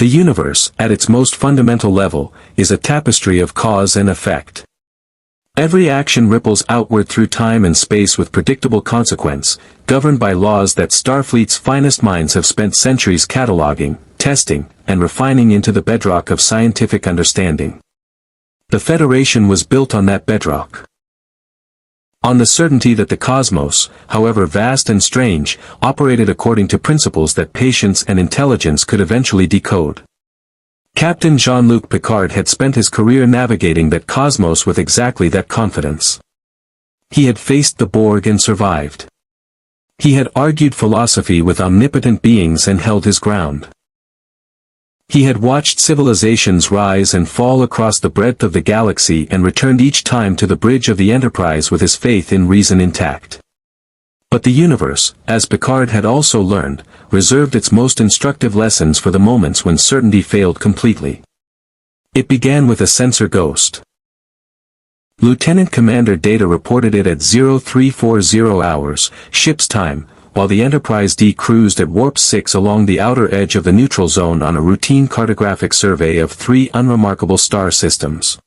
The universe, at its most fundamental level, is a tapestry of cause and effect. Every action ripples outward through time and space with predictable consequence, governed by laws that Starfleet's finest minds have spent centuries cataloging, testing, and refining into the bedrock of scientific understanding. The Federation was built on that bedrock. On the certainty that the cosmos, however vast and strange, operated according to principles that patience and intelligence could eventually decode. Captain Jean-Luc Picard had spent his career navigating that cosmos with exactly that confidence. He had faced the Borg and survived. He had argued philosophy with omnipotent beings and held his ground. He had watched civilizations rise and fall across the breadth of the galaxy and returned each time to the bridge of the Enterprise with his faith in reason intact. But the universe, as Picard had also learned, reserved its most instructive lessons for the moments when certainty failed completely. It began with a sensor ghost. Lieutenant Commander Data reported it at 0340 hours, ship's time, while the Enterprise D cruised at warp 6 along the outer edge of the neutral zone on a routine cartographic survey of 3 unremarkable star systems.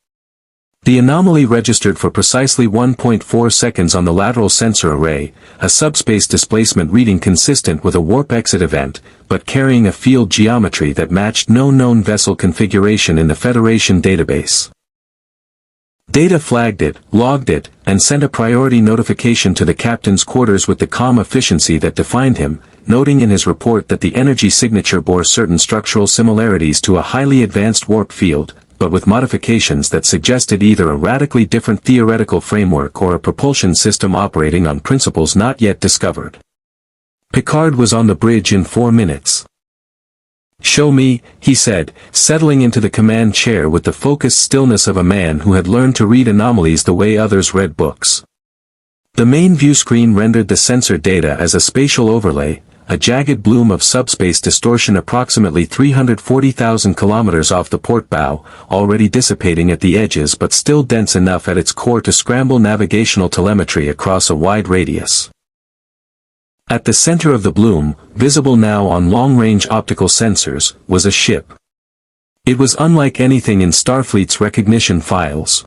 The anomaly registered for precisely 1.4 seconds on the lateral sensor array, a subspace displacement reading consistent with a warp exit event, but carrying a field geometry that matched no known vessel configuration in the Federation database. Data flagged it, logged it, and sent a priority notification to the captain's quarters with the calm efficiency that defined him, noting in his report that the energy signature bore certain structural similarities to a highly advanced warp field, but with modifications that suggested either a radically different theoretical framework or a propulsion system operating on principles not yet discovered. Picard was on the bridge in 4 minutes. "Show me," he said, settling into the command chair with the focused stillness of a man who had learned to read anomalies the way others read books. The main view screen rendered the sensor data as a spatial overlay, a jagged bloom of subspace distortion approximately 340,000 kilometers off the port bow, already dissipating at the edges but still dense enough at its core to scramble navigational telemetry across a wide radius. At the center of the bloom, visible now on long-range optical sensors, was a ship. It was unlike anything in Starfleet's recognition files.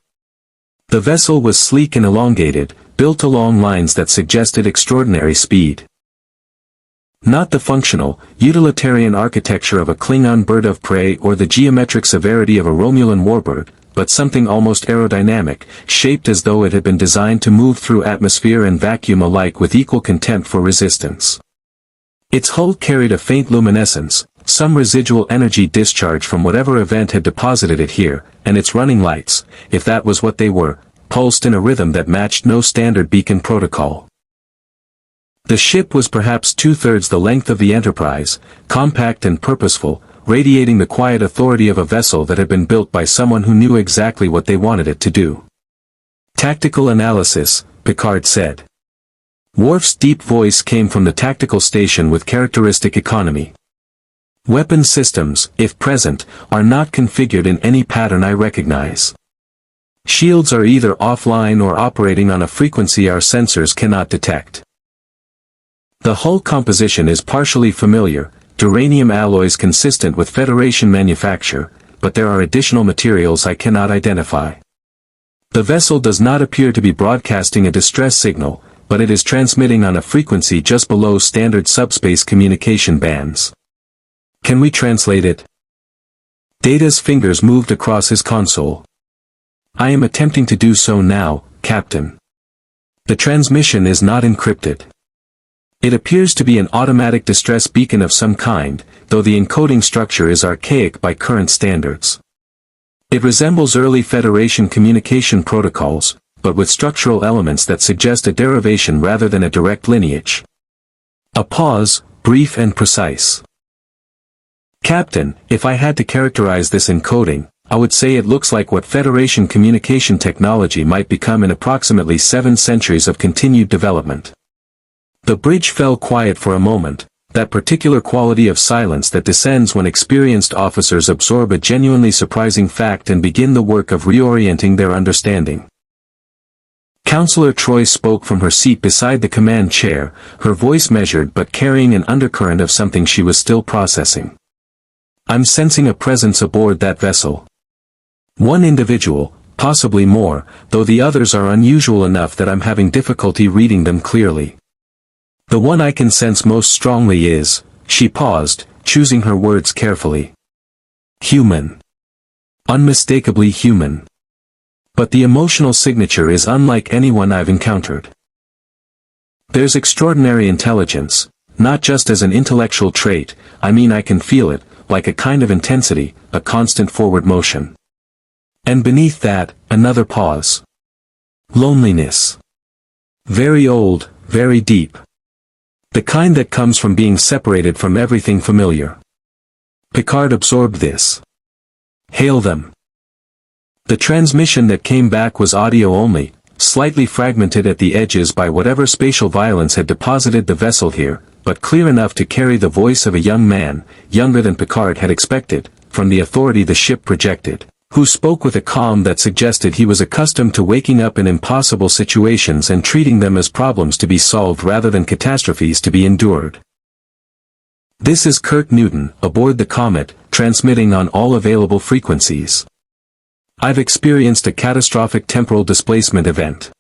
The vessel was sleek and elongated, built along lines that suggested extraordinary speed. Not the functional, utilitarian architecture of a Klingon bird of prey or the geometric severity of a Romulan warbird, but something almost aerodynamic, shaped as though it had been designed to move through atmosphere and vacuum alike with equal contempt for resistance. Its hull carried a faint luminescence, some residual energy discharge from whatever event had deposited it here, and its running lights, if that was what they were, pulsed in a rhythm that matched no standard beacon protocol. The ship was perhaps 2/3 the length of the Enterprise, compact and purposeful, radiating the quiet authority of a vessel that had been built by someone who knew exactly what they wanted it to do. "Tactical analysis," Picard said. Worf's deep voice came from the tactical station with characteristic economy. "Weapon systems, if present, are not configured in any pattern I recognize. Shields are either offline or operating on a frequency our sensors cannot detect. The hull composition is partially familiar, duranium alloys consistent with Federation manufacture, but there are additional materials I cannot identify. The vessel does not appear to be broadcasting a distress signal, but it is transmitting on a frequency just below standard subspace communication bands. Can we translate it?" Data's fingers moved across his console. "I am attempting to do so now, Captain. The transmission is not encrypted. It appears to be an automatic distress beacon of some kind, though the encoding structure is archaic by current standards. It resembles early Federation communication protocols, but with structural elements that suggest a derivation rather than a direct lineage." A pause, brief and precise. "Captain, if I had to characterize this encoding, I would say it looks like what Federation communication technology might become in approximately 7 centuries of continued development." The bridge fell quiet for a moment, that particular quality of silence that descends when experienced officers absorb a genuinely surprising fact and begin the work of reorienting their understanding. Counselor Troy spoke from her seat beside the command chair, her voice measured but carrying an undercurrent of something she was still processing. I'm sensing a presence aboard that vessel. One individual, possibly more, though the others are unusual enough that I'm having difficulty reading them clearly. The one I can sense most strongly is, she paused, choosing her words carefully. Human. Unmistakably human. But the emotional signature is unlike anyone I've encountered. There's extraordinary intelligence, not just as an intellectual trait, I mean I can feel it, like a kind of intensity, a constant forward motion. And beneath that, another pause. Loneliness. Very old, very deep. The kind that comes from being separated from everything familiar. Picard absorbed this. Hail them. The transmission that came back was audio only, slightly fragmented at the edges by whatever spatial violence had deposited the vessel here, but clear enough to carry the voice of a young man, younger than Picard had expected, from the authority the ship projected, who spoke with a calm that suggested he was accustomed to waking up in impossible situations and treating them as problems to be solved rather than catastrophes to be endured. This is Kurt Newton, aboard the Comet, transmitting on all available frequencies. I've experienced a catastrophic temporal displacement event.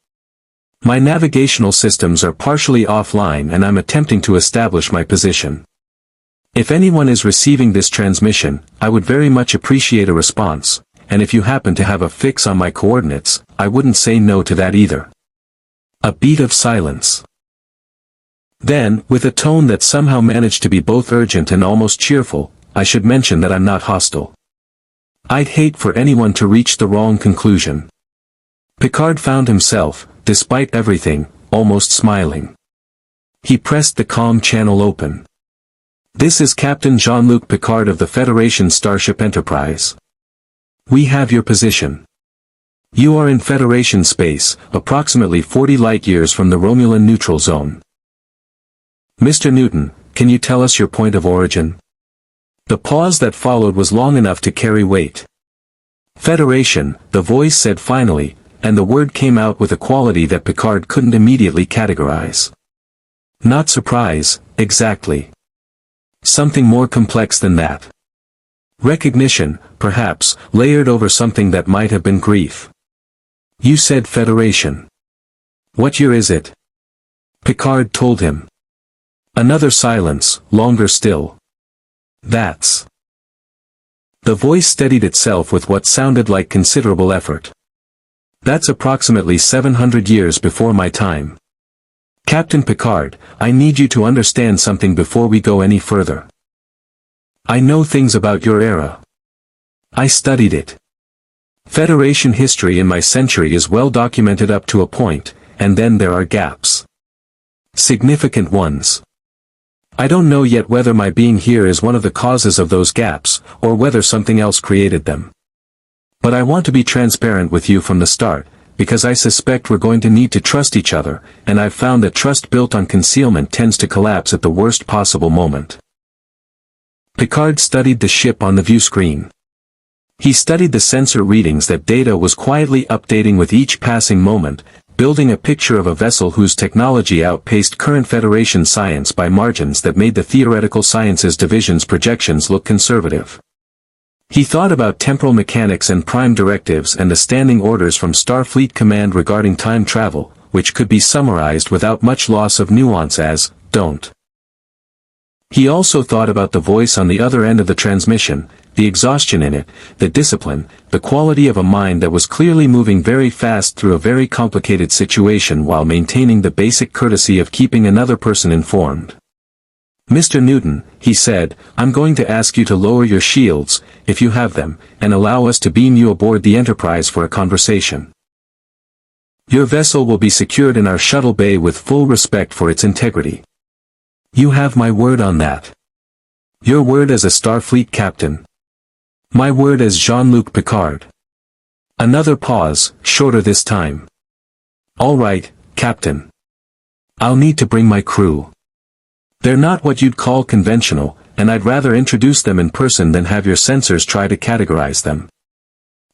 My navigational systems are partially offline and I'm attempting to establish my position. If anyone is receiving this transmission, I would very much appreciate a response, and if you happen to have a fix on my coordinates, I wouldn't say no to that either. A beat of silence. Then, with a tone that somehow managed to be both urgent and almost cheerful, I should mention that I'm not hostile. I'd hate for anyone to reach the wrong conclusion. Picard found himself, despite everything, almost smiling. He pressed the comm channel open. This is Captain Jean-Luc Picard of the Federation Starship Enterprise. We have your position. You are in Federation space, approximately 40 light-years from the Romulan neutral zone. Mr. Newton, can you tell us your point of origin? The pause that followed was long enough to carry weight. Federation, the voice said finally, and the word came out with a quality that Picard couldn't immediately categorize. Not surprise, exactly. Something more complex than that. Recognition, perhaps, layered over something that might have been grief. You said Federation. What year is it? Picard told him. Another silence, longer still. That's. The voice steadied itself with what sounded like considerable effort. That's approximately 700 years before my time. Captain Picard, I need you to understand something before we go any further. I know things about your era. I studied it. Federation history in my century is well documented up to a point, and then there are gaps. Significant ones. I don't know yet whether my being here is one of the causes of those gaps, or whether something else created them. But I want to be transparent with you from the start, because I suspect we're going to need to trust each other, and I've found that trust built on concealment tends to collapse at the worst possible moment. Picard studied the ship on the view screen. He studied the sensor readings that Data was quietly updating with each passing moment, building a picture of a vessel whose technology outpaced current Federation science by margins that made the Theoretical Sciences Division's projections look conservative. He thought about temporal mechanics and prime directives and the standing orders from Starfleet Command regarding time travel, which could be summarized without much loss of nuance as, don't. He also thought about the voice on the other end of the transmission, the exhaustion in it, the discipline, the quality of a mind that was clearly moving very fast through a very complicated situation while maintaining the basic courtesy of keeping another person informed. Mr. Newton, he said, I'm going to ask you to lower your shields, if you have them, and allow us to beam you aboard the Enterprise for a conversation. Your vessel will be secured in our shuttle bay with full respect for its integrity. You have my word on that. Your word as a Starfleet captain. My word as Jean-Luc Picard. Another pause, shorter this time. All right, Captain. I'll need to bring my crew. They're not what you'd call conventional, and I'd rather introduce them in person than have your sensors try to categorize them.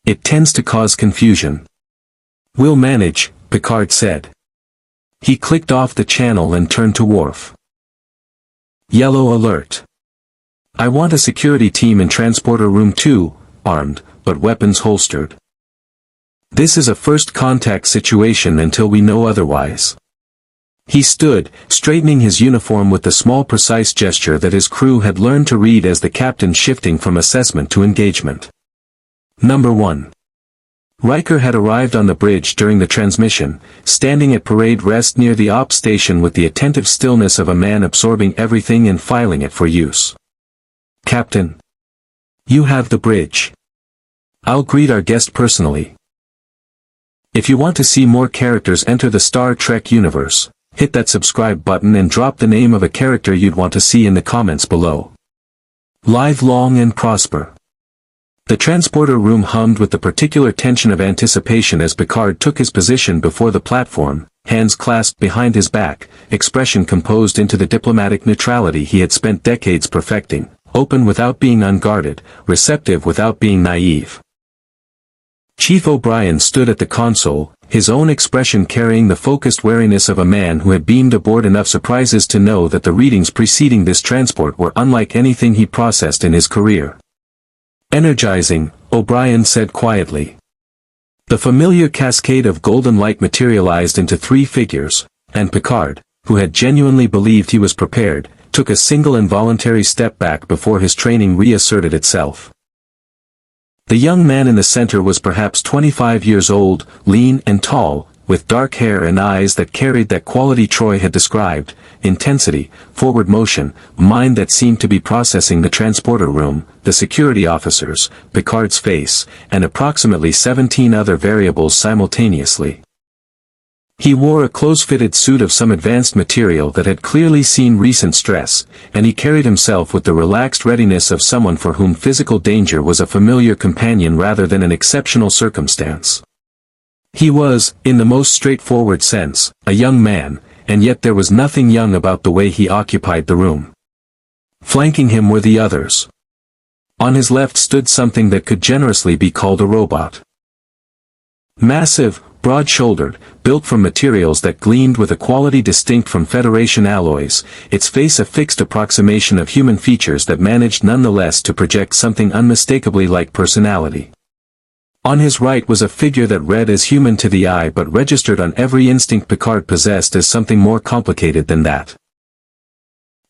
It tends to cause confusion. We'll manage, Picard said. He clicked off the channel and turned to Worf. Yellow alert. I want a security team in Transporter Room 2, armed, but weapons holstered. This is a first contact situation until we know otherwise. He stood, straightening his uniform with the small precise gesture that his crew had learned to read as the captain shifting from assessment to engagement. Number 1. Riker had arrived on the bridge during the transmission, standing at parade rest near the ops station with the attentive stillness of a man absorbing everything and filing it for use. Captain. You have the bridge. I'll greet our guest personally. If you want to see more characters enter the Star Trek universe, hit that subscribe button and drop the name of a character you'd want to see in the comments below. Live long and prosper. The transporter room hummed with the particular tension of anticipation as Picard took his position before the platform, hands clasped behind his back, expression composed into the diplomatic neutrality he had spent decades perfecting, open without being unguarded, receptive without being naive. Chief O'Brien stood at the console, his own expression carrying the focused wariness of a man who had beamed aboard enough surprises to know that the readings preceding this transport were unlike anything he processed in his career. Energizing, O'Brien said quietly. The familiar cascade of golden light materialized into 3 figures, and Picard, who had genuinely believed he was prepared, took a single involuntary step back before his training reasserted itself. The young man in the center was perhaps 25 years old, lean and tall, with dark hair and eyes that carried that quality Troy had described, intensity, forward motion, mind that seemed to be processing the transporter room, the security officers, Picard's face, and approximately 17 other variables simultaneously. He wore a close-fitted suit of some advanced material that had clearly seen recent stress, and he carried himself with the relaxed readiness of someone for whom physical danger was a familiar companion rather than an exceptional circumstance. He was, in the most straightforward sense, a young man, and yet there was nothing young about the way he occupied the room. Flanking him were the others. On his left stood something that could generously be called a robot. Massive, broad-shouldered, built from materials that gleamed with a quality distinct from Federation alloys, its face a fixed approximation of human features that managed nonetheless to project something unmistakably like personality. On his right was a figure that read as human to the eye but registered on every instinct Picard possessed as something more complicated than that.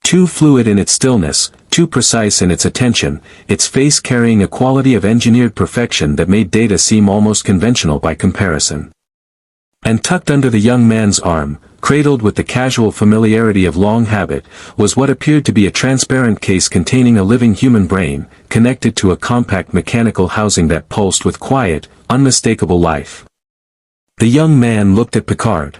Too fluid in its stillness, too precise in its attention, its face carrying a quality of engineered perfection that made Data seem almost conventional by comparison. And tucked under the young man's arm, cradled with the casual familiarity of long habit, was what appeared to be a transparent case containing a living human brain, connected to a compact mechanical housing that pulsed with quiet, unmistakable life. The young man looked at Picard.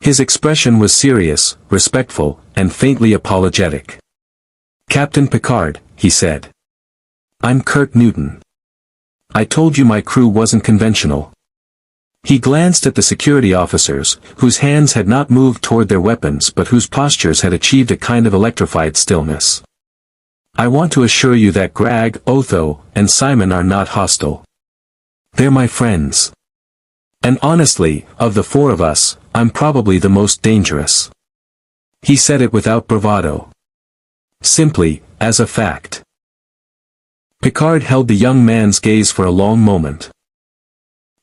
His expression was serious, respectful, and faintly apologetic. "Captain Picard," he said. "I'm Kurt Newton. I told you my crew wasn't conventional." He glanced at the security officers, whose hands had not moved toward their weapons but whose postures had achieved a kind of electrified stillness. "I want to assure you that Greg, Otho, and Simon are not hostile. They're my friends. And honestly, of the 4 of us, I'm probably the most dangerous." He said it without bravado. Simply, as a fact. Picard held the young man's gaze for a long moment.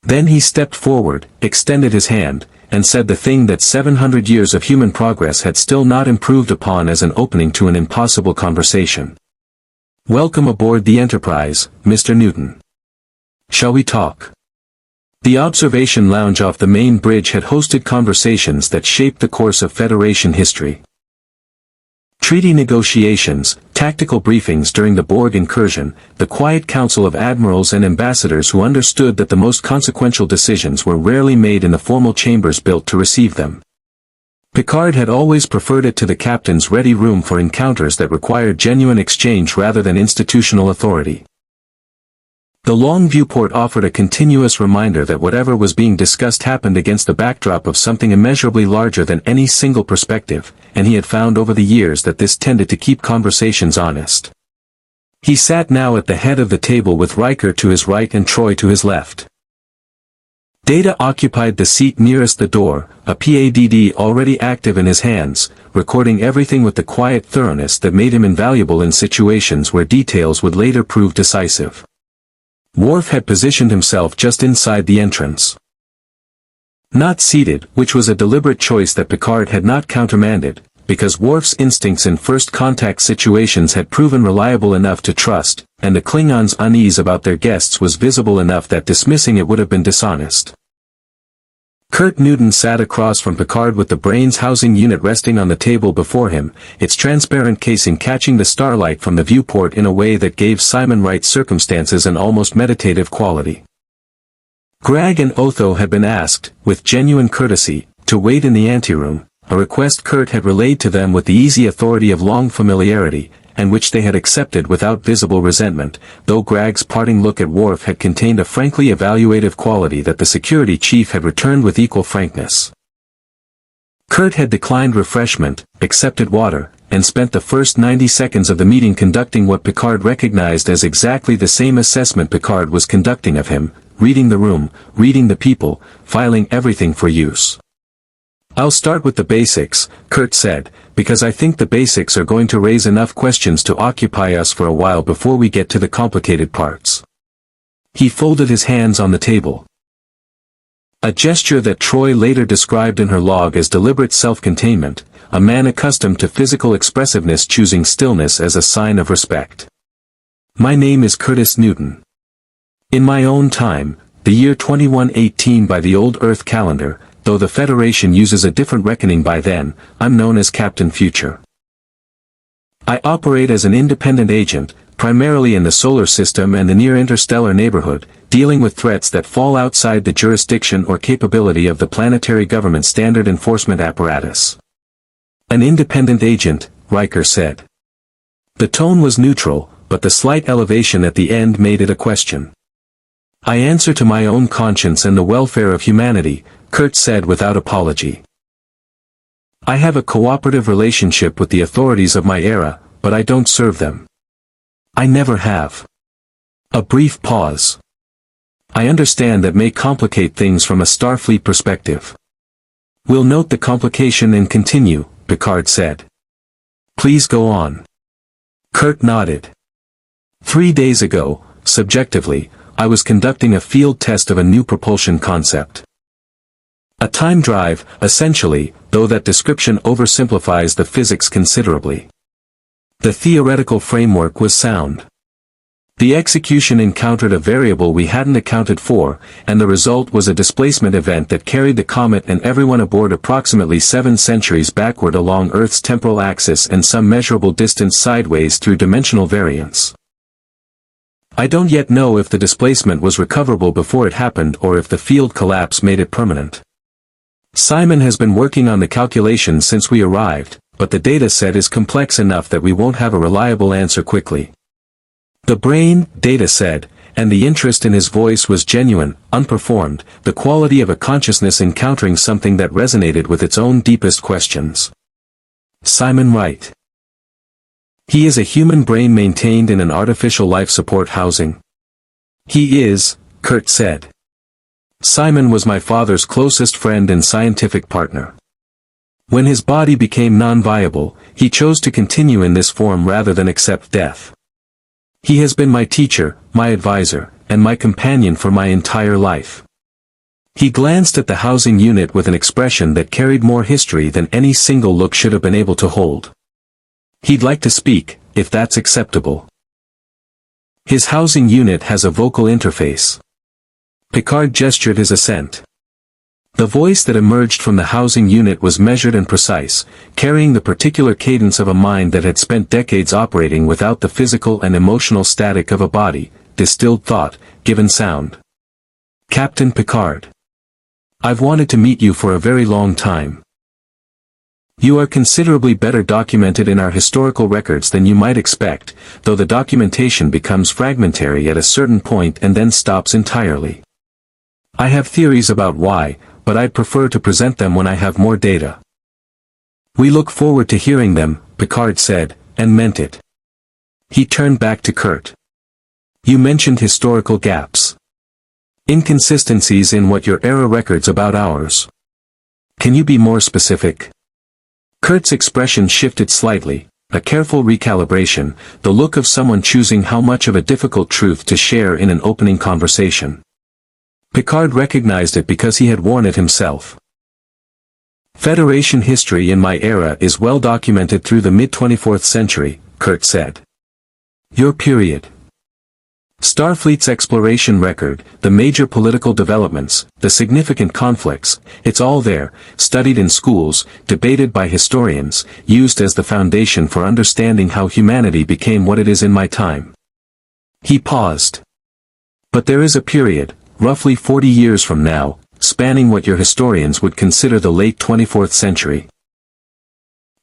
Then he stepped forward, extended his hand, and said the thing that 700 years of human progress had still not improved upon as an opening to an impossible conversation. "Welcome aboard the Enterprise, Mr. Newton. Shall we talk?" The observation lounge off the main bridge had hosted conversations that shaped the course of Federation history. Treaty negotiations, tactical briefings during the Borg incursion, the quiet council of admirals and ambassadors who understood that the most consequential decisions were rarely made in the formal chambers built to receive them. Picard had always preferred it to the captain's ready room for encounters that required genuine exchange rather than institutional authority. The long viewport offered a continuous reminder that whatever was being discussed happened against the backdrop of something immeasurably larger than any single perspective, and he had found over the years that this tended to keep conversations honest. He sat now at the head of the table with Riker to his right and Troy to his left. Data occupied the seat nearest the door, a PADD already active in his hands, recording everything with the quiet thoroughness that made him invaluable in situations where details would later prove decisive. Worf had positioned himself just inside the entrance. Not seated, which was a deliberate choice that Picard had not countermanded, because Worf's instincts in first-contact situations had proven reliable enough to trust, and the Klingons' unease about their guests was visible enough that dismissing it would have been dishonest. Kurt Newton sat across from Picard with the brain's housing unit resting on the table before him, its transparent casing catching the starlight from the viewport in a way that gave Simon Wright's circumstances an almost meditative quality. Greg and Otho had been asked, with genuine courtesy, to wait in the anteroom, a request Kurt had relayed to them with the easy authority of long familiarity, and which they had accepted without visible resentment, though Greg's parting look at Worf had contained a frankly evaluative quality that the security chief had returned with equal frankness. Kurt had declined refreshment, accepted water, and spent the first 90 seconds of the meeting conducting what Picard recognized as exactly the same assessment Picard was conducting of him, reading the room, reading the people, filing everything for use. "I'll start with the basics," Kurt said, "because I think the basics are going to raise enough questions to occupy us for a while before we get to the complicated parts." He folded his hands on the table. A gesture that Troy later described in her log as deliberate self-containment, a man accustomed to physical expressiveness choosing stillness as a sign of respect. "My name is Curtis Newton. In my own time, the year 2118 by the old Earth calendar, though the Federation uses a different reckoning by then, I'm known as Captain Future. I operate as an independent agent, primarily in the solar system and the near-interstellar neighborhood, dealing with threats that fall outside the jurisdiction or capability of the planetary government standard enforcement apparatus." "An independent agent," Riker said. The tone was neutral, but the slight elevation at the end made it a question. "I answer to my own conscience and the welfare of humanity," Kurt said without apology. "I have a cooperative relationship with the authorities of my era, but I don't serve them. I never have." A brief pause. "I understand that may complicate things from a Starfleet perspective." "We'll note the complication and continue," Picard said. "Please go on." Kurt nodded. 3 days ago, subjectively, I was conducting a field test of a new propulsion concept. A time drive, essentially, though that description oversimplifies the physics considerably. The theoretical framework was sound. The execution encountered a variable we hadn't accounted for, and the result was a displacement event that carried the Comet and everyone aboard approximately 7 centuries backward along Earth's temporal axis and some measurable distance sideways through dimensional variance. I don't yet know if the displacement was recoverable before it happened or if the field collapse made it permanent. Simon has been working on the calculations since we arrived, but the data set is complex enough that we won't have a reliable answer quickly. The brain, Data said, and the interest in his voice was genuine, unperformed, the quality of a consciousness encountering something that resonated with its own deepest questions. Simon Wright. He is a human brain maintained in an artificial life support housing. He is, Kurt said. Simon was my father's closest friend and scientific partner. When his body became non-viable, he chose to continue in this form rather than accept death. He has been my teacher, my advisor, and my companion for my entire life. He glanced at the housing unit with an expression that carried more history than any single look should have been able to hold. He'd like to speak, if that's acceptable. His housing unit has a vocal interface. Picard gestured his assent. The voice that emerged from the housing unit was measured and precise, carrying the particular cadence of a mind that had spent decades operating without the physical and emotional static of a body, distilled thought, given sound. Captain Picard. I've wanted to meet you for a very long time. You are considerably better documented in our historical records than you might expect, though the documentation becomes fragmentary at a certain point and then stops entirely. I have theories about why, but I'd prefer to present them when I have more data. We look forward to hearing them, Picard said, and meant it. He turned back to Kurt. You mentioned historical gaps. Inconsistencies in what your era records about ours. Can you be more specific? Kurt's expression shifted slightly, a careful recalibration, the look of someone choosing how much of a difficult truth to share in an opening conversation. Picard recognized it because he had worn it himself. Federation history in my era is well documented through the mid-24th century, Kurt said. Your period. Starfleet's exploration record, the major political developments, the significant conflicts, it's all there, studied in schools, debated by historians, used as the foundation for understanding how humanity became what it is in my time. He paused. But there is a period, roughly 40 years from now, spanning what your historians would consider the late 24th century,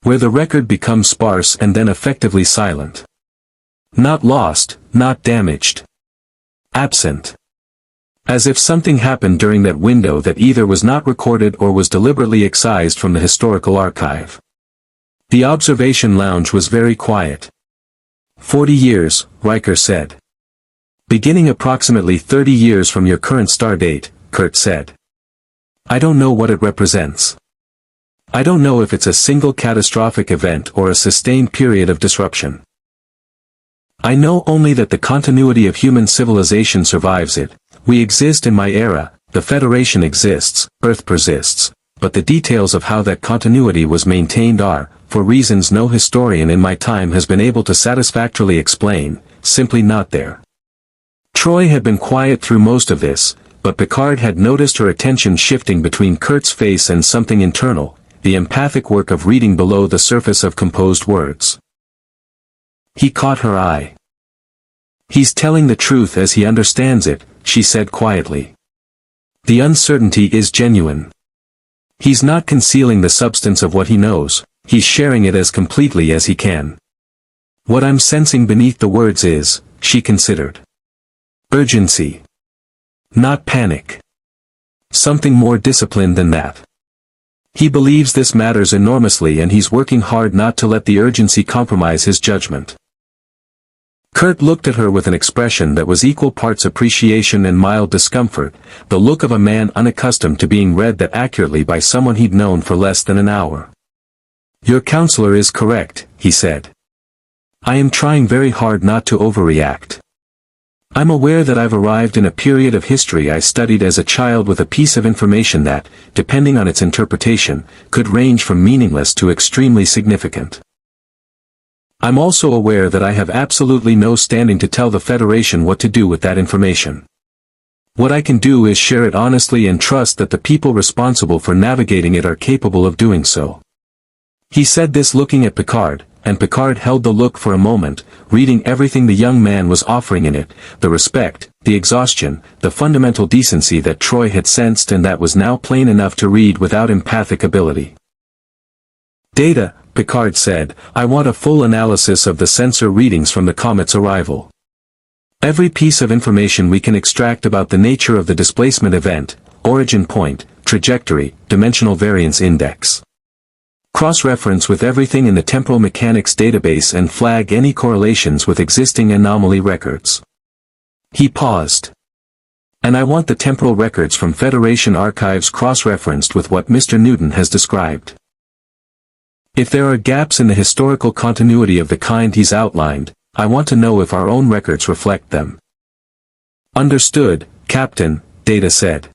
where the record becomes sparse and then effectively silent. Not lost, not damaged. Absent. As if something happened during that window that either was not recorded or was deliberately excised from the historical archive. The observation lounge was very quiet. 40 years, Riker said. Beginning approximately 30 years from your current star date, Kurt said. I don't know what it represents. I don't know if it's a single catastrophic event or a sustained period of disruption. I know only that the continuity of human civilization survives it. We exist in my era, the Federation exists, Earth persists, but the details of how that continuity was maintained are, for reasons no historian in my time has been able to satisfactorily explain, simply not there. Troy had been quiet through most of this, but Picard had noticed her attention shifting between Kurt's face and something internal, the empathic work of reading below the surface of composed words. He caught her eye. He's telling the truth as he understands it, she said quietly. The uncertainty is genuine. He's not concealing the substance of what he knows, he's sharing it as completely as he can. What I'm sensing beneath the words is, she considered. Urgency. Not panic. Something more disciplined than that. He believes this matters enormously and he's working hard not to let the urgency compromise his judgment. Kurt looked at her with an expression that was equal parts appreciation and mild discomfort, the look of a man unaccustomed to being read that accurately by someone he'd known for less than an hour. Your counselor is correct, he said. I am trying very hard not to overreact. I'm aware that I've arrived in a period of history I studied as a child with a piece of information that, depending on its interpretation, could range from meaningless to extremely significant. I'm also aware that I have absolutely no standing to tell the Federation what to do with that information. What I can do is share it honestly and trust that the people responsible for navigating it are capable of doing so. He said this looking at Picard, and Picard held the look for a moment, reading everything the young man was offering in it, the respect, the exhaustion, the fundamental decency that Troy had sensed and that was now plain enough to read without empathic ability. Data, Picard said, I want a full analysis of the sensor readings from the Comet's arrival. Every piece of information we can extract about the nature of the displacement event, origin point, trajectory, dimensional variance index. Cross-reference with everything in the temporal mechanics database and flag any correlations with existing anomaly records. He paused. And I want the temporal records from Federation archives cross-referenced with what Mr. Newton has described. If there are gaps in the historical continuity of the kind he's outlined, I want to know if our own records reflect them. Understood, Captain, Data said.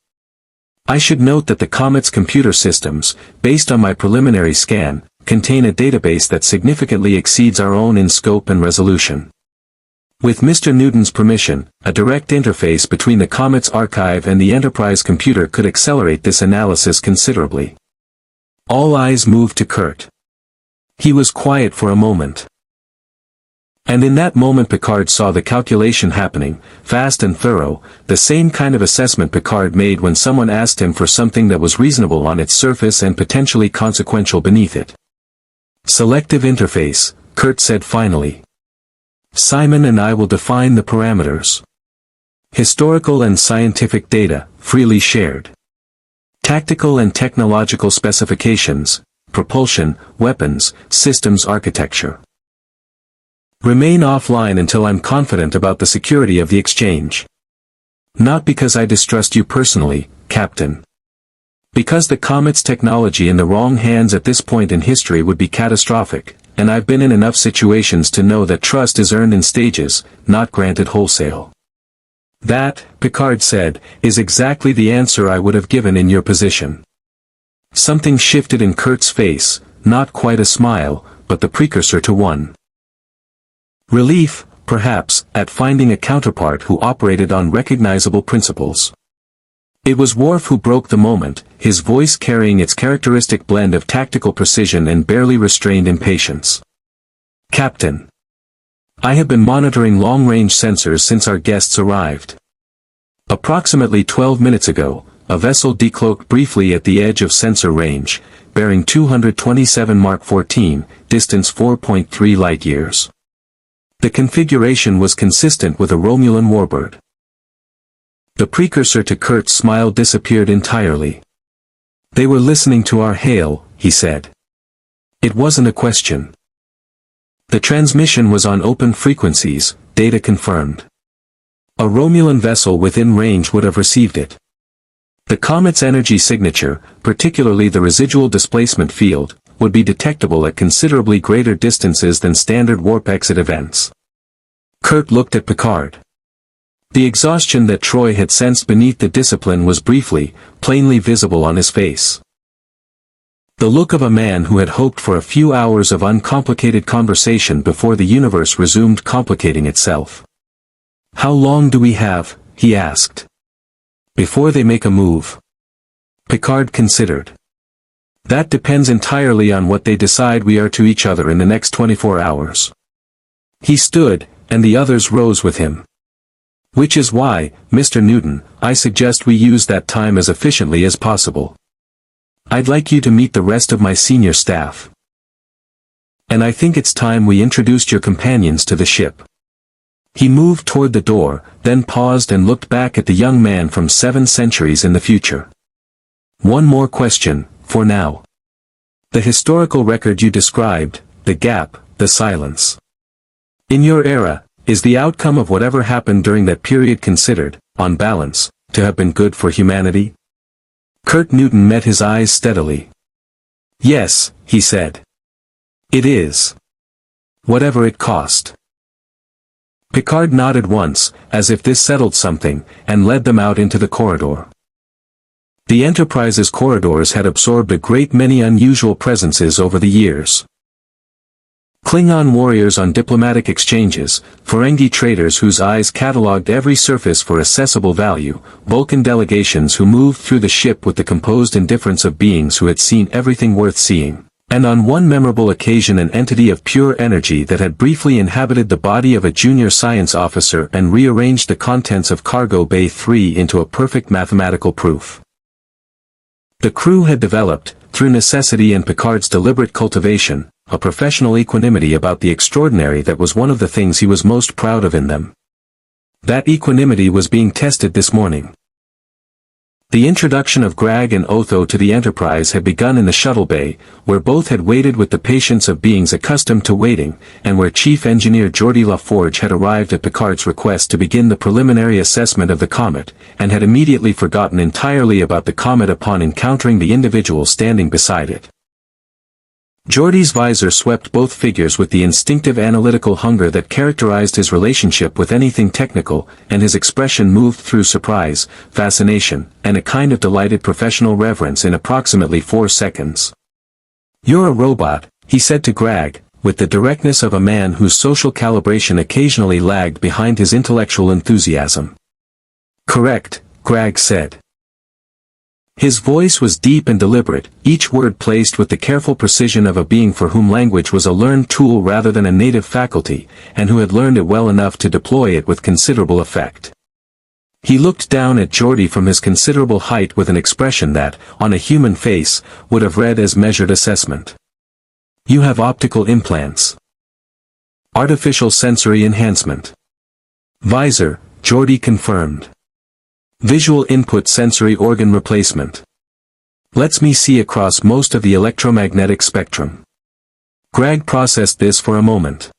I should note that the Comet's computer systems, based on my preliminary scan, contain a database that significantly exceeds our own in scope and resolution. With Mr. Newton's permission, a direct interface between the Comet's archive and the Enterprise computer could accelerate this analysis considerably. All eyes moved to Kurt. He was quiet for a moment. And in that moment Picard saw the calculation happening, fast and thorough, the same kind of assessment Picard made when someone asked him for something that was reasonable on its surface and potentially consequential beneath it. Selective interface, Kurt said finally. Simon and I will define the parameters. Historical and scientific data, freely shared. Tactical and technological specifications, propulsion, weapons, systems architecture. Remain offline until I'm confident about the security of the exchange. Not because I distrust you personally, Captain. Because the Comet's technology in the wrong hands at this point in history would be catastrophic, and I've been in enough situations to know that trust is earned in stages, not granted wholesale. That, Picard said, is exactly the answer I would have given in your position. Something shifted in Kurt's face, not quite a smile, but the precursor to one. Relief, perhaps, at finding a counterpart who operated on recognizable principles. It was Worf who broke the moment, his voice carrying its characteristic blend of tactical precision and barely restrained impatience. Captain. I have been monitoring long-range sensors since our guests arrived. Approximately 12 minutes ago, a vessel decloaked briefly at the edge of sensor range, bearing 227 Mark 14, distance 4.3 light-years. The configuration was consistent with a Romulan warbird. The precursor to Kurt's smile disappeared entirely. They were listening to our hail, he said. It wasn't a question. The transmission was on open frequencies, data confirmed. A Romulan vessel within range would have received it. The Comet's energy signature, particularly the residual displacement field, would be detectable at considerably greater distances than standard warp exit events. Kurt looked at Picard. The exhaustion that Troy had sensed beneath the discipline was briefly, plainly visible on his face. The look of a man who had hoped for a few hours of uncomplicated conversation before the universe resumed complicating itself. How long do we have, he asked. Before they make a move. Picard considered. That depends entirely on what they decide we are to each other in the next 24 hours. He stood, and the others rose with him. Which is why, Mr. Newton, I suggest we use that time as efficiently as possible. I'd like you to meet the rest of my senior staff. And I think it's time we introduced your companions to the ship. He moved toward the door, then paused and looked back at the young man from 7 centuries in the future. One more question, for now. The historical record you described, the gap, the silence. In your era, is the outcome of whatever happened during that period considered, on balance, to have been good for humanity? Kurt Newton met his eyes steadily. Yes, he said. It is. Whatever it cost. Picard nodded once, as if this settled something, and led them out into the corridor. The Enterprise's corridors had absorbed a great many unusual presences over the years. Klingon warriors on diplomatic exchanges, Ferengi traders whose eyes catalogued every surface for accessible value, Vulcan delegations who moved through the ship with the composed indifference of beings who had seen everything worth seeing, and on one memorable occasion an entity of pure energy that had briefly inhabited the body of a junior science officer and rearranged the contents of Cargo Bay 3 into a perfect mathematical proof. The crew had developed, through necessity and Picard's deliberate cultivation, a professional equanimity about the extraordinary that was one of the things he was most proud of in them. That equanimity was being tested this morning. The introduction of Grag and Otho to the Enterprise had begun in the shuttle bay, where both had waited with the patience of beings accustomed to waiting, and where Chief Engineer Geordi LaForge had arrived at Picard's request to begin the preliminary assessment of the Comet, and had immediately forgotten entirely about the Comet upon encountering the individual standing beside it. Geordi's visor swept both figures with the instinctive analytical hunger that characterized his relationship with anything technical, and his expression moved through surprise, fascination, and a kind of delighted professional reverence in approximately 4 seconds. "You're a robot," he said to Grag, with the directness of a man whose social calibration occasionally lagged behind his intellectual enthusiasm. "Correct," Grag said. His voice was deep and deliberate, each word placed with the careful precision of a being for whom language was a learned tool rather than a native faculty, and who had learned it well enough to deploy it with considerable effect. He looked down at Geordi from his considerable height with an expression that, on a human face, would have read as measured assessment. "You have optical implants. Artificial sensory enhancement. Visor," Geordi confirmed. "Visual input sensory organ replacement. Lets me see across most of the electromagnetic spectrum." Grag processed this for a moment.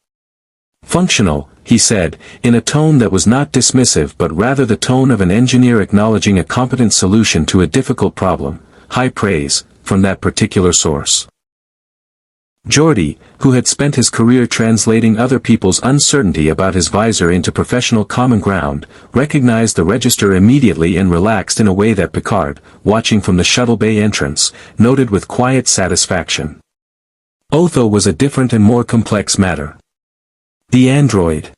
Functional, he said, in a tone that was not dismissive but rather the tone of an engineer acknowledging a competent solution to a difficult problem. High praise, from that particular source. Geordi, who had spent his career translating other people's uncertainty about his visor into professional common ground, recognized the register immediately and relaxed in a way that Picard, watching from the shuttle bay entrance, noted with quiet satisfaction. Otho was a different and more complex matter. The android.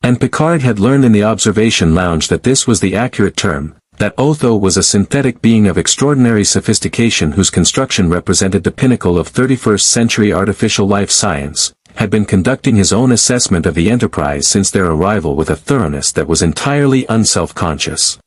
And Picard had learned in the observation lounge that this was the accurate term, that Otho was a synthetic being of extraordinary sophistication whose construction represented the pinnacle of 21st century artificial life science, had been conducting his own assessment of the Enterprise since their arrival with a thoroughness that was entirely unself-conscious.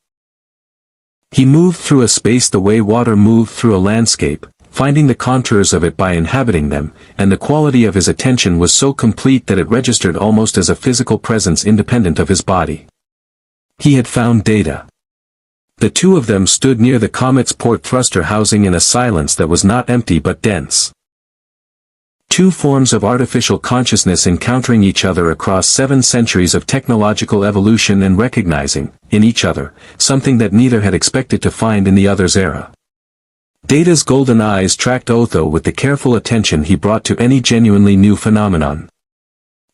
He moved through a space the way water moved through a landscape, finding the contours of it by inhabiting them, and the quality of his attention was so complete that it registered almost as a physical presence independent of his body. He had found Data. The two of them stood near the Comet's port thruster housing in a silence that was not empty but dense. Two forms of artificial consciousness encountering each other across 7 centuries of technological evolution and recognizing, in each other, something that neither had expected to find in the other's era. Data's golden eyes tracked Otho with the careful attention he brought to any genuinely new phenomenon.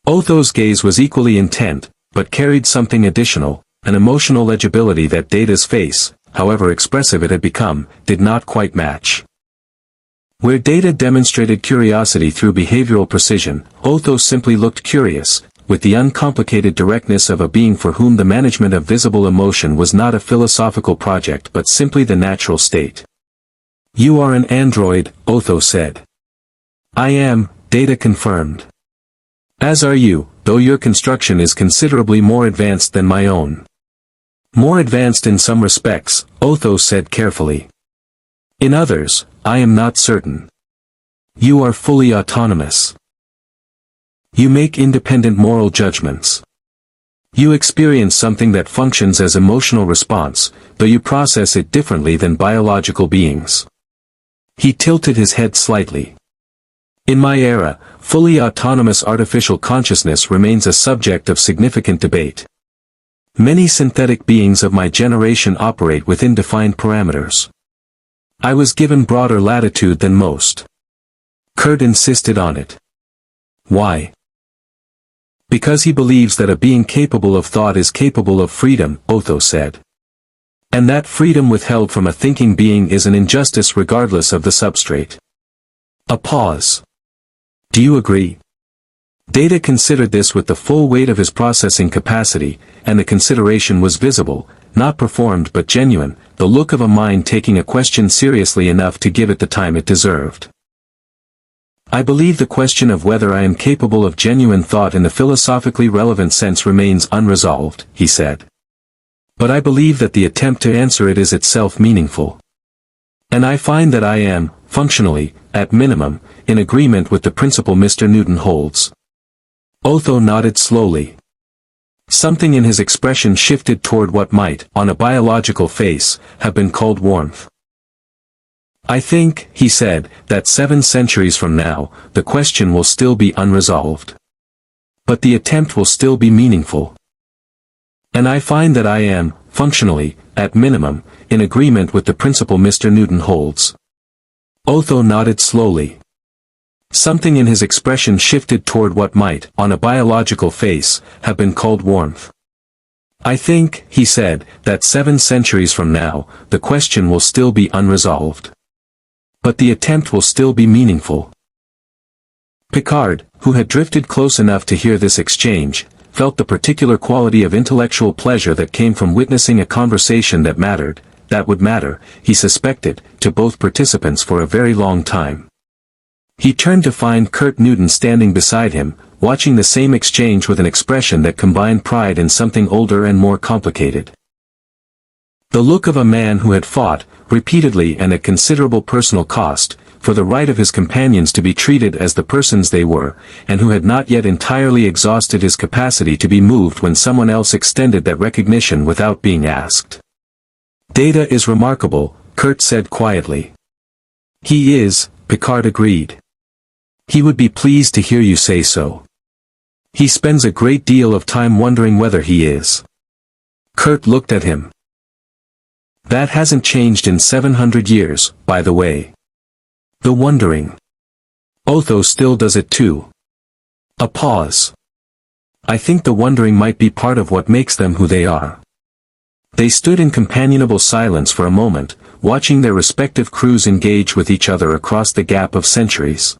Otho's gaze was equally intent, but carried something additional. An emotional legibility that Data's face, however expressive it had become, did not quite match. Where Data demonstrated curiosity through behavioral precision, Otho simply looked curious, with the uncomplicated directness of a being for whom the management of visible emotion was not a philosophical project but simply the natural state. "You are an android," Otho said. "I am," Data confirmed. "As are you, though your construction is considerably more advanced than my own." "More advanced in some respects," Otho said carefully. "In others, I am not certain. You are fully autonomous. You make independent moral judgments. You experience something that functions as emotional response, though you process it differently than biological beings." He tilted his head slightly. "In my era, fully autonomous artificial consciousness remains a subject of significant debate. Many synthetic beings of my generation operate within defined parameters. I was given broader latitude than most." Kurt insisted on it. "Why?" "Because he believes that a being capable of thought is capable of freedom," Otho said. "And that freedom withheld from a thinking being is an injustice regardless of the substrate." A pause. "Do you agree?" Data considered this with the full weight of his processing capacity, and the consideration was visible, not performed but genuine, the look of a mind taking a question seriously enough to give it the time it deserved. "I believe the question of whether I am capable of genuine thought in the philosophically relevant sense remains unresolved," he said. "But I believe that the attempt to answer it is itself meaningful. And I find that I am, functionally, at minimum, in agreement with the principle Mr. Newton holds." Otho nodded slowly. Something in his expression shifted toward what might, on a biological face, have been called warmth. "I think," he said, "that 7 centuries from now, the question will still be unresolved. But the attempt will still be meaningful. And I find that I am, functionally, at minimum, in agreement with the principle Mr. Newton holds." Otho nodded slowly. Something in his expression shifted toward what might, on a biological face, have been called warmth. "I think," he said, "that 7 centuries from now, the question will still be unresolved. But the attempt will still be meaningful." Picard, who had drifted close enough to hear this exchange, felt the particular quality of intellectual pleasure that came from witnessing a conversation that mattered, that would matter, he suspected, to both participants for a very long time. He turned to find Kurt Newton standing beside him, watching the same exchange with an expression that combined pride in something older and more complicated. The look of a man who had fought, repeatedly and at considerable personal cost, for the right of his companions to be treated as the persons they were, and who had not yet entirely exhausted his capacity to be moved when someone else extended that recognition without being asked. "Data is remarkable," Kurt said quietly. "He is," Picard agreed. "He would be pleased to hear you say so." He spends a great deal of time wondering whether he is. Kurt looked at him. That hasn't changed in 700 years, by the way. The wondering. Otho still does it too. A pause. I think the wondering might be part of what makes them who they are. They stood in companionable silence for a moment, watching their respective crews engage with each other across the gap of centuries.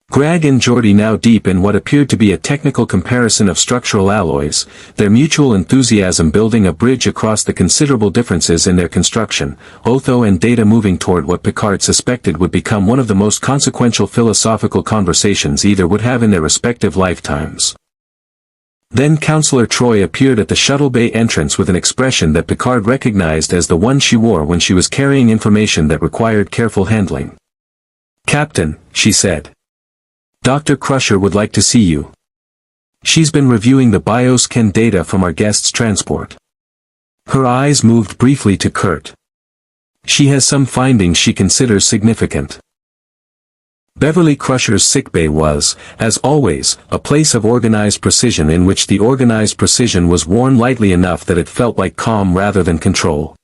Greg and Geordi now deep in what appeared to be a technical comparison of structural alloys, their mutual enthusiasm building a bridge across the considerable differences in their construction, Otho and Data moving toward what Picard suspected would become one of the most consequential philosophical conversations either would have in their respective lifetimes. Then Counselor Troi appeared at the shuttle bay entrance with an expression that Picard recognized as the one she wore when she was carrying information that required careful handling. "Captain," she said. "Dr. Crusher would like to see you. She's been reviewing the bioscan data from our guest's transport." Her eyes moved briefly to Kurt. "She has some findings she considers significant." Beverly Crusher's sickbay was, as always, a place of organized precision in which the organized precision was worn lightly enough that it felt like calm rather than control.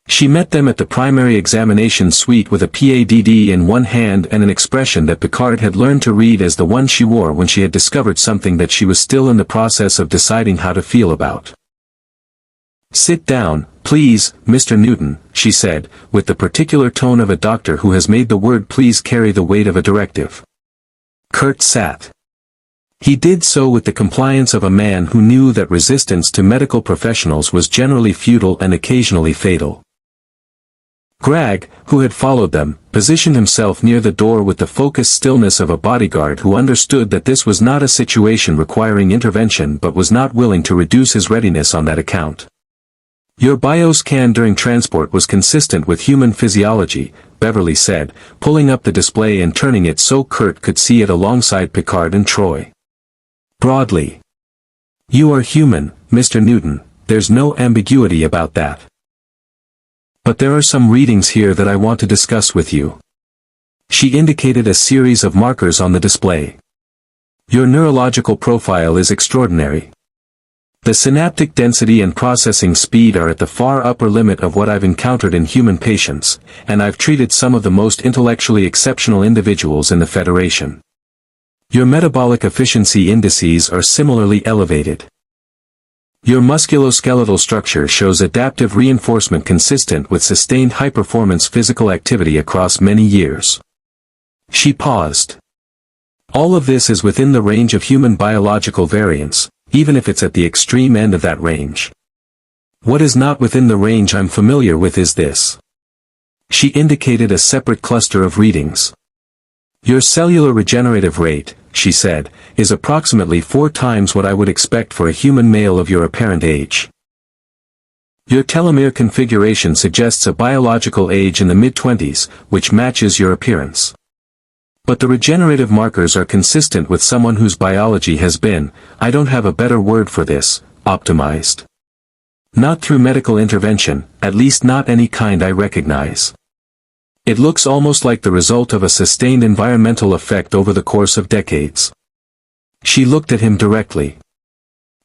She met them at the primary examination suite with a PADD in one hand and an expression that Picard had learned to read as the one she wore when she had discovered something that she was still in the process of deciding how to feel about. "Sit down, please, Mr. Newton," she said, with the particular tone of a doctor who has made the word please carry the weight of a directive. Kurt sat. He did so with the compliance of a man who knew that resistance to medical professionals was generally futile and occasionally fatal. Greg, who had followed them, positioned himself near the door with the focused stillness of a bodyguard who understood that this was not a situation requiring intervention but was not willing to reduce his readiness on that account. "Your bioscan during transport was consistent with human physiology," Beverly said, pulling up the display and turning it so Kurt could see it alongside Picard and Troi. "Broadly. You are human, Mr. Newton, there's no ambiguity about that. But there are some readings here that I want to discuss with you." She indicated a series of markers on the display. "Your neurological profile is extraordinary. The synaptic density and processing speed are at the far upper limit of what I've encountered in human patients, and I've treated some of the most intellectually exceptional individuals in the Federation. Your metabolic efficiency indices are similarly elevated. Your musculoskeletal structure shows adaptive reinforcement consistent with sustained high-performance physical activity across many years." She paused. "All of this is within the range of human biological variance, even if it's at the extreme end of that range. What is not within the range I'm familiar with is this." She indicated a separate cluster of readings. "Your cellular regenerative rate," she said, "is approximately 4 times what I would expect for a human male of your apparent age. Your telomere configuration suggests a biological age in the mid-20s, which matches your appearance. But the regenerative markers are consistent with someone whose biology has been, I don't have a better word for this, optimized. Not through medical intervention, at least not any kind I recognize. It looks almost like the result of a sustained environmental effect over the course of decades." She looked at him directly.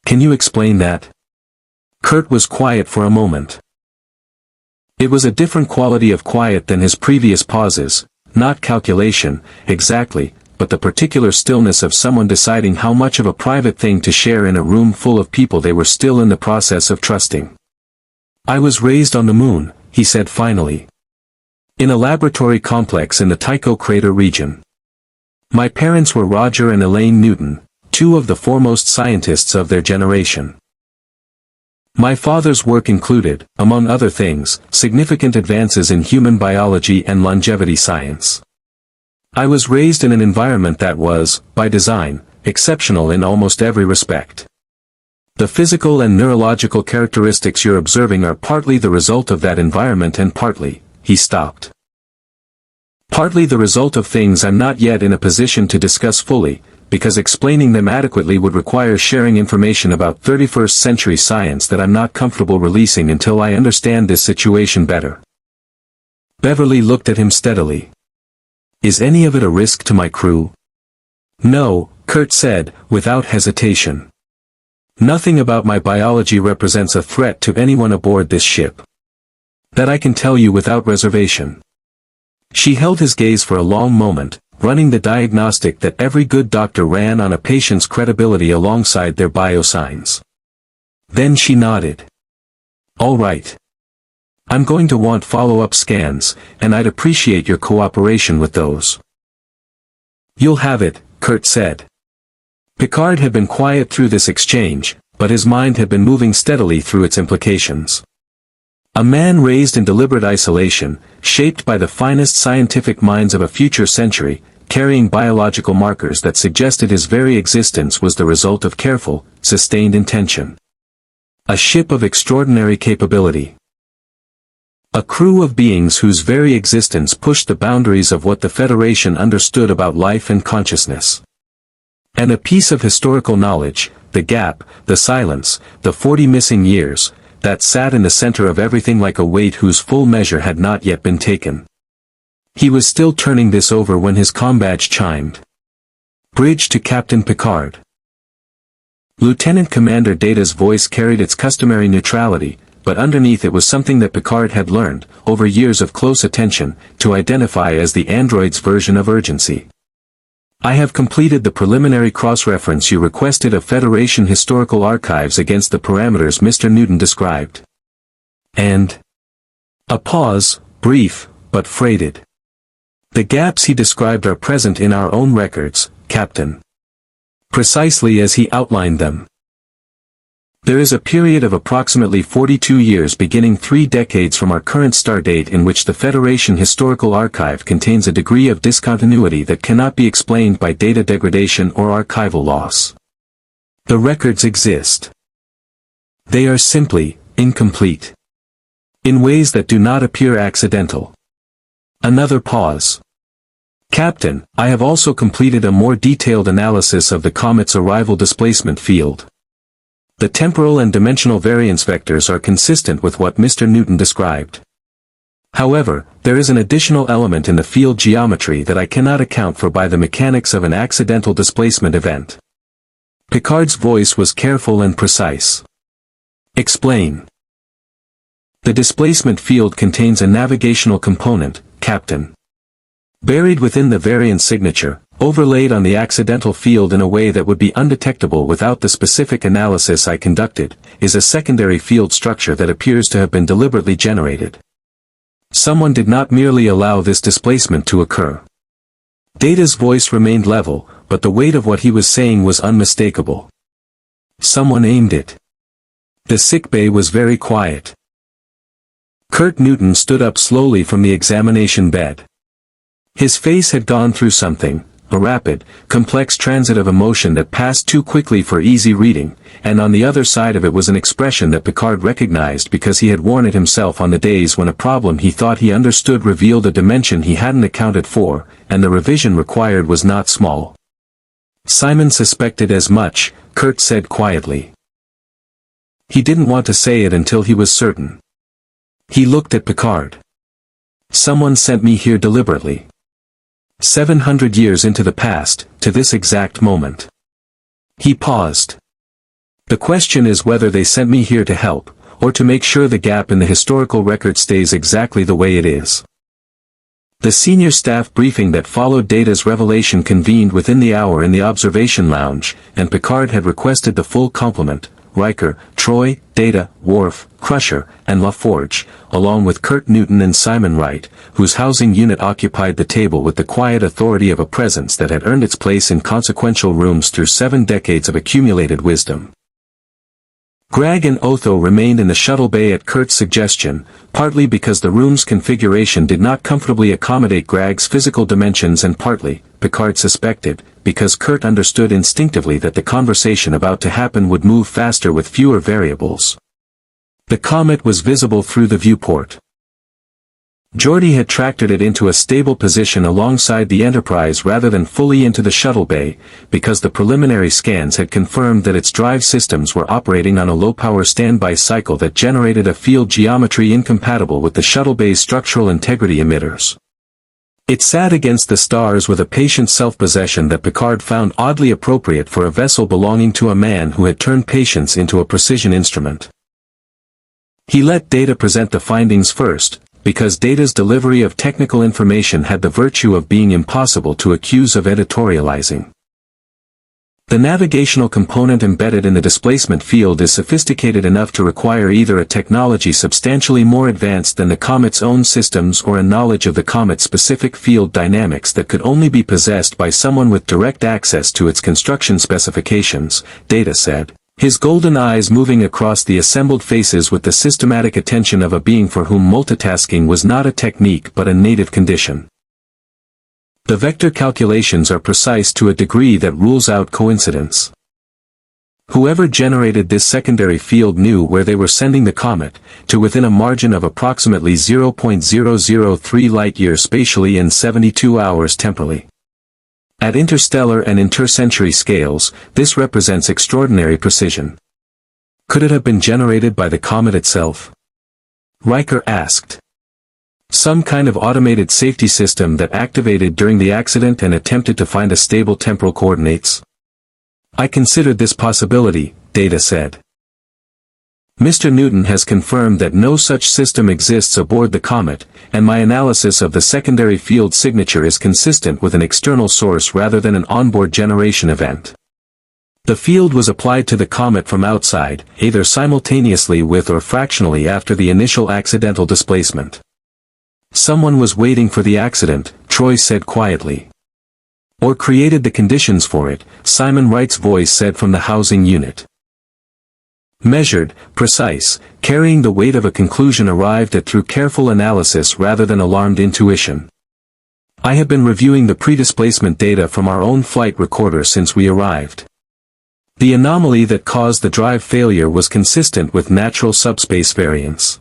"Can you explain that?" Kurt was quiet for a moment. It was a different quality of quiet than his previous pauses, not calculation, exactly, but the particular stillness of someone deciding how much of a private thing to share in a room full of people they were still in the process of trusting. "I was raised on the moon," he said finally. "In a laboratory complex in the Tycho crater region. My parents were Roger and Elaine Newton, 2 of the foremost scientists of their generation. My father's work included, among other things, significant advances in human biology and longevity science. I was raised in an environment that was, by design, exceptional in almost every respect. The physical and neurological characteristics you're observing are partly the result of that environment and partly," he stopped. "Partly the result of things I'm not yet in a position to discuss fully, because explaining them adequately would require sharing information about 21st century science that I'm not comfortable releasing until I understand this situation better." Beverly looked at him steadily. "Is any of it a risk to my crew?" "No," Kurt said, without hesitation. Nothing about my biology represents a threat to anyone aboard this ship. That I can tell you without reservation. She held his gaze for a long moment, running the diagnostic that every good doctor ran on a patient's credibility alongside their biosigns. Then she nodded. All right. I'm going to want follow-up scans, and I'd appreciate your cooperation with those. You'll have it, Kurt said. Picard had been quiet through this exchange, but his mind had been moving steadily through its implications. A man raised in deliberate isolation, shaped by the finest scientific minds of a future century, carrying biological markers that suggested his very existence was the result of careful, sustained intention. A ship of extraordinary capability. A crew of beings whose very existence pushed the boundaries of what the Federation understood about life and consciousness. And a piece of historical knowledge, the gap, the silence, the 40 missing years, that sat in the center of everything like a weight whose full measure had not yet been taken. He was still turning this over when his comm badge chimed. Bridge to Captain Picard. Lieutenant Commander Data's voice carried its customary neutrality, but underneath it was something that Picard had learned, over years of close attention, to identify as the android's version of urgency. I have completed the preliminary cross-reference you requested of Federation historical archives against the parameters Mr. Newton described. And? A pause, brief, but freighted. The gaps he described are present in our own records, Captain. Precisely as he outlined them. There is a period of approximately 42 years beginning 3 decades from our current start date in which the Federation Historical Archive contains a degree of discontinuity that cannot be explained by data degradation or archival loss. The records exist. They are simply incomplete. In ways that do not appear accidental. Another pause. Captain, I have also completed a more detailed analysis of the Comet's arrival displacement field. The temporal and dimensional variance vectors are consistent with what Mr. Newton described. However, there is an additional element in the field geometry that I cannot account for by the mechanics of an accidental displacement event. Picard's voice was careful and precise. Explain. The displacement field contains a navigational component, Captain. Buried within the variance signature, overlaid on the accidental field in a way that would be undetectable without the specific analysis I conducted, is a secondary field structure that appears to have been deliberately generated. Someone did not merely allow this displacement to occur. Data's voice remained level, but the weight of what he was saying was unmistakable. Someone aimed it. The sickbay was very quiet. Kurt Newton stood up slowly from the examination bed. His face had gone through something, a rapid, complex transit of emotion that passed too quickly for easy reading, and on the other side of it was an expression that Picard recognized because he had worn it himself on the days when a problem he thought he understood revealed a dimension he hadn't accounted for, and the revision required was not small. Simon suspected as much, Kurt said quietly. He didn't want to say it until he was certain. He looked at Picard. Someone sent me here deliberately. 700 years into the past, to this exact moment. He paused. The question is whether they sent me here to help, or to make sure the gap in the historical record stays exactly the way it is. The senior staff briefing that followed Data's revelation convened within the hour in the observation lounge, and Picard had requested the full complement, Riker, Troy, Data, Worf, Crusher, and LaForge, along with Kurt Newton and Simon Wright, whose housing unit occupied the table with the quiet authority of a presence that had earned its place in consequential rooms through 7 decades of accumulated wisdom. Greg and Otho remained in the shuttle bay at Kurt's suggestion, partly because the room's configuration did not comfortably accommodate Greg's physical dimensions and partly, Picard suspected, because Kurt understood instinctively that the conversation about to happen would move faster with fewer variables. The comet was visible through the viewport. Geordi had tractored it into a stable position alongside the Enterprise rather than fully into the shuttle bay, because the preliminary scans had confirmed that its drive systems were operating on a low-power standby cycle that generated a field geometry incompatible with the shuttle bay's structural integrity emitters. It sat against the stars with a patient self-possession that Picard found oddly appropriate for a vessel belonging to a man who had turned patience into a precision instrument. He let Data present the findings first, because Data's delivery of technical information had the virtue of being impossible to accuse of editorializing. The navigational component embedded in the displacement field is sophisticated enough to require either a technology substantially more advanced than the Comet's own systems or a knowledge of the Comet's specific field dynamics that could only be possessed by someone with direct access to its construction specifications, Data said, his golden eyes moving across the assembled faces with the systematic attention of a being for whom multitasking was not a technique but a native condition. The vector calculations are precise to a degree that rules out coincidence. Whoever generated this secondary field knew where they were sending the comet, to within a margin of approximately 0.003 light-years spatially and 72 hours temporally. At interstellar and intercentury scales, this represents extraordinary precision. Could it have been generated by the comet itself? Riker asked. Some kind of automated safety system that activated during the accident and attempted to find a stable temporal coordinates? I considered this possibility, Data said. Mr. Newton has confirmed that no such system exists aboard the comet, and my analysis of the secondary field signature is consistent with an external source rather than an onboard generation event. The field was applied to the comet from outside, either simultaneously with or fractionally after the initial accidental displacement. Someone was waiting for the accident, Troy said quietly. Or created the conditions for it, Simon Wright's voice said from the housing unit. Measured, precise, carrying the weight of a conclusion arrived at through careful analysis rather than alarmed intuition. I have been reviewing the pre-displacement data from our own flight recorder since we arrived. The anomaly that caused the drive failure was consistent with natural subspace variance.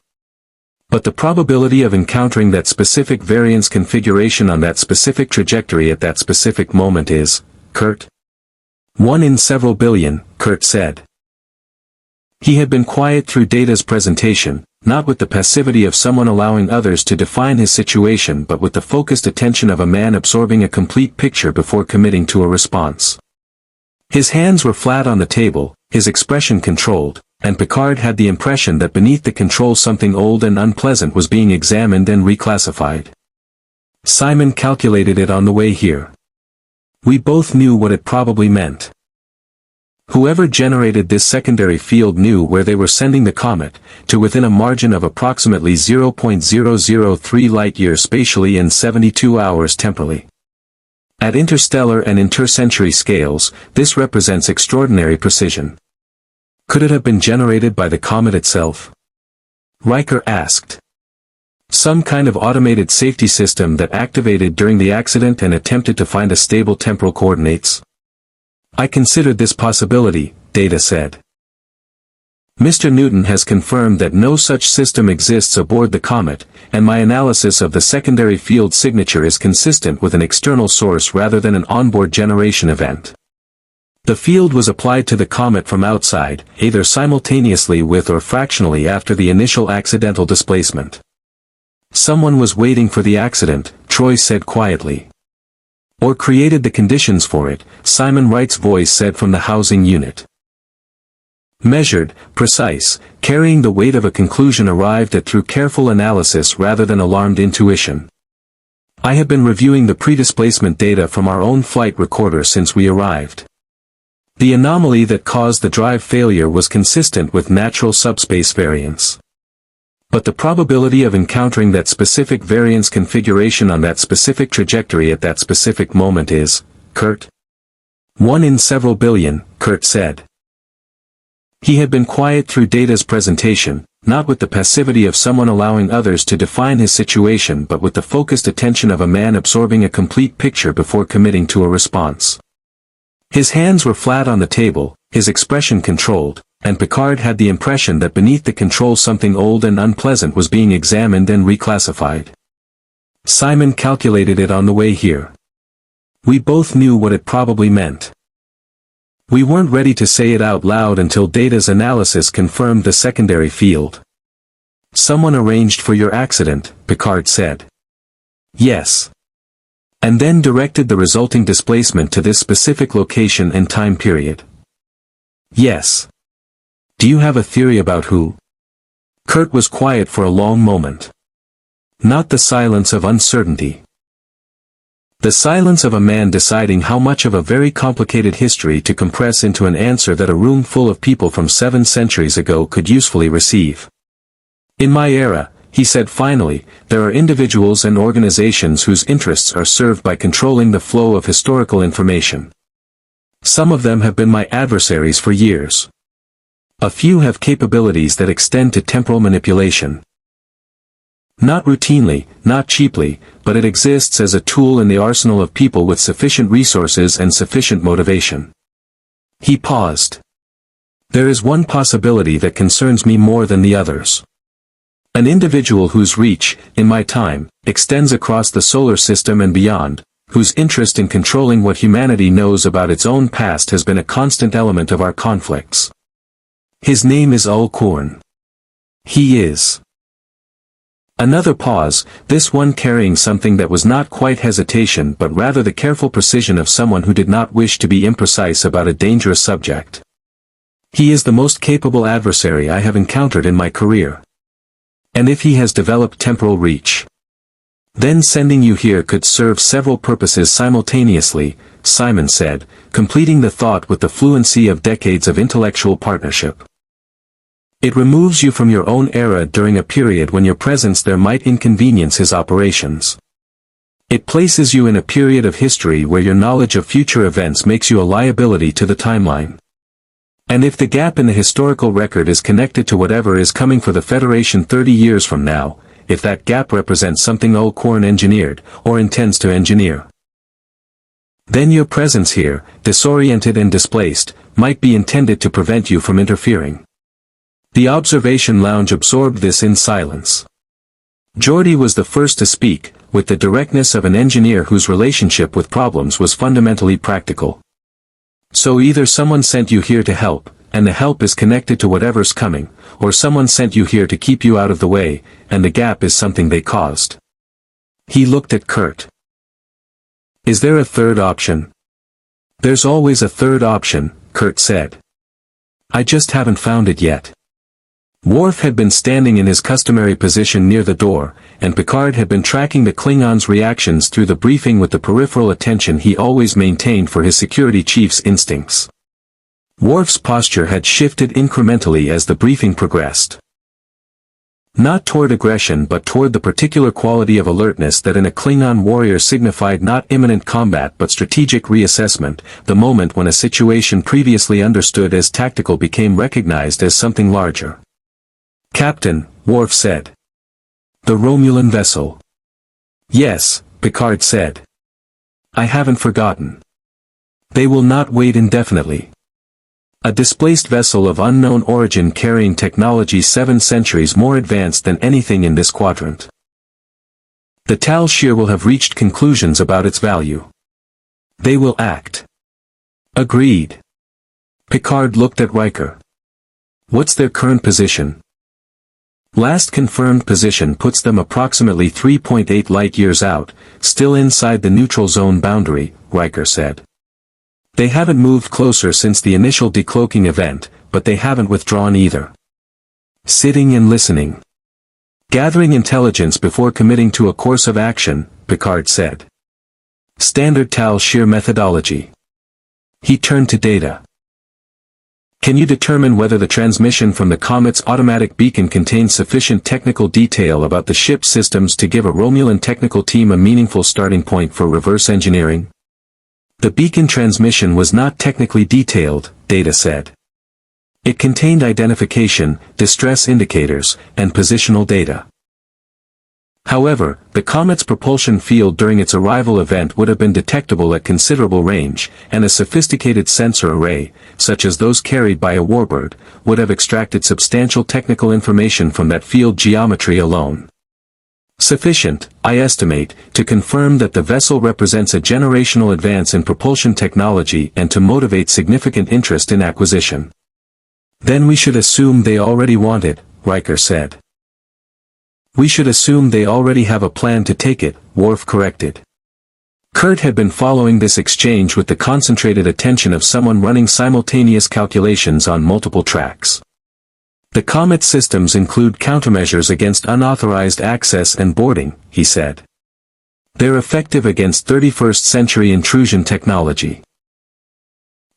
But the probability of encountering that specific variance configuration on that specific trajectory at that specific moment is, Kurt? 1 in several billion, Kurt said. He had been quiet through Data's presentation, not with the passivity of someone allowing others to define his situation but with the focused attention of a man absorbing a complete picture before committing to a response. His hands were flat on the table, his expression controlled, and Picard had the impression that beneath the control something old and unpleasant was being examined and reclassified. Simon calculated it on the way here. We both knew what it probably meant. Whoever generated this secondary field knew where they were sending the comet, to within a margin of approximately 0.003 light-years spatially and 72 hours temporally. At interstellar and intercentury scales, this represents extraordinary precision. Could it have been generated by the comet itself? Riker asked. Some kind of automated safety system that activated during the accident and attempted to find a stable temporal coordinates? I considered this possibility, Data said. Mr. Newton has confirmed that no such system exists aboard the comet, and my analysis of the secondary field signature is consistent with an external source rather than an onboard generation event. The field was applied to the comet from outside, either simultaneously with or fractionally after the initial accidental displacement. Someone was waiting for the accident, Troy said quietly. Or created the conditions for it, Simon Wright's voice said from the housing unit. Measured, precise, carrying the weight of a conclusion arrived at through careful analysis rather than alarmed intuition. I have been reviewing the pre-displacement data from our own flight recorder since we arrived. The anomaly that caused the drive failure was consistent with natural subspace variance. But the probability of encountering that specific variance configuration on that specific trajectory at that specific moment is, Kurt? 1 in several billion, Kurt said. He had been quiet through Data's presentation, not with the passivity of someone allowing others to define his situation but with the focused attention of a man absorbing a complete picture before committing to a response. His hands were flat on the table, his expression controlled, and Picard had the impression that beneath the control something old and unpleasant was being examined and reclassified. Simon calculated it on the way here. We both knew what it probably meant. We weren't ready to say it out loud until Data's analysis confirmed the secondary field. Someone arranged for your accident, Picard said. Yes. And then directed the resulting displacement to this specific location and time period. Yes. Do you have a theory about who? Kurt was quiet for a long moment. Not the silence of uncertainty. The silence of a man deciding how much of a very complicated history to compress into an answer that a room full of people from 7 centuries ago could usefully receive. In my era, he said finally, there are individuals and organizations whose interests are served by controlling the flow of historical information. Some of them have been my adversaries for years. A few have capabilities that extend to temporal manipulation. Not routinely, not cheaply, but it exists as a tool in the arsenal of people with sufficient resources and sufficient motivation. He paused. There is one possibility that concerns me more than the others. An individual whose reach, in my time, extends across the solar system and beyond, whose interest in controlling what humanity knows about its own past has been a constant element of our conflicts. His name is Ulkorn. He is. Another pause, this one carrying something that was not quite hesitation but rather the careful precision of someone who did not wish to be imprecise about a dangerous subject. He is the most capable adversary I have encountered in my career. And if he has developed temporal reach, then sending you here could serve several purposes simultaneously, Simon said, completing the thought with the fluency of decades of intellectual partnership. It removes you from your own era during a period when your presence there might inconvenience his operations. It places you in a period of history where your knowledge of future events makes you a liability to the timeline. And if the gap in the historical record is connected to whatever is coming for the Federation 30 years from now, if that gap represents something Ulkorn engineered, or intends to engineer, then your presence here, disoriented and displaced, might be intended to prevent you from interfering. The observation lounge absorbed this in silence. Geordi was the first to speak, with the directness of an engineer whose relationship with problems was fundamentally practical. So either someone sent you here to help, and the help is connected to whatever's coming, or someone sent you here to keep you out of the way, and the gap is something they caused. He looked at Kurt. Is there a third option? There's always a third option, Kurt said. I just haven't found it yet. Worf had been standing in his customary position near the door, and Picard had been tracking the Klingons' reactions through the briefing with the peripheral attention he always maintained for his security chief's instincts. Worf's posture had shifted incrementally as the briefing progressed. Not toward aggression but toward the particular quality of alertness that in a Klingon warrior signified not imminent combat but strategic reassessment, the moment when a situation previously understood as tactical became recognized as something larger. Captain, Worf said. The Romulan vessel. Yes, Picard said. I haven't forgotten. They will not wait indefinitely. A displaced vessel of unknown origin carrying technology 7 centuries more advanced than anything in this quadrant. The Tal Shiar will have reached conclusions about its value. They will act. Agreed. Picard looked at Riker. What's their current position? Last confirmed position puts them approximately 3.8 light-years out, still inside the neutral zone boundary, Riker said. They haven't moved closer since the initial decloaking event, but they haven't withdrawn either. Sitting and listening. Gathering intelligence before committing to a course of action, Picard said. Standard Tal Shiar methodology. He turned to Data. Can you determine whether the transmission from the Comet's automatic beacon contains sufficient technical detail about the ship's systems to give a Romulan technical team a meaningful starting point for reverse engineering? The beacon transmission was not technically detailed, Data said. It contained identification, distress indicators, and positional data. However, the Comet's propulsion field during its arrival event would have been detectable at considerable range, and a sophisticated sensor array, such as those carried by a warbird, would have extracted substantial technical information from that field geometry alone. Sufficient, I estimate, to confirm that the vessel represents a generational advance in propulsion technology and to motivate significant interest in acquisition. Then we should assume they already want it, Riker said. We should assume they already have a plan to take it, Worf corrected. Kurt had been following this exchange with the concentrated attention of someone running simultaneous calculations on multiple tracks. The Comet systems include countermeasures against unauthorized access and boarding, he said. They're effective against 21st century intrusion technology.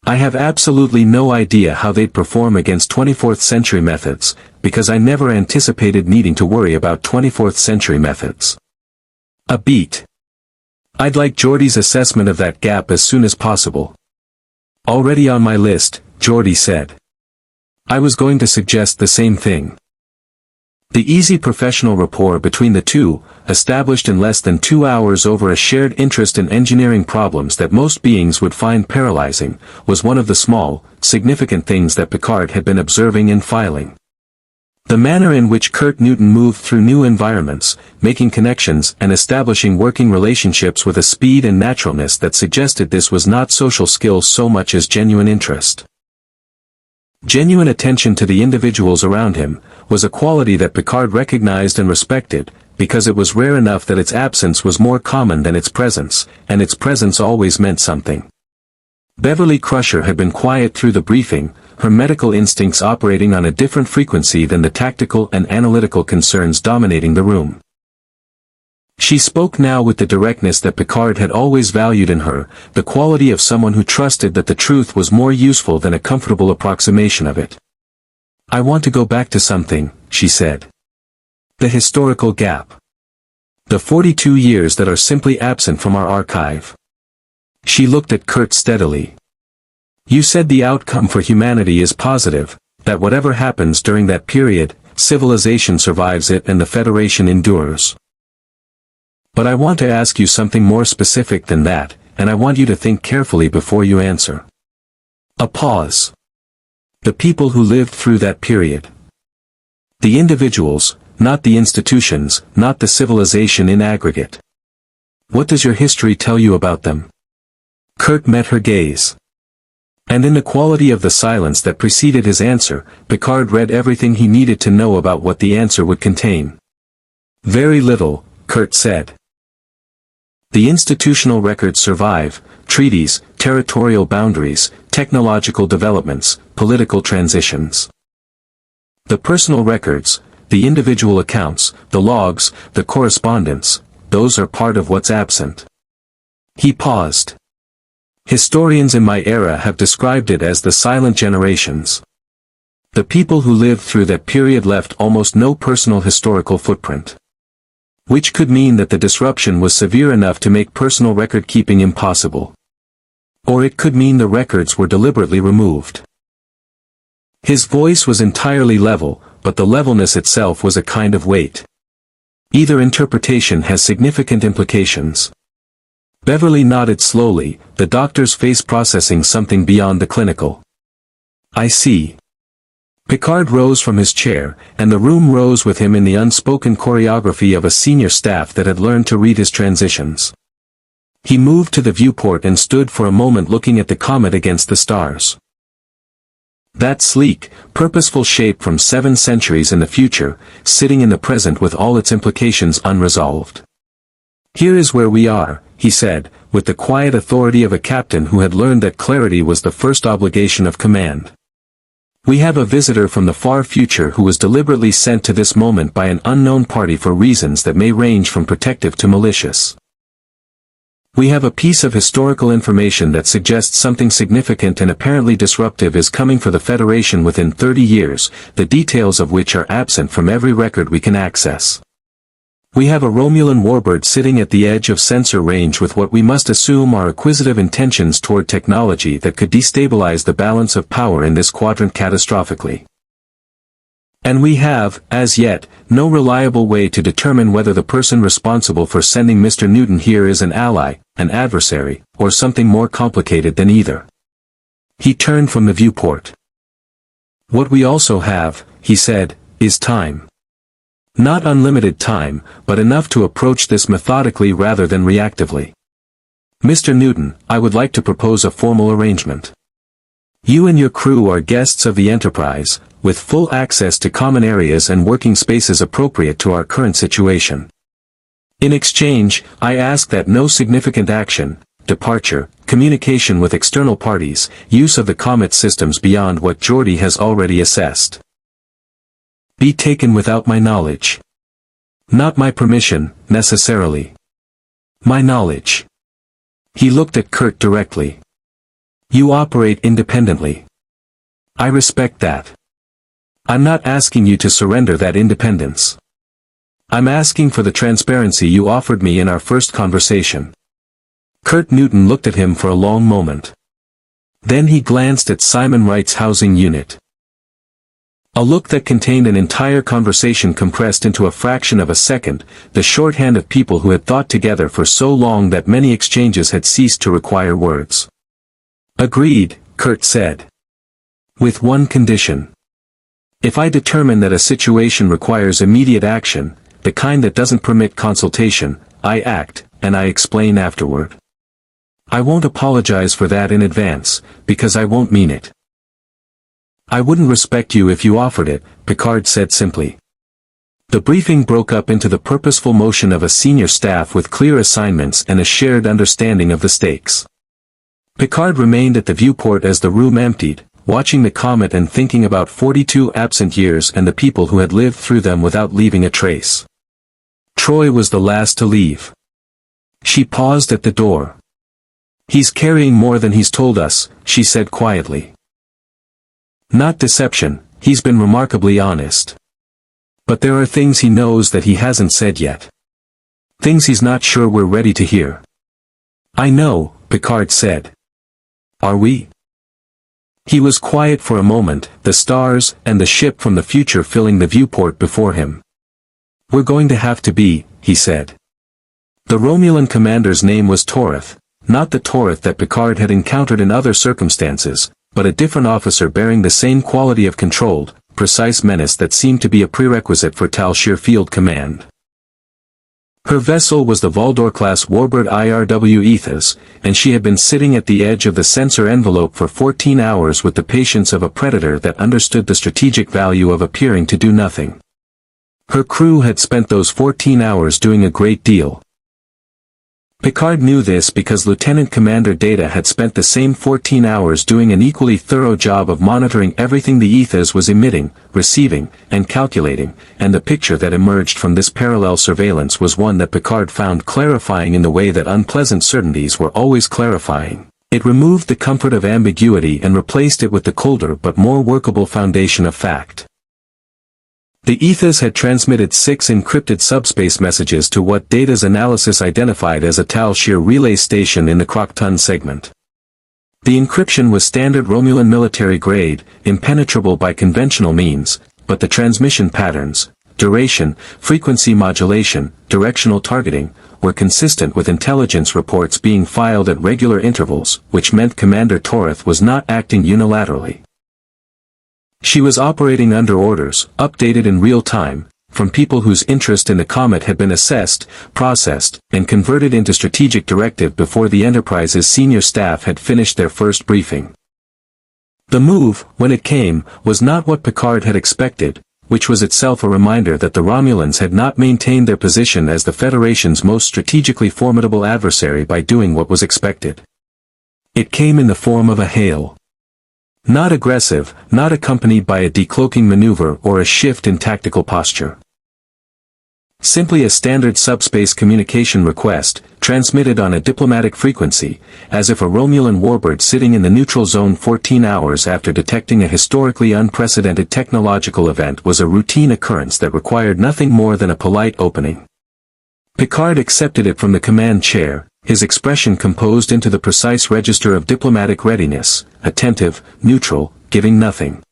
I have absolutely no idea how they'd perform against 24th century methods, because I never anticipated needing to worry about 24th century methods. A beat. I'd like Geordi's assessment of that gap as soon as possible. Already on my list, Geordi said. I was going to suggest the same thing. The easy professional rapport between the two, established in less than 2 hours over a shared interest in engineering problems that most beings would find paralyzing, was one of the small, significant things that Picard had been observing and filing. The manner in which Kurt Newton moved through new environments, making connections and establishing working relationships with a speed and naturalness that suggested this was not social skills so much as genuine interest. Genuine attention to the individuals around him, was a quality that Picard recognized and respected, because it was rare enough that its absence was more common than its presence, and its presence always meant something. Beverly Crusher had been quiet through the briefing, her medical instincts operating on a different frequency than the tactical and analytical concerns dominating the room. She spoke now with the directness that Picard had always valued in her, the quality of someone who trusted that the truth was more useful than a comfortable approximation of it. I want to go back to something, she said. The historical gap. The 42 years that are simply absent from our archive. She looked at Kurt steadily. You said the outcome for humanity is positive, that whatever happens during that period, civilization survives it and the Federation endures. But I want to ask you something more specific than that, and I want you to think carefully before you answer. A pause. The people who lived through that period. The individuals, not the institutions, not the civilization in aggregate. What does your history tell you about them? Kurt met her gaze. And in the quality of the silence that preceded his answer, Picard read everything he needed to know about what the answer would contain. Very little, Kurt said. The institutional records survive, treaties, territorial boundaries, technological developments, political transitions. The personal records, the individual accounts, the logs, the correspondence, those are part of what's absent. He paused. Historians in my era have described it as the silent generations. The people who lived through that period left almost no personal historical footprint. Which could mean that the disruption was severe enough to make personal record-keeping impossible. Or it could mean the records were deliberately removed. His voice was entirely level, but the levelness itself was a kind of weight. Either interpretation has significant implications. Beverly nodded slowly, the doctor's face processing something beyond the clinical. I see. Picard rose from his chair, and the room rose with him in the unspoken choreography of a senior staff that had learned to read his transitions. He moved to the viewport and stood for a moment looking at the comet against the stars. That sleek, purposeful shape from 7 centuries in the future, sitting in the present with all its implications unresolved. Here is where we are, he said, with the quiet authority of a captain who had learned that clarity was the first obligation of command. We have a visitor from the far future who was deliberately sent to this moment by an unknown party for reasons that may range from protective to malicious. We have a piece of historical information that suggests something significant and apparently disruptive is coming for the Federation within 30 years, the details of which are absent from every record we can access. We have a Romulan warbird sitting at the edge of sensor range with what we must assume are acquisitive intentions toward technology that could destabilize the balance of power in this quadrant catastrophically. And we have, as yet, no reliable way to determine whether the person responsible for sending Mr. Newton here is an ally, an adversary, or something more complicated than either. He turned from the viewport. What we also have, he said, is time. Not unlimited time, but enough to approach this methodically rather than reactively. Mr. Newton, I would like to propose a formal arrangement. You and your crew are guests of the Enterprise, with full access to common areas and working spaces appropriate to our current situation. In exchange, I ask that no significant action, departure, communication with external parties, use of the Comet systems beyond what Geordi has already assessed, be taken without my knowledge. Not my permission, necessarily. My knowledge. He looked at Kurt directly. You operate independently. I respect that. I'm not asking you to surrender that independence. I'm asking for the transparency you offered me in our first conversation. Kurt Newton looked at him for a long moment. Then he glanced at Simon Wright's housing unit. A look that contained an entire conversation compressed into a fraction of a second, the shorthand of people who had thought together for so long that many exchanges had ceased to require words. Agreed, Kurt said. With one condition. If I determine that a situation requires immediate action, the kind that doesn't permit consultation, I act, and I explain afterward. I won't apologize for that in advance, because I won't mean it. I wouldn't respect you if you offered it, Picard said simply. The briefing broke up into the purposeful motion of a senior staff with clear assignments and a shared understanding of the stakes. Picard remained at the viewport as the room emptied, watching the comet and thinking about 42 absent years and the people who had lived through them without leaving a trace. Troy was the last to leave. She paused at the door. He's carrying more than he's told us, she said quietly. Not deception, he's been remarkably honest. But there are things he knows that he hasn't said yet. Things he's not sure we're ready to hear. I know, Picard said. Are we? He was quiet for a moment, the stars and the ship from the future filling the viewport before him. We're going to have to be, he said. The Romulan commander's name was Torith, not the Torith that Picard had encountered in other circumstances, but a different officer bearing the same quality of controlled, precise menace that seemed to be a prerequisite for Tal Shiar field command. Her vessel was the Valdor-class warbird IRW Ethos, and she had been sitting at the edge of the sensor envelope for 14 hours with the patience of a predator that understood the strategic value of appearing to do nothing. Her crew had spent those 14 hours doing a great deal. Picard knew this because Lieutenant Commander Data had spent the same 14 hours doing an equally thorough job of monitoring everything the Ethos was emitting, receiving, and calculating, and the picture that emerged from this parallel surveillance was one that Picard found clarifying in the way that unpleasant certainties were always clarifying. It removed the comfort of ambiguity and replaced it with the colder but more workable foundation of fact. The Ethos had transmitted 6 encrypted subspace messages to what Data's analysis identified as a Tal Shiar relay station in the Crocton segment. The encryption was standard Romulan military grade, impenetrable by conventional means, but the transmission patterns, duration, frequency modulation, directional targeting, were consistent with intelligence reports being filed at regular intervals, which meant Commander Torith was not acting unilaterally. She was operating under orders, updated in real time, from people whose interest in the comet had been assessed, processed, and converted into strategic directive before the Enterprise's senior staff had finished their first briefing. The move, when it came, was not what Picard had expected, which was itself a reminder that the Romulans had not maintained their position as the Federation's most strategically formidable adversary by doing what was expected. It came in the form of a hail. Not aggressive, not accompanied by a decloaking maneuver or a shift in tactical posture. Simply a standard subspace communication request, transmitted on a diplomatic frequency, as if a Romulan warbird sitting in the neutral zone 14 hours after detecting a historically unprecedented technological event was a routine occurrence that required nothing more than a polite opening. Picard accepted it from the command chair, his expression composed into the precise register of diplomatic readiness, attentive, neutral, giving nothing.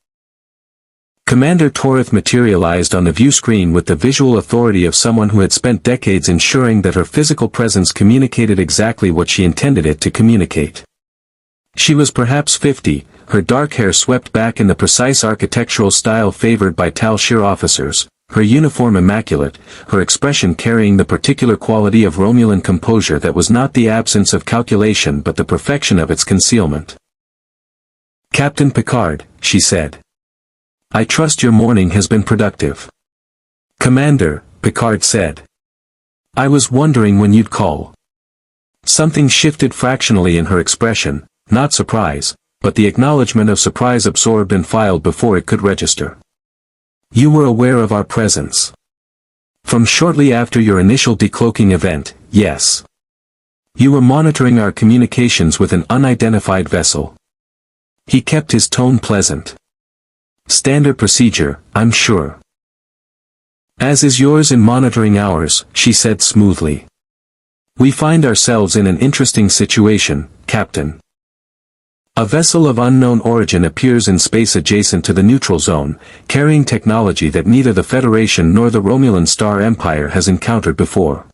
Commander Torith materialized on the view screen with the visual authority of someone who had spent decades ensuring that her physical presence communicated exactly what she intended it to communicate. She was perhaps 50, her dark hair swept back in the precise architectural style favored by Tal Shiar officers, her uniform immaculate, her expression carrying the particular quality of Romulan composure that was not the absence of calculation but the perfection of its concealment. "Captain Picard," she said. "I trust your morning has been productive." "Commander," Picard said. I was wondering when you'd call. Something shifted fractionally in her expression, not surprise, but the acknowledgement of surprise absorbed and filed before it could register. You were aware of our presence. From shortly after your initial decloaking event, yes. You were monitoring our communications with an unidentified vessel. He kept his tone pleasant. Standard procedure, I'm sure. As is yours in monitoring ours, she said smoothly. We find ourselves in an interesting situation, Captain. A vessel of unknown origin appears in space adjacent to the neutral zone, carrying technology that neither the Federation nor the Romulan Star Empire has encountered before.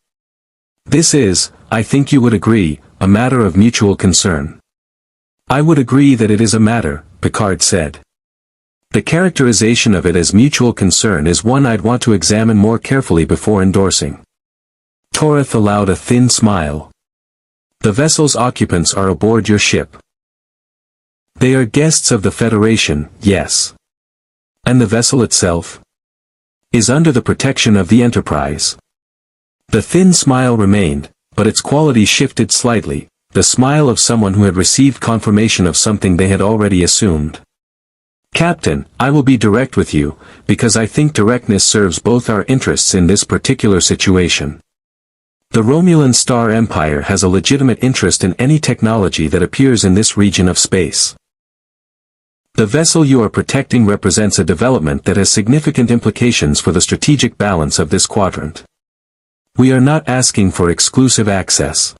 This is, I think you would agree, a matter of mutual concern. I would agree that it is a matter, Picard said. The characterization of it as mutual concern is one I'd want to examine more carefully before endorsing. Torith allowed a thin smile. The vessel's occupants are aboard your ship. They are guests of the Federation, yes. And the vessel itself? Is under the protection of the Enterprise. The thin smile remained, but its quality shifted slightly, the smile of someone who had received confirmation of something they had already assumed. Captain, I will be direct with you, because I think directness serves both our interests in this particular situation. The Romulan Star Empire has a legitimate interest in any technology that appears in this region of space. The vessel you are protecting represents a development that has significant implications for the strategic balance of this quadrant. We are not asking for exclusive access.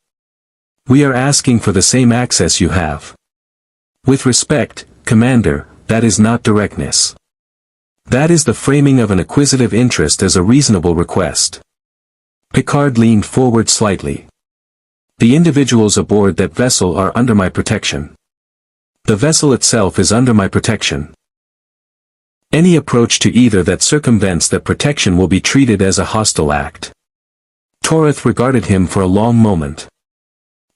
We are asking for the same access you have. With respect, Commander, that is not directness. That is the framing of an acquisitive interest as a reasonable request. Picard leaned forward slightly. The individuals aboard that vessel are under my protection. The vessel itself is under my protection. Any approach to either that circumvents that protection will be treated as a hostile act. Torith regarded him for a long moment.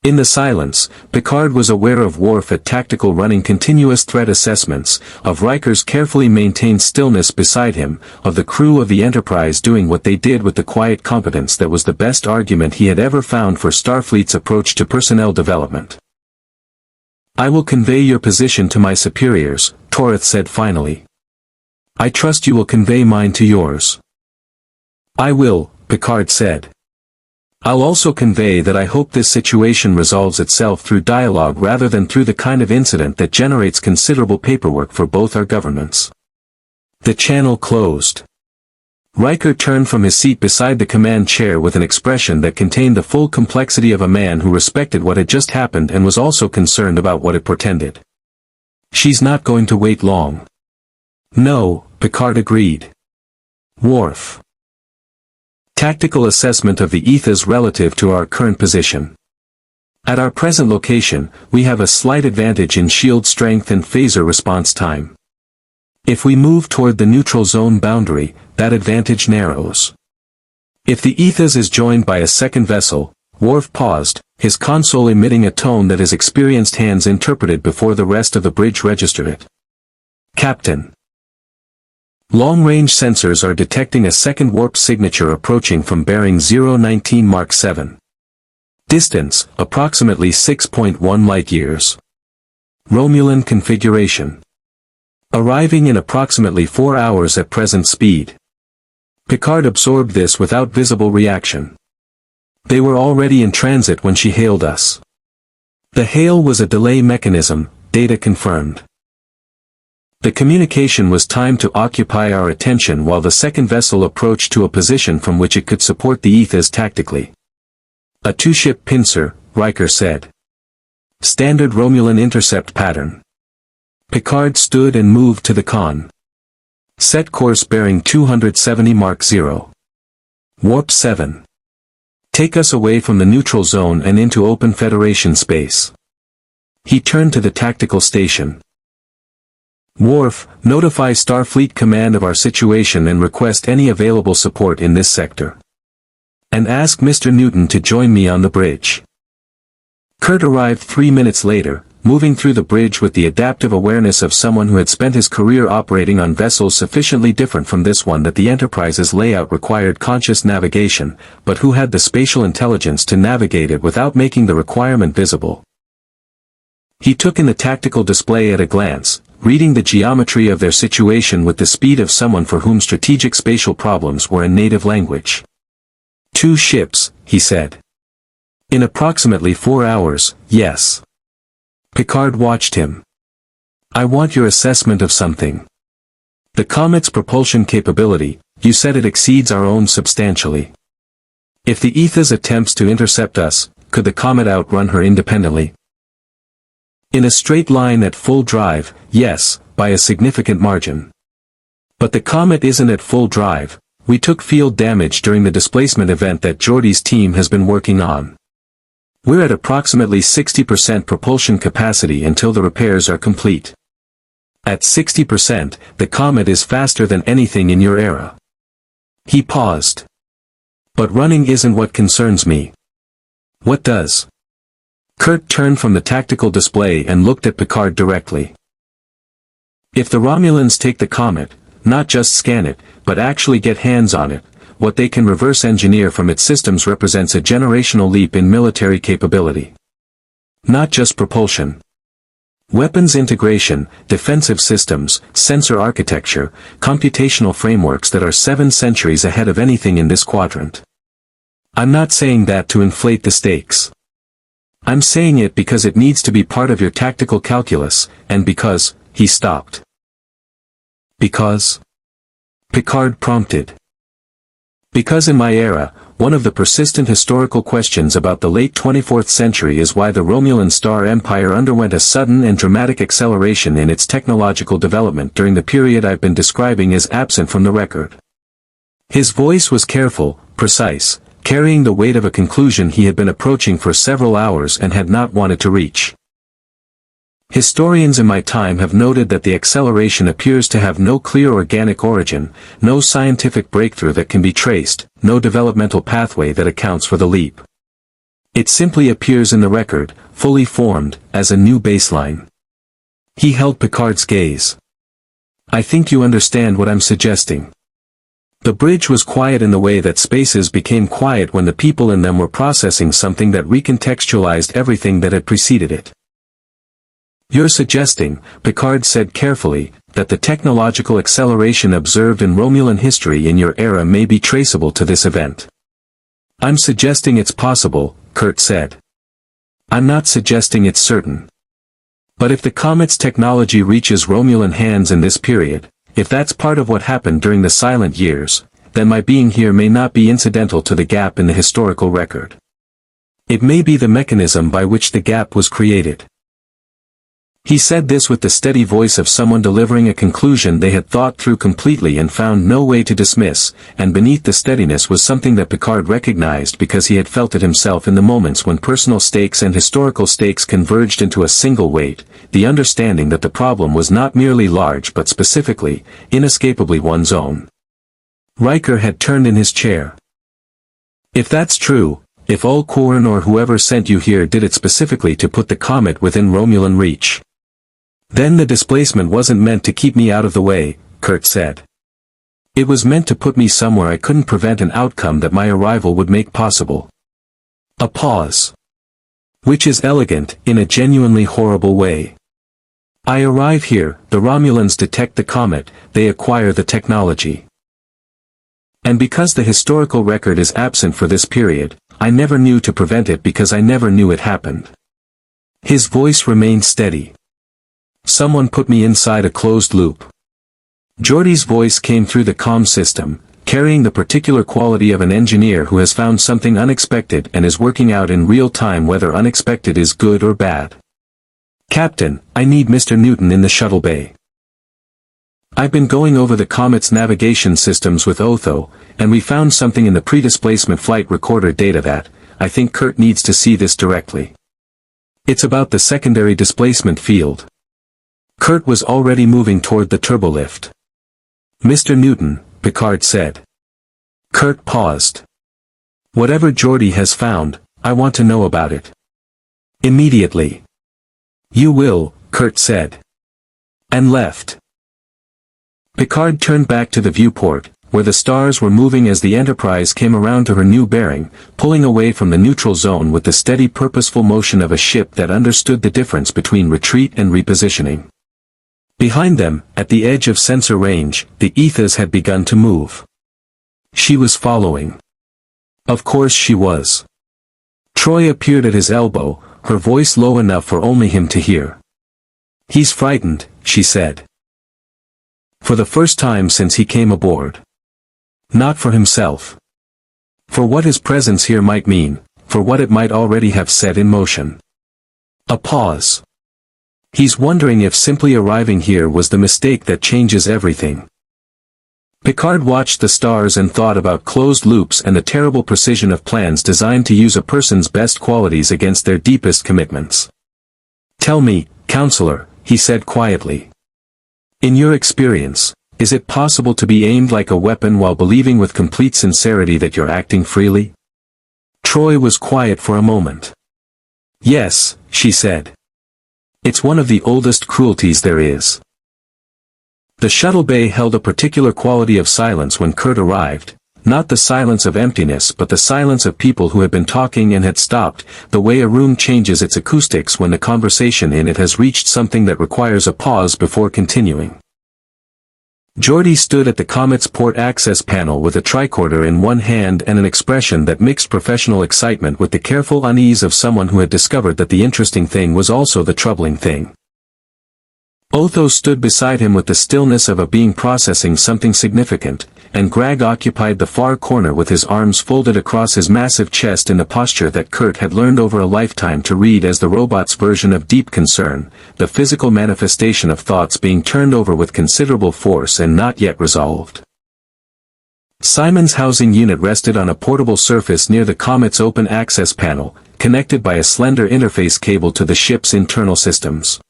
In the silence, Picard was aware of Worf at tactical running continuous threat assessments, of Riker's carefully maintained stillness beside him, of the crew of the Enterprise doing what they did with the quiet competence that was the best argument he had ever found for Starfleet's approach to personnel development. I will convey your position to my superiors, Torith said finally. I trust you will convey mine to yours. I will, Picard said. I'll also convey that I hope this situation resolves itself through dialogue rather than through the kind of incident that generates considerable paperwork for both our governments. The channel closed. Riker turned from his seat beside the command chair with an expression that contained the full complexity of a man who respected what had just happened and was also concerned about what it portended. She's not going to wait long. No, Picard agreed. Worf. Tactical assessment of the ethos relative to our current position. At our present location, we have a slight advantage in shield strength and phaser response time. If we move toward the neutral zone boundary, that advantage narrows. If the ethos is joined by a second vessel, Worf paused, his console emitting a tone that his experienced hands interpreted before the rest of the bridge registered it. Captain. Long-range sensors are detecting a second warp signature approaching from bearing 019 Mark 7. Distance, approximately 6.1 light-years. Romulan configuration. Arriving in approximately 4 hours at present speed. Picard absorbed this without visible reaction. They were already in transit when she hailed us. The hail was a delay mechanism, data confirmed. The communication was timed to occupy our attention while the second vessel approached to a position from which it could support the ethos tactically. A two-ship pincer, Riker said. Standard Romulan intercept pattern. Picard stood and moved to the con. Set course bearing 270 Mark 0. Warp 7. Take us away from the neutral zone and into open Federation space. He turned to the tactical station. Worf, notify Starfleet Command of our situation and request any available support in this sector. And ask Mr. Newton to join me on the bridge. Kurt arrived 3 minutes later, moving through the bridge with the adaptive awareness of someone who had spent his career operating on vessels sufficiently different from this one that the Enterprise's layout required conscious navigation, but who had the spatial intelligence to navigate it without making the requirement visible. He took in the tactical display at a glance, reading the geometry of their situation with the speed of someone for whom strategic spatial problems were a native language. 2 ships, he said. In approximately 4 hours, yes. Picard watched him. I want your assessment of something. The Comet's propulsion capability, you said it exceeds our own substantially. If the Etha's attempts to intercept us, could the Comet outrun her independently? In a straight line at full drive, yes, by a significant margin. But the Comet isn't at full drive. We took field damage during the displacement event that Geordi's team has been working on. We're at approximately 60% propulsion capacity until the repairs are complete. At 60%, the Comet is faster than anything in your era. He paused. But running isn't what concerns me. What does? Kurt turned from the tactical display and looked at Picard directly. If the Romulans take the Comet, not just scan it, but actually get hands on it, what they can reverse engineer from its systems represents a generational leap in military capability. Not just propulsion. Weapons integration, defensive systems, sensor architecture, computational frameworks that are 7 centuries ahead of anything in this quadrant. I'm not saying that to inflate the stakes. I'm saying it because it needs to be part of your tactical calculus, and because, he stopped. Because? Picard prompted. Because in my era, one of the persistent historical questions about the late 24th century is why the Romulan Star Empire underwent a sudden and dramatic acceleration in its technological development during the period I've been describing as absent from the record. His voice was careful, precise, carrying the weight of a conclusion he had been approaching for several hours and had not wanted to reach. Historians in my time have noted that the acceleration appears to have no clear organic origin, no scientific breakthrough that can be traced, no developmental pathway that accounts for the leap. It simply appears in the record, fully formed, as a new baseline. He held Picard's gaze. I think you understand what I'm suggesting. The bridge was quiet in the way that spaces became quiet when the people in them were processing something that recontextualized everything that had preceded it. You're suggesting, Picard said carefully, that the technological acceleration observed in Romulan history in your era may be traceable to this event. I'm suggesting it's possible, Kurt said. I'm not suggesting it's certain. But if the Comet's technology reaches Romulan hands in this period, if that's part of what happened during the silent years, then my being here may not be incidental to the gap in the historical record. It may be the mechanism by which the gap was created. He said this with the steady voice of someone delivering a conclusion they had thought through completely and found no way to dismiss, and beneath the steadiness was something that Picard recognized because he had felt it himself in the moments when personal stakes and historical stakes converged into a single weight, the understanding that the problem was not merely large but specifically, inescapably one's own. Riker had turned in his chair. If that's true, if Ulquorn or whoever sent you here did it specifically to put the Comet within Romulan reach, then the displacement wasn't meant to keep me out of the way, Kurt said. It was meant to put me somewhere I couldn't prevent an outcome that my arrival would make possible. A pause. Which is elegant, in a genuinely horrible way. I arrive here, the Romulans detect the Comet, they acquire the technology. And because the historical record is absent for this period, I never knew to prevent it because I never knew it happened. His voice remained steady. Someone put me inside a closed loop. Geordi's voice came through the comm system, carrying the particular quality of an engineer who has found something unexpected and is working out in real time whether unexpected is good or bad. Captain, I need Mr. Newton in the shuttle bay. I've been going over the Comet's navigation systems with Otho, and we found something in the pre-displacement flight recorder data that, I think Kurt needs to see this directly. It's about the secondary displacement field. Kurt was already moving toward the turbolift. Mr. Newton, Picard said. Kurt paused. Whatever Geordi has found, I want to know about it. Immediately. You will, Kurt said. And left. Picard turned back to the viewport, where the stars were moving as the Enterprise came around to her new bearing, pulling away from the neutral zone with the steady purposeful motion of a ship that understood the difference between retreat and repositioning. Behind them, at the edge of sensor range, the ethers had begun to move. She was following. Of course she was. Troy appeared at his elbow, her voice low enough for only him to hear. He's frightened, she said. For the first time since he came aboard. Not for himself. For what his presence here might mean, for what it might already have set in motion. A pause. He's wondering if simply arriving here was the mistake that changes everything. Picard watched the stars and thought about closed loops and the terrible precision of plans designed to use a person's best qualities against their deepest commitments. Tell me, counselor, he said quietly. In your experience, is it possible to be aimed like a weapon while believing with complete sincerity that you're acting freely? Troy was quiet for a moment. Yes, she said. It's one of the oldest cruelties there is. The shuttle bay held a particular quality of silence when Kurt arrived, not the silence of emptiness but the silence of people who had been talking and had stopped, the way a room changes its acoustics when the conversation in it has reached something that requires a pause before continuing. Geordi stood at the Comet's port access panel with a tricorder in one hand and an expression that mixed professional excitement with the careful unease of someone who had discovered that the interesting thing was also the troubling thing. Otho stood beside him with the stillness of a being processing something significant, and Greg occupied the far corner with his arms folded across his massive chest in the posture that Kurt had learned over a lifetime to read as the robot's version of deep concern, the physical manifestation of thoughts being turned over with considerable force and not yet resolved. Simon's housing unit rested on a portable surface near the Comet's open access panel, connected by a slender interface cable to the ship's internal systems.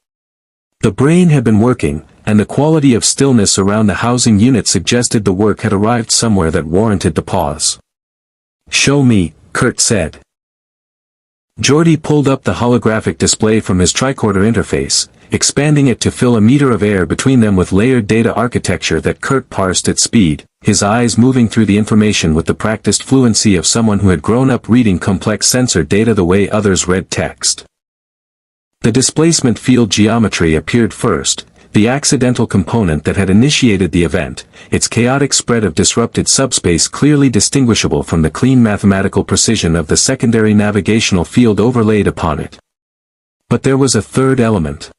The brain had been working, and the quality of stillness around the housing unit suggested the work had arrived somewhere that warranted the pause. Show me, Kurt said. Geordi pulled up the holographic display from his tricorder interface, expanding it to fill a meter of air between them with layered data architecture that Kurt parsed at speed, his eyes moving through the information with the practiced fluency of someone who had grown up reading complex sensor data the way others read text. The displacement field geometry appeared first, the accidental component that had initiated the event, its chaotic spread of disrupted subspace clearly distinguishable from the clean mathematical precision of the secondary navigational field overlaid upon it. But there was a third element.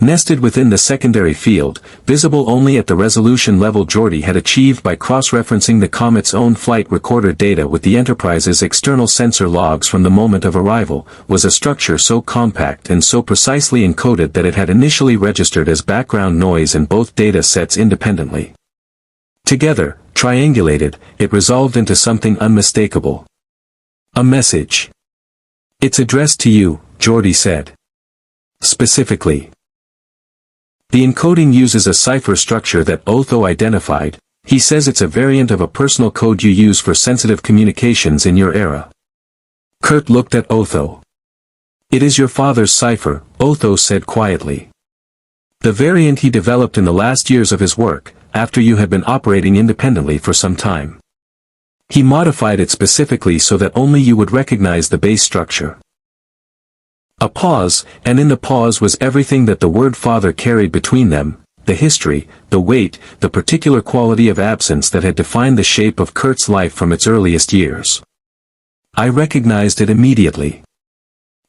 Nested within the secondary field, visible only at the resolution level Geordi had achieved by cross-referencing the Comet's own flight recorder data with the Enterprise's external sensor logs from the moment of arrival, was a structure so compact and so precisely encoded that it had initially registered as background noise in both data sets independently. Together, triangulated, it resolved into something unmistakable. A message. It's addressed to you, Geordi said. Specifically. The encoding uses a cipher structure that Otho identified. He says it's a variant of a personal code you use for sensitive communications in your era. Kurt looked at Otho. It is your father's cipher, Otho said quietly. The variant he developed in the last years of his work, after you had been operating independently for some time. He modified it specifically so that only you would recognize the base structure. A pause, and in the pause was everything that the word father carried between them, the history, the weight, the particular quality of absence that had defined the shape of Kurt's life from its earliest years. I recognized it immediately.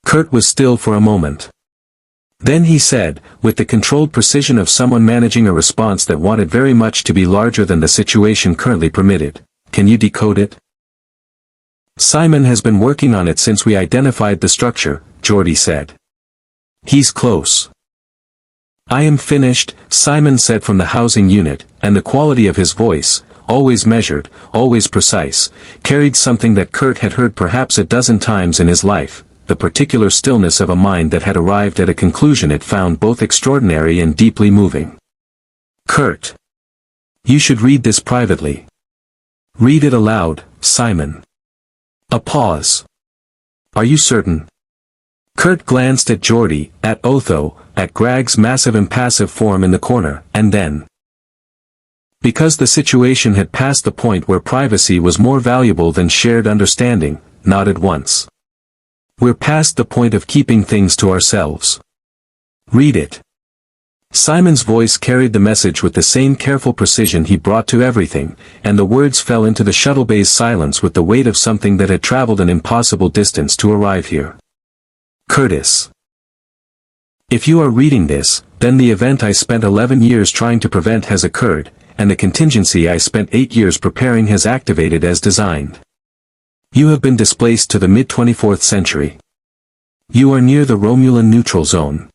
Kurt was still for a moment. Then he said, with the controlled precision of someone managing a response that wanted very much to be larger than the situation currently permitted, can you decode it? Simon has been working on it since we identified the structure, Geordi said. He's close. I am finished, Simon said from the housing unit, and the quality of his voice, always measured, always precise, carried something that Kurt had heard perhaps a dozen times in his life, the particular stillness of a mind that had arrived at a conclusion it found both extraordinary and deeply moving. Kurt. You should read this privately. Read it aloud, Simon. A pause. Are you certain? Kurt glanced at Geordi, at Otho, at Grag's massive impassive form in the corner, and then, because the situation had passed the point where privacy was more valuable than shared understanding, nodded once. We're past the point of keeping things to ourselves. Read it. Simon's voice carried the message with the same careful precision he brought to everything, and the words fell into the shuttle bay's silence with the weight of something that had traveled an impossible distance to arrive here. Curtis. If you are reading this, then the event I spent 11 years trying to prevent has occurred, and the contingency I spent 8 years preparing has activated as designed. You have been displaced to the mid-24th century. You are near the Romulan neutral zone.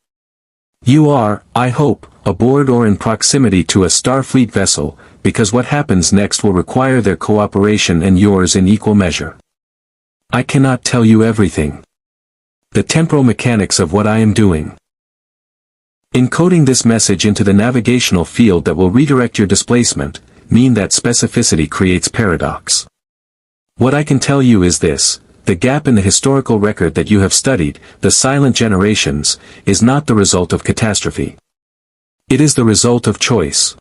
You are, I hope, aboard or in proximity to a Starfleet vessel, because what happens next will require their cooperation and yours in equal measure. I cannot tell you everything. The temporal mechanics of what I am doing. Encoding this message into the navigational field that will redirect your displacement, mean that specificity creates paradox. What I can tell you is this: the gap in the historical record that you have studied, the silent generations, is not the result of catastrophe. It is the result of choice.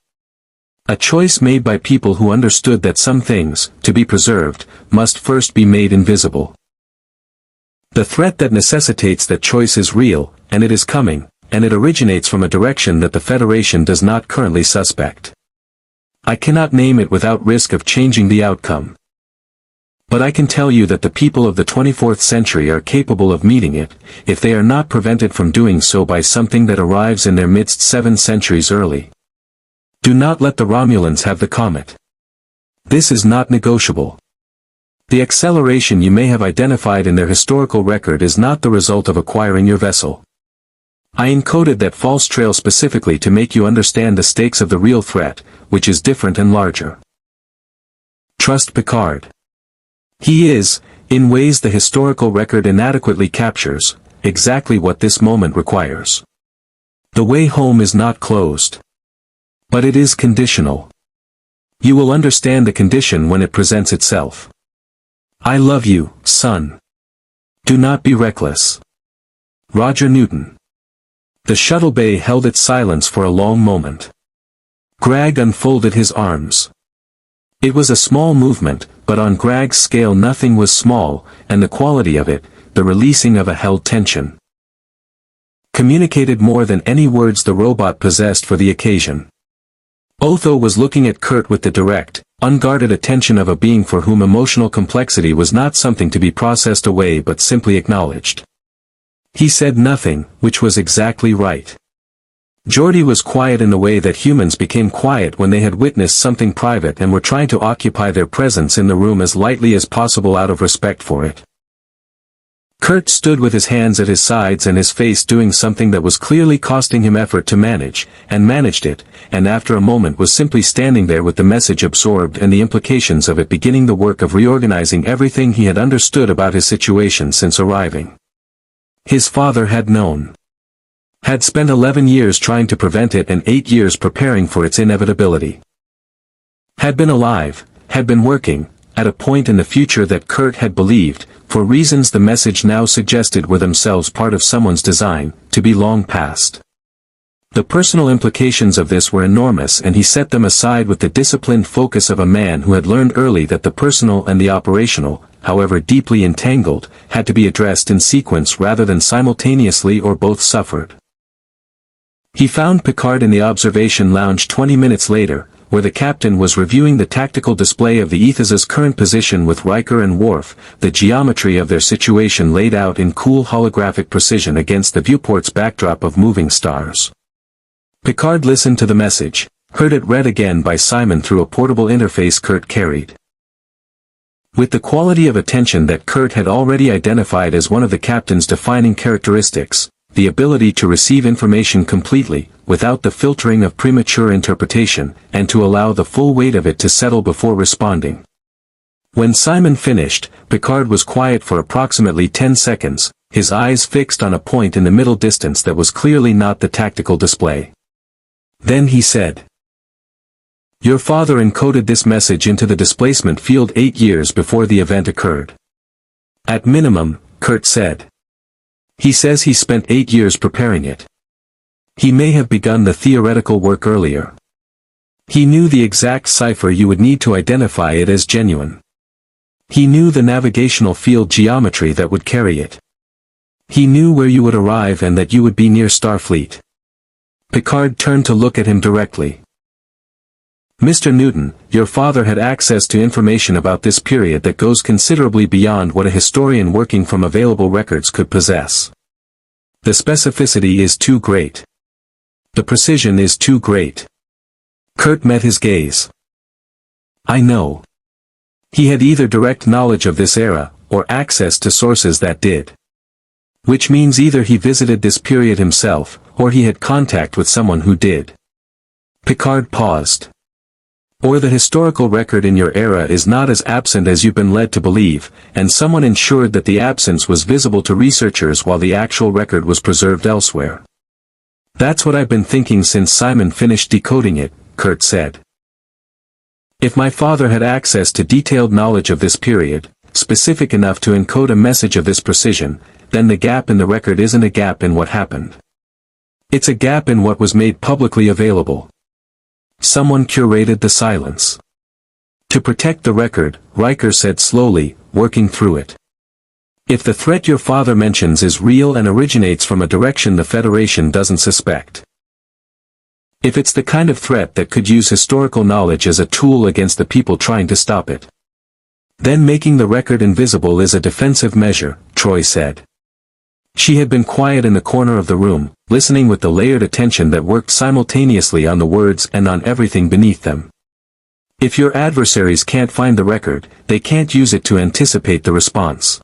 A choice made by people who understood that some things, to be preserved, must first be made invisible. The threat that necessitates that choice is real, and it is coming, and it originates from a direction that the Federation does not currently suspect. I cannot name it without risk of changing the outcome. But I can tell you that the people of the 24th century are capable of meeting it, if they are not prevented from doing so by something that arrives in their midst 7 centuries early. Do not let the Romulans have the Comet. This is not negotiable. The acceleration you may have identified in their historical record is not the result of acquiring your vessel. I encoded that false trail specifically to make you understand the stakes of the real threat, which is different and larger. Trust Picard. He is, in ways the historical record inadequately captures, exactly what this moment requires. The way home is not closed. But it is conditional. You will understand the condition when it presents itself. I love you, son. Do not be reckless. Roger Newton. The shuttle bay held its silence for a long moment. Grag unfolded his arms. It was a small movement, but on Grag's scale nothing was small, and the quality of it, the releasing of a held tension, communicated more than any words the robot possessed for the occasion. Otho was looking at Kurt with the direct, unguarded attention of a being for whom emotional complexity was not something to be processed away but simply acknowledged. He said nothing, which was exactly right. Geordi was quiet in the way that humans became quiet when they had witnessed something private and were trying to occupy their presence in the room as lightly as possible out of respect for it. Kurt stood with his hands at his sides and his face doing something that was clearly costing him effort to manage, and managed it, and after a moment was simply standing there with the message absorbed and the implications of it beginning the work of reorganizing everything he had understood about his situation since arriving. His father had known. Had spent 11 years trying to prevent it and 8 years preparing for its inevitability. Had been alive, had been working, at a point in the future that Kurt had believed, for reasons the message now suggested were themselves part of someone's design, to be long past. The personal implications of this were enormous and he set them aside with the disciplined focus of a man who had learned early that the personal and the operational, however deeply entangled, had to be addressed in sequence rather than simultaneously or both suffered. He found Picard in the observation lounge 20 minutes later, where the captain was reviewing the tactical display of the Aethas's current position with Riker and Worf, the geometry of their situation laid out in cool holographic precision against the viewport's backdrop of moving stars. Picard listened to the message, heard it read again by Simon through a portable interface Kurt carried. With the quality of attention that Kurt had already identified as one of the captain's defining characteristics, the ability to receive information completely, without the filtering of premature interpretation, and to allow the full weight of it to settle before responding. When Simon finished, Picard was quiet for approximately 10 seconds, his eyes fixed on a point in the middle distance that was clearly not the tactical display. Then he said, "Your father encoded this message into the displacement field 8 years before the event occurred." "At minimum," Kurt said. He says he spent 8 years preparing it. He may have begun the theoretical work earlier. He knew the exact cipher you would need to identify it as genuine. He knew the navigational field geometry that would carry it. He knew where you would arrive and that you would be near Starfleet. Picard turned to look at him directly. Mr. Newton, your father had access to information about this period that goes considerably beyond what a historian working from available records could possess. The specificity is too great. The precision is too great. Kurt met his gaze. I know. He had either direct knowledge of this era, or access to sources that did. Which means either he visited this period himself, or he had contact with someone who did. Picard paused. Or the historical record in your era is not as absent as you've been led to believe, and someone ensured that the absence was visible to researchers while the actual record was preserved elsewhere. That's what I've been thinking since Simon finished decoding it, Kurt said. If my father had access to detailed knowledge of this period, specific enough to encode a message of this precision, then the gap in the record isn't a gap in what happened. It's a gap in what was made publicly available. Someone curated the silence. To protect the record, Riker said slowly, working through it. If the threat your father mentions is real and originates from a direction the Federation doesn't suspect. If it's the kind of threat that could use historical knowledge as a tool against the people trying to stop it. Then making the record invisible is a defensive measure, Troy said. She had been quiet in the corner of the room, listening with the layered attention that worked simultaneously on the words and on everything beneath them. If your adversaries can't find the record, they can't use it to anticipate the response.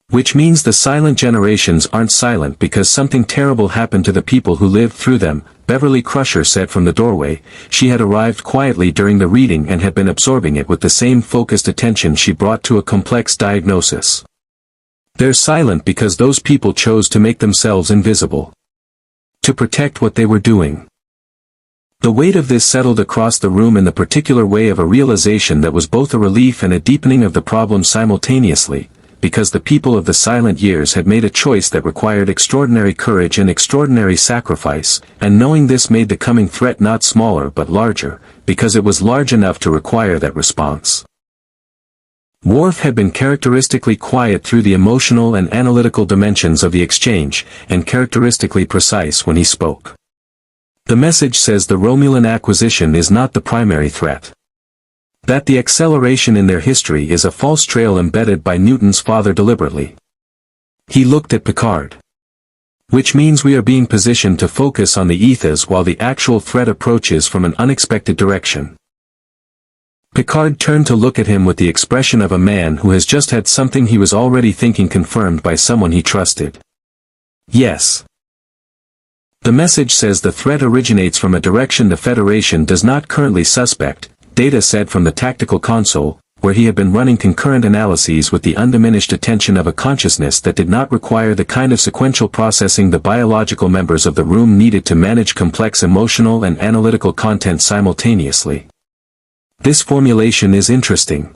Which means the silent generations aren't silent because something terrible happened to the people who lived through them, Beverly Crusher said from the doorway. She had arrived quietly during the reading and had been absorbing it with the same focused attention she brought to a complex diagnosis. They're silent because those people chose to make themselves invisible. To protect what they were doing. The weight of this settled across the room in the particular way of a realization that was both a relief and a deepening of the problem simultaneously, because the people of the silent years had made a choice that required extraordinary courage and extraordinary sacrifice, and knowing this made the coming threat not smaller but larger, because it was large enough to require that response. Worf had been characteristically quiet through the emotional and analytical dimensions of the exchange, and characteristically precise when he spoke. The message says the Romulan acquisition is not the primary threat. That the acceleration in their history is a false trail embedded by Newton's father deliberately. He looked at Picard. Which means we are being positioned to focus on the ethos while the actual threat approaches from an unexpected direction. Picard turned to look at him with the expression of a man who has just had something he was already thinking confirmed by someone he trusted. Yes. The message says the threat originates from a direction the Federation does not currently suspect, Data said from the tactical console, where he had been running concurrent analyses with the undiminished attention of a consciousness that did not require the kind of sequential processing the biological members of the room needed to manage complex emotional and analytical content simultaneously. This formulation is interesting.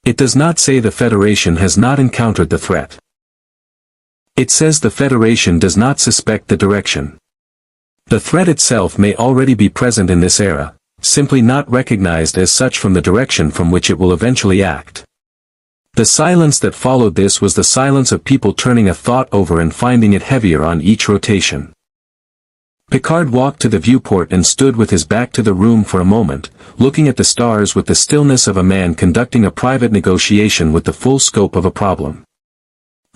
It does not say the Federation has not encountered the threat. It says the Federation does not suspect the direction. The threat itself may already be present in this era, simply not recognized as such from the direction from which it will eventually act. The silence that followed this was the silence of people turning a thought over and finding it heavier on each rotation. Picard walked to the viewport and stood with his back to the room for a moment, looking at the stars with the stillness of a man conducting a private negotiation with the full scope of a problem.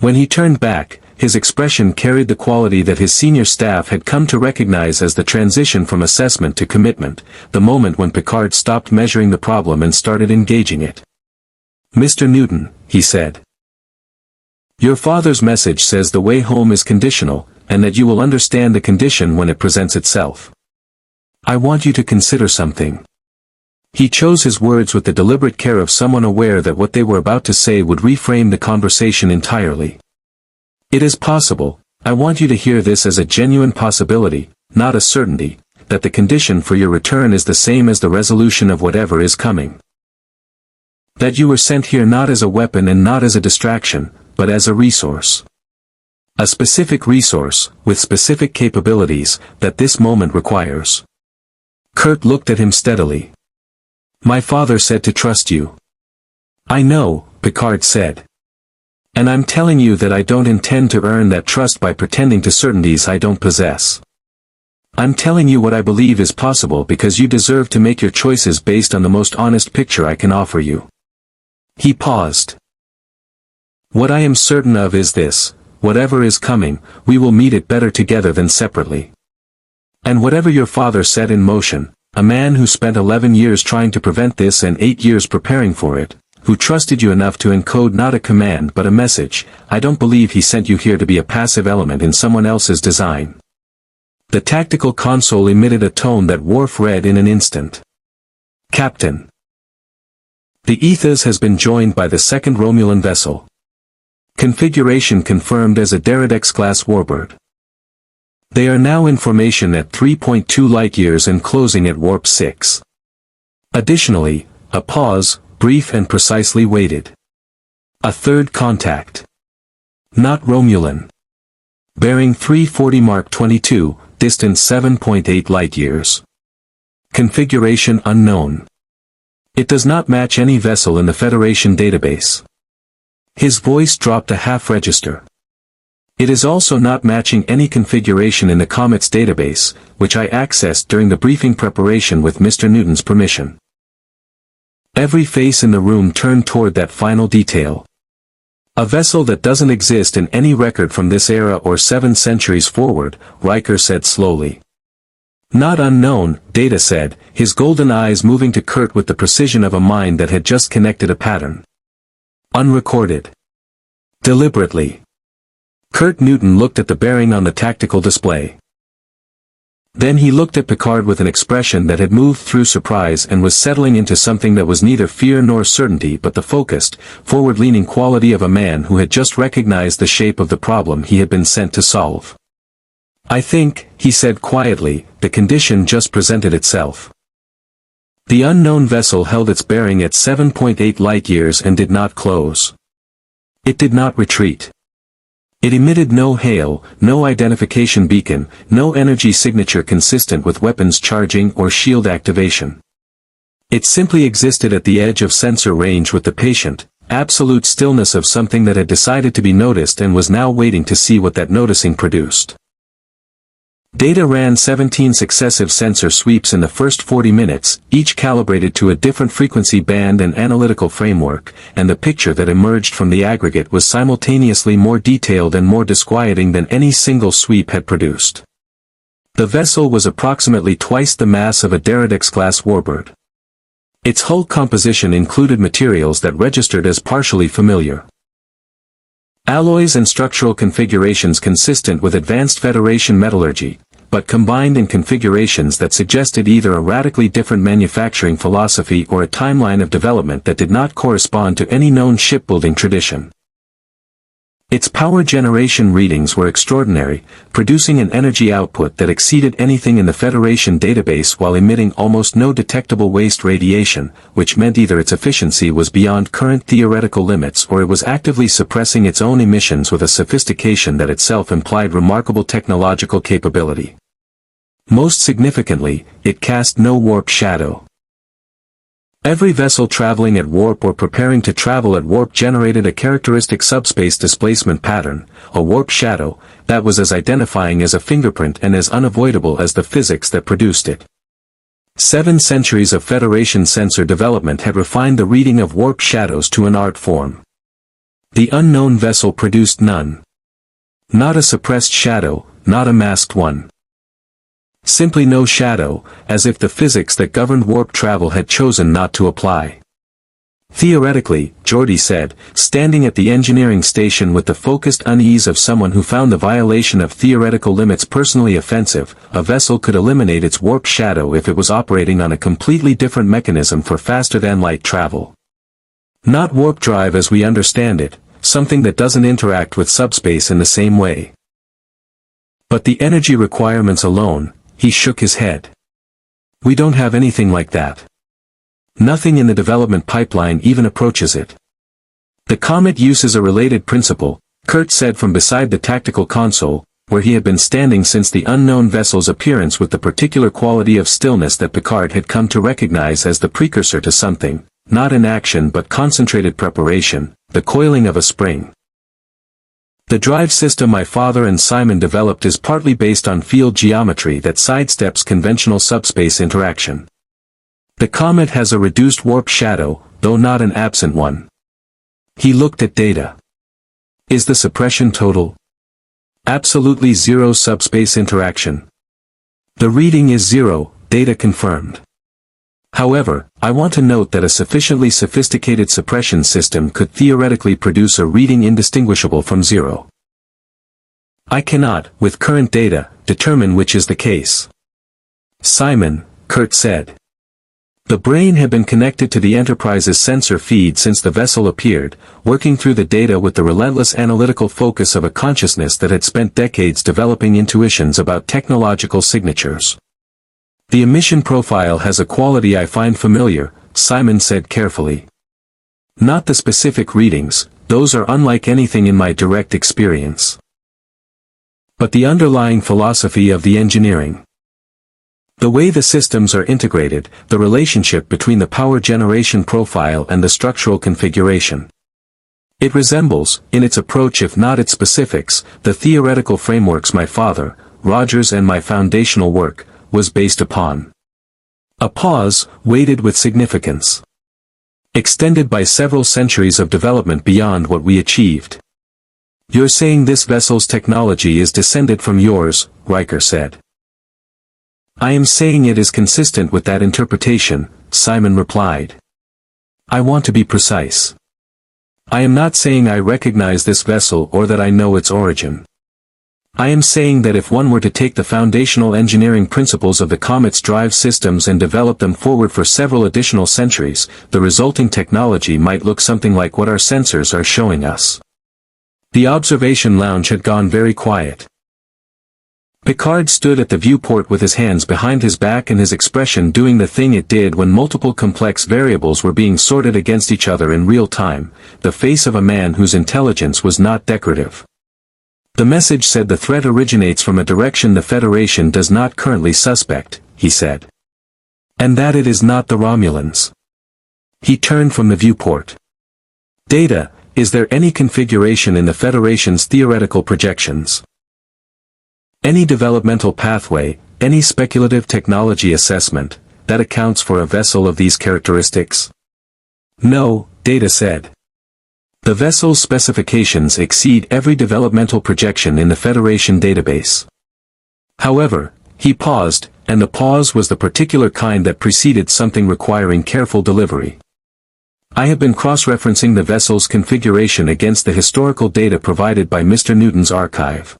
When he turned back, his expression carried the quality that his senior staff had come to recognize as the transition from assessment to commitment, the moment when Picard stopped measuring the problem and started engaging it. Mr. Newton, he said. Your father's message says the way home is conditional, and that you will understand the condition when it presents itself. I want you to consider something. He chose his words with the deliberate care of someone aware that what they were about to say would reframe the conversation entirely. It is possible, I want you to hear this as a genuine possibility, not a certainty, that the condition for your return is the same as the resolution of whatever is coming. That you were sent here not as a weapon and not as a distraction, but as a resource. A specific resource, with specific capabilities, that this moment requires. Kurt looked at him steadily. My father said to trust you. I know, Picard said. And I'm telling you that I don't intend to earn that trust by pretending to certainties I don't possess. I'm telling you what I believe is possible because you deserve to make your choices based on the most honest picture I can offer you. He paused. What I am certain of is this, whatever is coming, we will meet it better together than separately. And whatever your father set in motion, a man who spent 11 years trying to prevent this and 8 years preparing for it, who trusted you enough to encode not a command but a message, I don't believe he sent you here to be a passive element in someone else's design. The tactical console emitted a tone that Worf read in an instant. Captain. The Ethos has been joined by the second Romulan vessel. Configuration confirmed as a Veridian-class warbird. They are now in formation at 3.2 light-years and closing at warp 6. Additionally, a pause, brief and precisely weighted. A third contact. Not Romulan. Bearing 340 Mark 22, distance 7.8 light-years. Configuration unknown. It does not match any vessel in the Federation database. His voice dropped a half register. It is also not matching any configuration in the Comet's database, which I accessed during the briefing preparation with Mr. Newton's permission. Every face in the room turned toward that final detail. A vessel that doesn't exist in any record from this era or 7 centuries forward, Riker said slowly. Not unknown, Data said, his golden eyes moving to Kurt with the precision of a mind that had just connected a pattern. Unrecorded. Deliberately. Kurt Newton looked at the bearing on the tactical display. Then he looked at Picard with an expression that had moved through surprise and was settling into something that was neither fear nor certainty but the focused, forward-leaning quality of a man who had just recognized the shape of the problem he had been sent to solve. I think, he said quietly, the condition just presented itself. The unknown vessel held its bearing at 7.8 light-years and did not close. It did not retreat. It emitted no hail, no identification beacon, no energy signature consistent with weapons charging or shield activation. It simply existed at the edge of sensor range with the patient, absolute stillness of something that had decided to be noticed and was now waiting to see what that noticing produced. Data ran 17 successive sensor sweeps in the first 40 minutes, each calibrated to a different frequency band and analytical framework, and the picture that emerged from the aggregate was simultaneously more detailed and more disquieting than any single sweep had produced. The vessel was approximately twice the mass of a Veridian-class warbird. Its hull composition included materials that registered as partially familiar. Alloys and structural configurations consistent with advanced Federation metallurgy, but combined in configurations that suggested either a radically different manufacturing philosophy or a timeline of development that did not correspond to any known shipbuilding tradition. Its power generation readings were extraordinary, producing an energy output that exceeded anything in the Federation database while emitting almost no detectable waste radiation, which meant either its efficiency was beyond current theoretical limits or it was actively suppressing its own emissions with a sophistication that itself implied remarkable technological capability. Most significantly, it cast no warp shadow. Every vessel traveling at warp or preparing to travel at warp generated a characteristic subspace displacement pattern, a warp shadow, that was as identifying as a fingerprint and as unavoidable as the physics that produced it. 7 centuries of Federation sensor development had refined the reading of warp shadows to an art form. The unknown vessel produced none. Not a suppressed shadow, not a masked one. Simply no shadow, as if the physics that governed warp travel had chosen not to apply. Theoretically, Geordi said, standing at the engineering station with the focused unease of someone who found the violation of theoretical limits personally offensive, a vessel could eliminate its warp shadow if it was operating on a completely different mechanism for faster-than-light travel. Not warp drive as we understand it, something that doesn't interact with subspace in the same way. But the energy requirements alone, he shook his head. We don't have anything like that. Nothing in the development pipeline even approaches it. The Comet uses a related principle, Kurt said from beside the tactical console, where he had been standing since the unknown vessel's appearance with the particular quality of stillness that Picard had come to recognize as the precursor to something, not in action but concentrated preparation, the coiling of a spring. The drive system my father and Simon developed is partly based on field geometry that sidesteps conventional subspace interaction. The Comet has a reduced warp shadow, though not an absent one. He looked at data. Is the suppression total? Absolutely zero subspace interaction. The reading is zero, data confirmed. However, I want to note that a sufficiently sophisticated suppression system could theoretically produce a reading indistinguishable from zero. I cannot, with current data, determine which is the case. Simon, Kurt said. The brain had been connected to the Enterprise's sensor feed since the vessel appeared, working through the data with the relentless analytical focus of a consciousness that had spent decades developing intuitions about technological signatures. The emission profile has a quality I find familiar, Simon said carefully. Not the specific readings, those are unlike anything in my direct experience. But the underlying philosophy of the engineering. The way the systems are integrated, the relationship between the power generation profile and the structural configuration. It resembles, in its approach if not its specifics, the theoretical frameworks my father, Rogers and my foundational work, was based upon. A pause, weighted with significance. Extended by several centuries of development beyond what we achieved. You're saying this vessel's technology is descended from yours, Riker said. I am saying it is consistent with that interpretation, Simon replied. I want to be precise. I am not saying I recognize this vessel or that I know its origin. I am saying that if one were to take the foundational engineering principles of the Comet's drive systems and develop them forward for several additional centuries, the resulting technology might look something like what our sensors are showing us. The observation lounge had gone very quiet. Picard stood at the viewport with his hands behind his back and his expression doing the thing it did when multiple complex variables were being sorted against each other in real time, the face of a man whose intelligence was not decorative. The message said the threat originates from a direction the Federation does not currently suspect, he said. And that it is not the Romulans. He turned from the viewport. Data, is there any configuration in the Federation's theoretical projections? Any developmental pathway, any speculative technology assessment, that accounts for a vessel of these characteristics? No, Data said. The vessel's specifications exceed every developmental projection in the Federation database. However, he paused, and the pause was the particular kind that preceded something requiring careful delivery. I have been cross-referencing the vessel's configuration against the historical data provided by Mr. Newton's archive.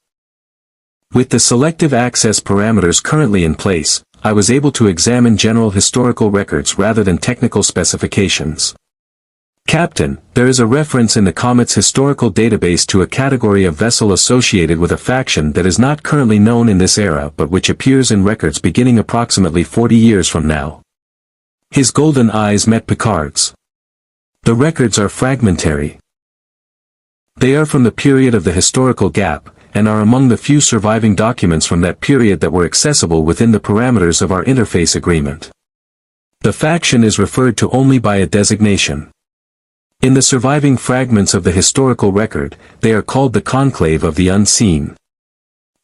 With the selective access parameters currently in place, I was able to examine general historical records rather than technical specifications. Captain, there is a reference in the Comet's historical database to a category of vessel associated with a faction that is not currently known in this era but which appears in records beginning approximately 40 years from now. His golden eyes met Picard's. The records are fragmentary. They are from the period of the historical gap, and are among the few surviving documents from that period that were accessible within the parameters of our interface agreement. The faction is referred to only by a designation. In the surviving fragments of the historical record, they are called the Conclave of the Unseen.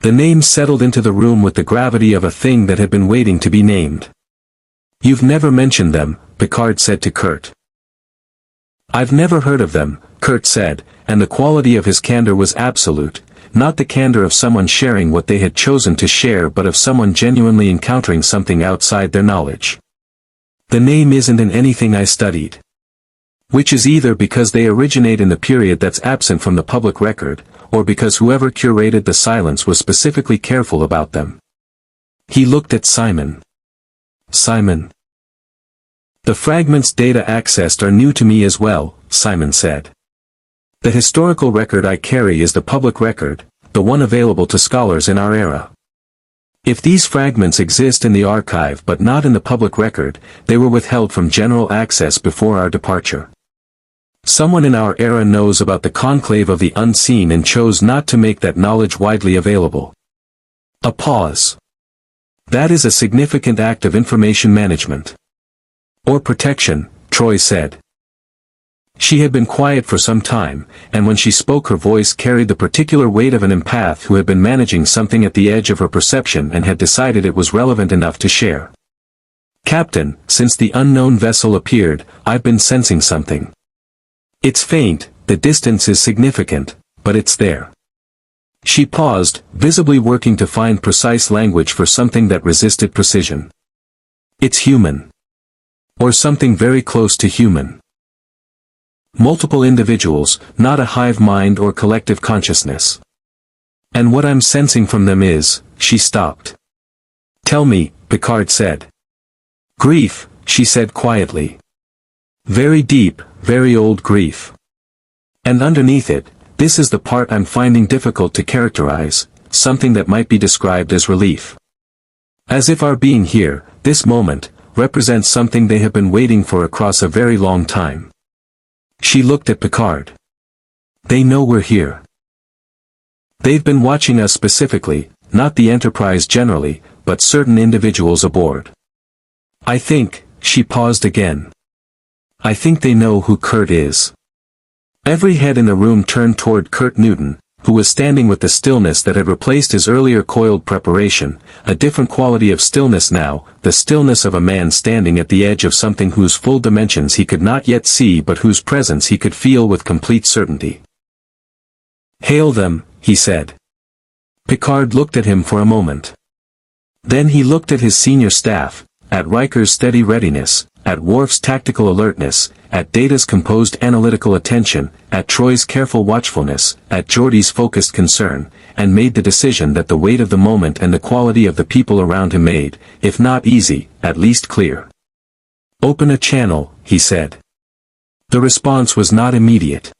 The name settled into the room with the gravity of a thing that had been waiting to be named. You've never mentioned them, Picard said to Kurt. I've never heard of them, Kurt said, and the quality of his candor was absolute, not the candor of someone sharing what they had chosen to share but of someone genuinely encountering something outside their knowledge. The name isn't in anything I studied. Which is either because they originate in the period that's absent from the public record, or because whoever curated the silence was specifically careful about them. He looked at Simon. Simon. The fragments data accessed are new to me as well, Simon said. The historical record I carry is the public record, the one available to scholars in our era. If these fragments exist in the archive but not in the public record, they were withheld from general access before our departure. Someone in our era knows about the conclave of the unseen and chose not to make that knowledge widely available. A pause. That is a significant act of information management. Or protection, Troy said. She had been quiet for some time, and when she spoke her voice carried the particular weight of an empath who had been managing something at the edge of her perception and had decided it was relevant enough to share. Captain, since the unknown vessel appeared, I've been sensing something. It's faint, the distance is significant, but it's there. She paused, visibly working to find precise language for something that resisted precision. It's human. Or something very close to human. Multiple individuals, not a hive mind or collective consciousness. And what I'm sensing from them is, she stopped. Tell me, Picard said. Grief, she said quietly. Very deep, very old grief. And underneath it, this is the part I'm finding difficult to characterize, something that might be described as relief. As if our being here, this moment, represents something they have been waiting for across a very long time. She looked at Picard. They know we're here. They've been watching us specifically, not the Enterprise generally, but certain individuals aboard. I think, she paused again. I think they know who Kurt is. Every head in the room turned toward Kurt Newton, who was standing with the stillness that had replaced his earlier coiled preparation, a different quality of stillness now, the stillness of a man standing at the edge of something whose full dimensions he could not yet see but whose presence he could feel with complete certainty. Hail them, he said. Picard looked at him for a moment. Then he looked at his senior staff, at Riker's steady readiness, at Worf's tactical alertness, at Data's composed analytical attention, at Troy's careful watchfulness, at Geordi's focused concern, and made the decision that the weight of the moment and the quality of the people around him made, if not easy, at least clear. Open a channel, he said. The response was not immediate.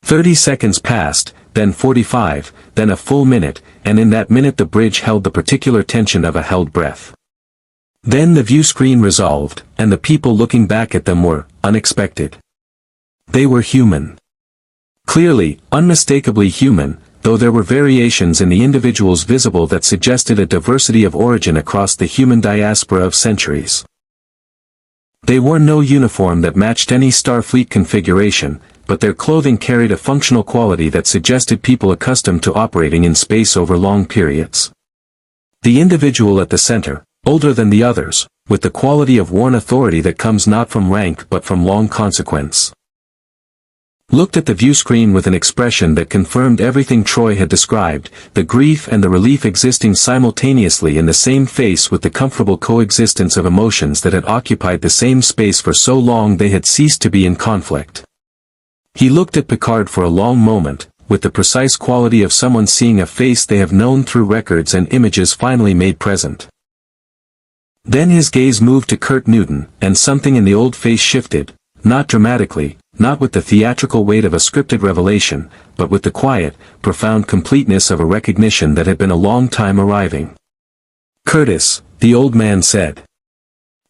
30 seconds passed, then 45, then a full minute, and in that minute the bridge held the particular tension of a held breath. Then the view screen resolved, and the people looking back at them were, unexpected. They were human. Clearly, unmistakably human, though there were variations in the individuals visible that suggested a diversity of origin across the human diaspora of centuries. They wore no uniform that matched any Starfleet configuration, but their clothing carried a functional quality that suggested people accustomed to operating in space over long periods. The individual at the center, older than the others, with the quality of worn authority that comes not from rank but from long consequence, looked at the view screen with an expression that confirmed everything Troy had described, the grief and the relief existing simultaneously in the same face with the comfortable coexistence of emotions that had occupied the same space for so long they had ceased to be in conflict. He looked at Picard for a long moment, with the precise quality of someone seeing a face they have known through records and images finally made present. Then his gaze moved to Kurt Newton, and something in the old face shifted, not dramatically, not with the theatrical weight of a scripted revelation, but with the quiet, profound completeness of a recognition that had been a long time arriving. Curtis, the old man said.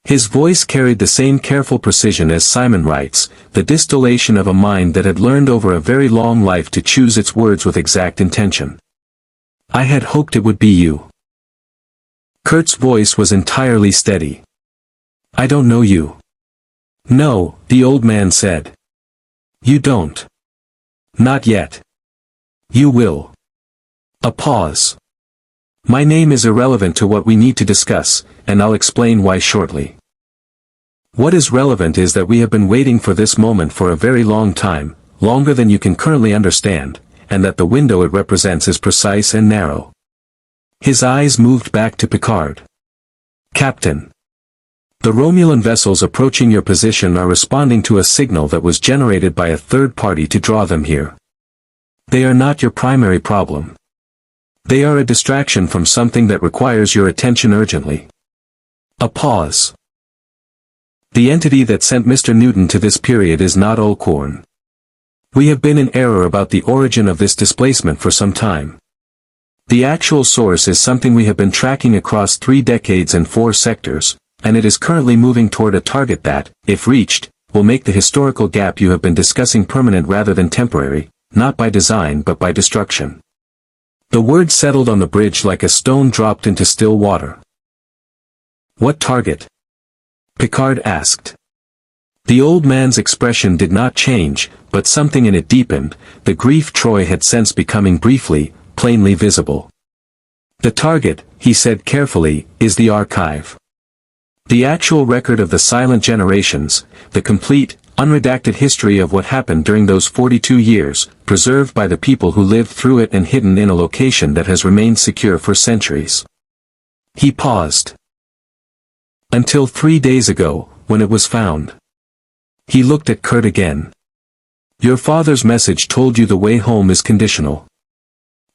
His voice carried the same careful precision as Simon writes, the distillation of a mind that had learned over a very long life to choose its words with exact intention. I had hoped it would be you. Kurt's voice was entirely steady. I don't know you. No, the old man said. You don't. Not yet. You will. A pause. My name is irrelevant to what we need to discuss, and I'll explain why shortly. What is relevant is that we have been waiting for this moment for a very long time, longer than you can currently understand, and that the window it represents is precise and narrow. His eyes moved back to Picard. Captain. The Romulan vessels approaching your position are responding to a signal that was generated by a third party to draw them here. They are not your primary problem. They are a distraction from something that requires your attention urgently. A pause. The entity that sent Mr. Newton to this period is not Ulcorn. We have been in error about the origin of this displacement for some time. The actual source is something we have been tracking across 3 decades and 4 sectors, and it is currently moving toward a target that, if reached, will make the historical gap you have been discussing permanent rather than temporary, not by design but by destruction. The word settled on the bridge like a stone dropped into still water. What target? Picard asked. The old man's expression did not change, but something in it deepened, the grief Troy had sensed becoming briefly, plainly visible. The target, he said carefully, is the archive. The actual record of the silent generations, the complete, unredacted history of what happened during those 42 years, preserved by the people who lived through it and hidden in a location that has remained secure for centuries. He paused. Until 3 days ago, when it was found. He looked at Kurt again. Your father's message told you the way home is conditional.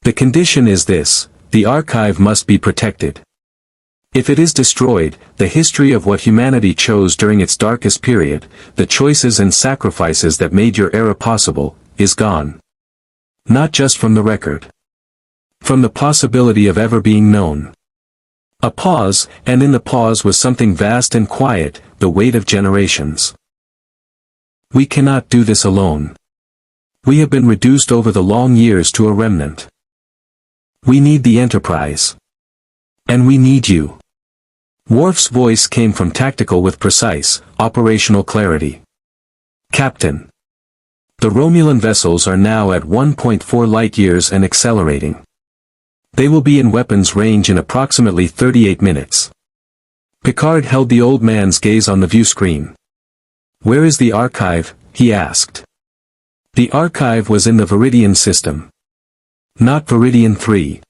The condition is this: the archive must be protected. If it is destroyed, the history of what humanity chose during its darkest period, the choices and sacrifices that made your era possible, is gone. Not just from the record. From the possibility of ever being known. A pause, and in the pause was something vast and quiet, the weight of generations. We cannot do this alone. We have been reduced over the long years to a remnant. We need the Enterprise. And we need you. Worf's voice came from tactical with precise, operational clarity. Captain. The Romulan vessels are now at 1.4 light-years and accelerating. They will be in weapons range in approximately 38 minutes. Picard held the old man's gaze on the view screen. Where is the archive? He asked. The archive was in the Veridian system. Not Veridian 3.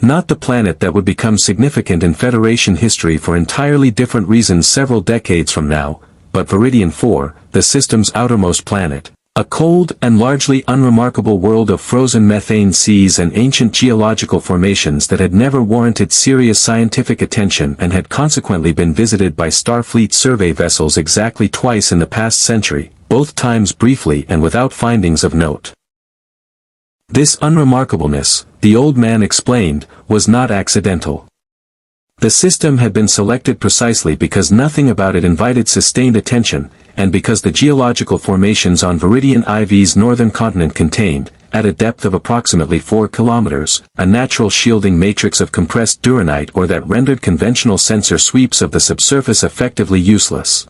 Not the planet that would become significant in Federation history for entirely different reasons several decades from now, but Veridian 4, the system's outermost planet. A cold and largely unremarkable world of frozen methane seas and ancient geological formations that had never warranted serious scientific attention and had consequently been visited by Starfleet survey vessels exactly twice in the past century, both times briefly and without findings of note. This unremarkableness, the old man explained, was not accidental. The system had been selected precisely because nothing about it invited sustained attention, and because the geological formations on Veridian IV's northern continent contained, at a depth of approximately 4 kilometers, a natural shielding matrix of compressed duranite or that rendered conventional sensor sweeps of the subsurface effectively useless.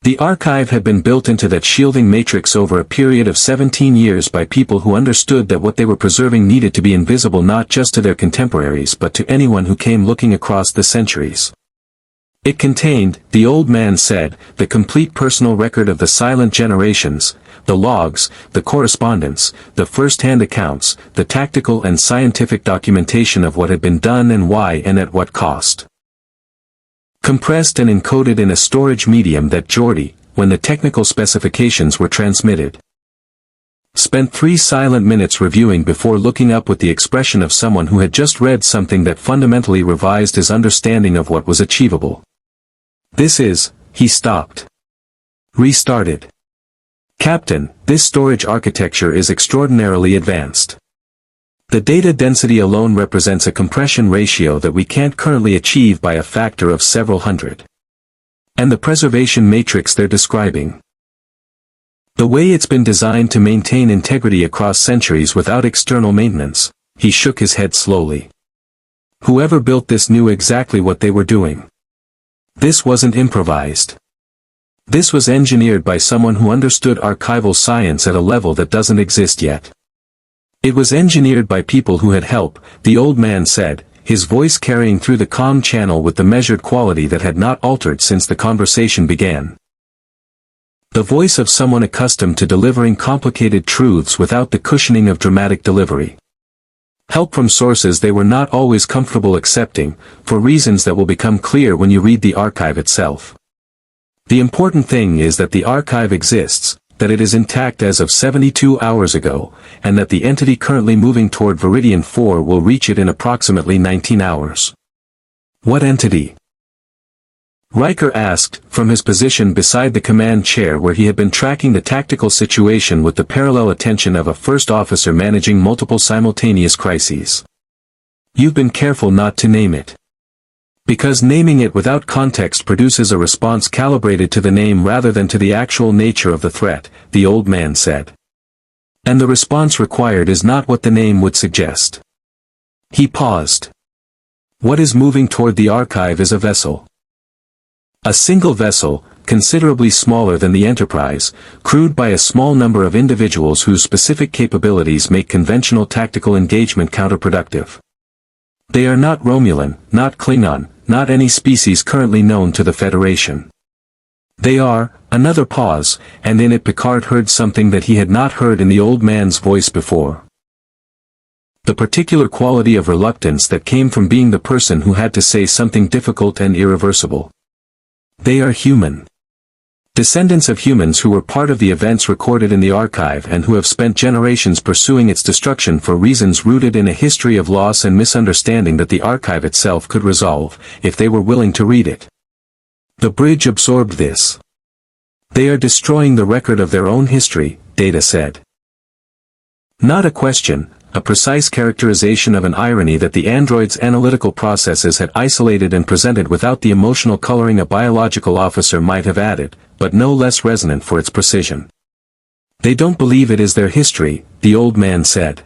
The archive had been built into that shielding matrix over a period of 17 years by people who understood that what they were preserving needed to be invisible not just to their contemporaries but to anyone who came looking across the centuries. It contained, the old man said, the complete personal record of the silent generations, the logs, the correspondence, the first-hand accounts, the tactical and scientific documentation of what had been done and why and at what cost. Compressed and encoded in a storage medium that Geordi, when the technical specifications were transmitted, spent 3 silent minutes reviewing before looking up with the expression of someone who had just read something that fundamentally revised his understanding of what was achievable. This is, he stopped. Restarted. Captain, this storage architecture is extraordinarily advanced. The data density alone represents a compression ratio that we can't currently achieve by a factor of several hundred. And the preservation matrix they're describing. The way it's been designed to maintain integrity across centuries without external maintenance, he shook his head slowly. Whoever built this knew exactly what they were doing. This wasn't improvised. This was engineered by someone who understood archival science at a level that doesn't exist yet. It was engineered by people who had help, the old man said, his voice carrying through the comm channel with the measured quality that had not altered since the conversation began. The voice of someone accustomed to delivering complicated truths without the cushioning of dramatic delivery. Help from sources they were not always comfortable accepting, for reasons that will become clear when you read the archive itself. The important thing is that the archive exists, that it is intact as of 72 hours ago, and that the entity currently moving toward Veridian 4 will reach it in approximately 19 hours. What entity? Riker asked, from his position beside the command chair where he had been tracking the tactical situation with the parallel attention of a first officer managing multiple simultaneous crises. You've been careful not to name it. Because naming it without context produces a response calibrated to the name rather than to the actual nature of the threat, the old man said. And the response required is not what the name would suggest. He paused. What is moving toward the archive is a vessel. A single vessel, considerably smaller than the Enterprise, crewed by a small number of individuals whose specific capabilities make conventional tactical engagement counterproductive. They are not Romulan, not Klingon, not any species currently known to the Federation. They are, another pause, and in it Picard heard something that he had not heard in the old man's voice before. The particular quality of reluctance that came from being the person who had to say something difficult and irreversible. They are human. Descendants of humans who were part of the events recorded in the archive and who have spent generations pursuing its destruction for reasons rooted in a history of loss and misunderstanding that the archive itself could resolve, if they were willing to read it. The bridge absorbed this. They are destroying the record of their own history, Data said. Not a question, a precise characterization of an irony that the android's analytical processes had isolated and presented without the emotional coloring a biological officer might have added, but no less resonant for its precision. They don't believe it is their history, the old man said.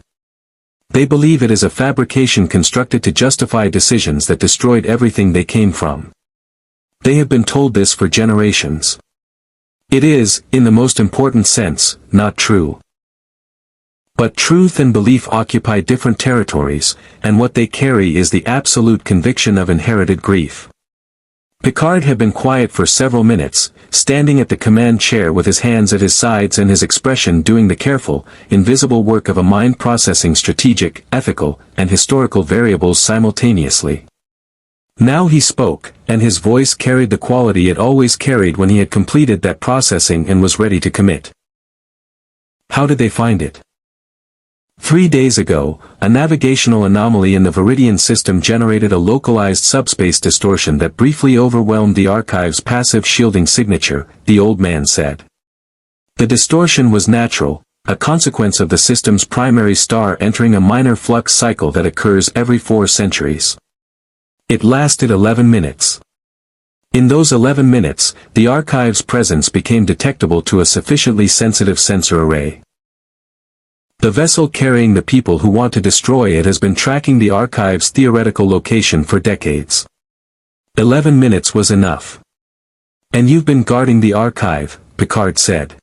They believe it is a fabrication constructed to justify decisions that destroyed everything they came from. They have been told this for generations. It is, in the most important sense, not true. But truth and belief occupy different territories, and what they carry is the absolute conviction of inherited grief. Picard had been quiet for several minutes, standing at the command chair with his hands at his sides and his expression doing the careful, invisible work of a mind processing strategic, ethical, and historical variables simultaneously. Now he spoke, and his voice carried the quality it always carried when he had completed that processing and was ready to commit. How did they find it? 3 days ago, a navigational anomaly in the Veridian system generated a localized subspace distortion that briefly overwhelmed the archive's passive shielding signature, the old man said. The distortion was natural, a consequence of the system's primary star entering a minor flux cycle that occurs every 4 centuries. It lasted 11 minutes. In those 11 minutes, the archive's presence became detectable to a sufficiently sensitive sensor array. The vessel carrying the people who want to destroy it has been tracking the archive's theoretical location for decades. 11 minutes was enough. And you've been guarding the archive, Picard said.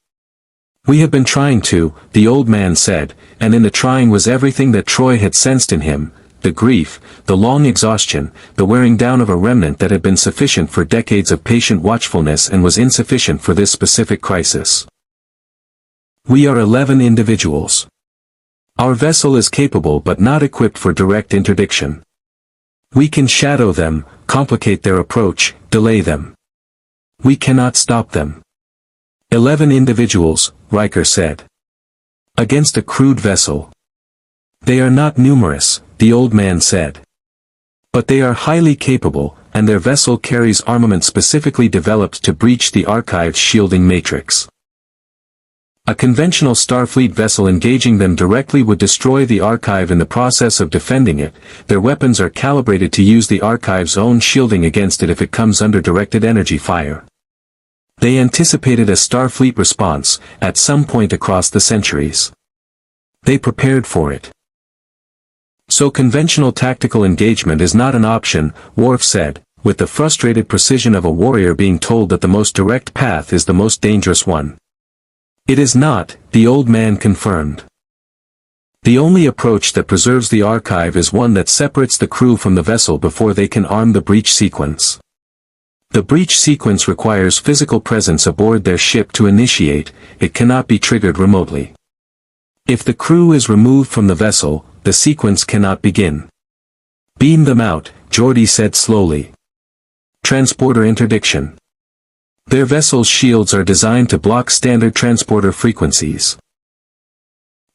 We have been trying to, the old man said, and in the trying was everything that Troy had sensed in him, the grief, the long exhaustion, the wearing down of a remnant that had been sufficient for decades of patient watchfulness and was insufficient for this specific crisis. We are 11 individuals. Our vessel is capable but not equipped for direct interdiction. We can shadow them, complicate their approach, delay them. We cannot stop them. 11 individuals, Riker said. Against a crewed vessel. They are not numerous, the old man said. But they are highly capable, and their vessel carries armament specifically developed to breach the archive's shielding matrix. A conventional Starfleet vessel engaging them directly would destroy the archive in the process of defending it. Their weapons are calibrated to use the archive's own shielding against it if it comes under directed energy fire. They anticipated a Starfleet response, at some point across the centuries. They prepared for it. So conventional tactical engagement is not an option, Worf said, with the frustrated precision of a warrior being told that the most direct path is the most dangerous one. It is not, the old man confirmed. The only approach that preserves the archive is one that separates the crew from the vessel before they can arm the breach sequence. The breach sequence requires physical presence aboard their ship to initiate, it cannot be triggered remotely. If the crew is removed from the vessel, the sequence cannot begin. Beam them out, Geordi said slowly. Transporter interdiction. Their vessel's shields are designed to block standard transporter frequencies.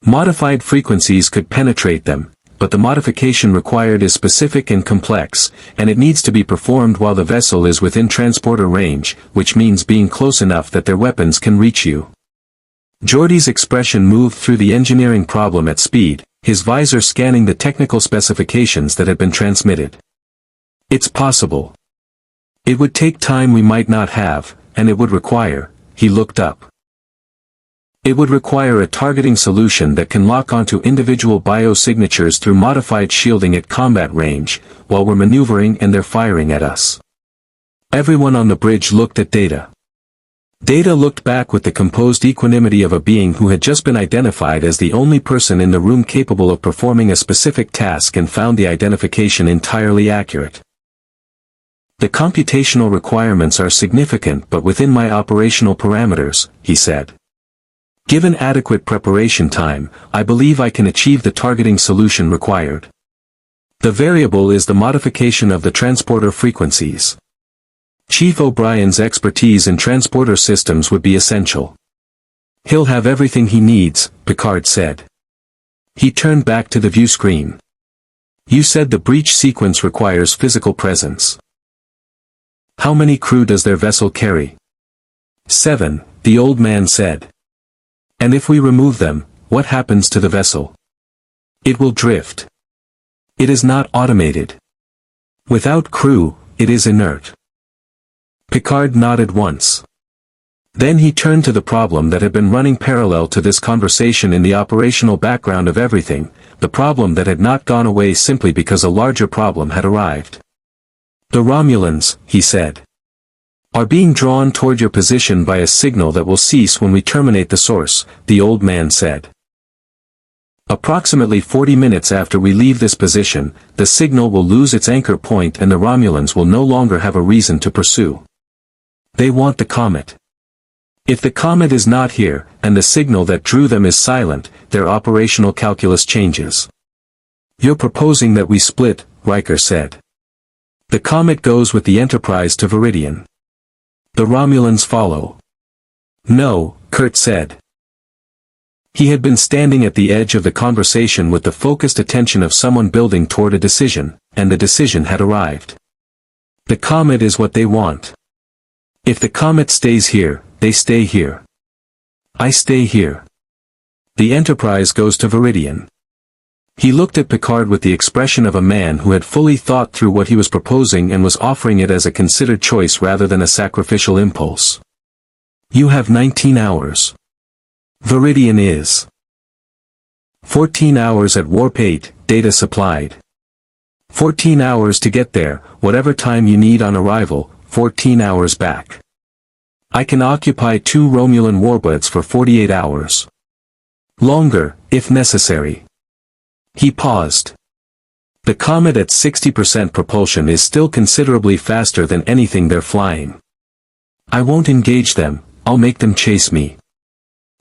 Modified frequencies could penetrate them, but the modification required is specific and complex, and it needs to be performed while the vessel is within transporter range, which means being close enough that their weapons can reach you. Geordi's expression moved through the engineering problem at speed, his visor scanning the technical specifications that had been transmitted. It's possible. It would take time we might not have, and it would require, he looked up. It would require a targeting solution that can lock onto individual biosignatures through modified shielding at combat range, while we're maneuvering and they're firing at us. Everyone on the bridge looked at Data. Data looked back with the composed equanimity of a being who had just been identified as the only person in the room capable of performing a specific task and found the identification entirely accurate. The computational requirements are significant but within my operational parameters, he said. Given adequate preparation time, I believe I can achieve the targeting solution required. The variable is the modification of the transporter frequencies. Chief O'Brien's expertise in transporter systems would be essential. He'll have everything he needs, Picard said. He turned back to the view screen. You said the breach sequence requires physical presence. How many crew does their vessel carry? 7, the old man said. And if we remove them, what happens to the vessel? It will drift. It is not automated. Without crew, it is inert. Picard nodded once. Then he turned to the problem that had been running parallel to this conversation in the operational background of everything, the problem that had not gone away simply because a larger problem had arrived. The Romulans, he said, are being drawn toward your position by a signal that will cease when we terminate the source, the old man said. Approximately 40 minutes after we leave this position, the signal will lose its anchor point and the Romulans will no longer have a reason to pursue. They want the Comet. If the Comet is not here, and the signal that drew them is silent, their operational calculus changes. You're proposing that we split, Riker said. The Comet goes with the Enterprise to Veridian. The Romulans follow. No, Kurt said. He had been standing at the edge of the conversation with the focused attention of someone building toward a decision, and the decision had arrived. The Comet is what they want. If the Comet stays here, they stay here. I stay here. The Enterprise goes to Veridian. He looked at Picard with the expression of a man who had fully thought through what he was proposing and was offering it as a considered choice rather than a sacrificial impulse. You have 19 hours. Veridian is 14 hours at warp 8, Data supplied. 14 hours to get there, whatever time you need on arrival, 14 hours back. I can occupy 2 Romulan warbirds for 48 hours. Longer, if necessary. He paused. The Comet at 60% propulsion is still considerably faster than anything they're flying. I won't engage them, I'll make them chase me.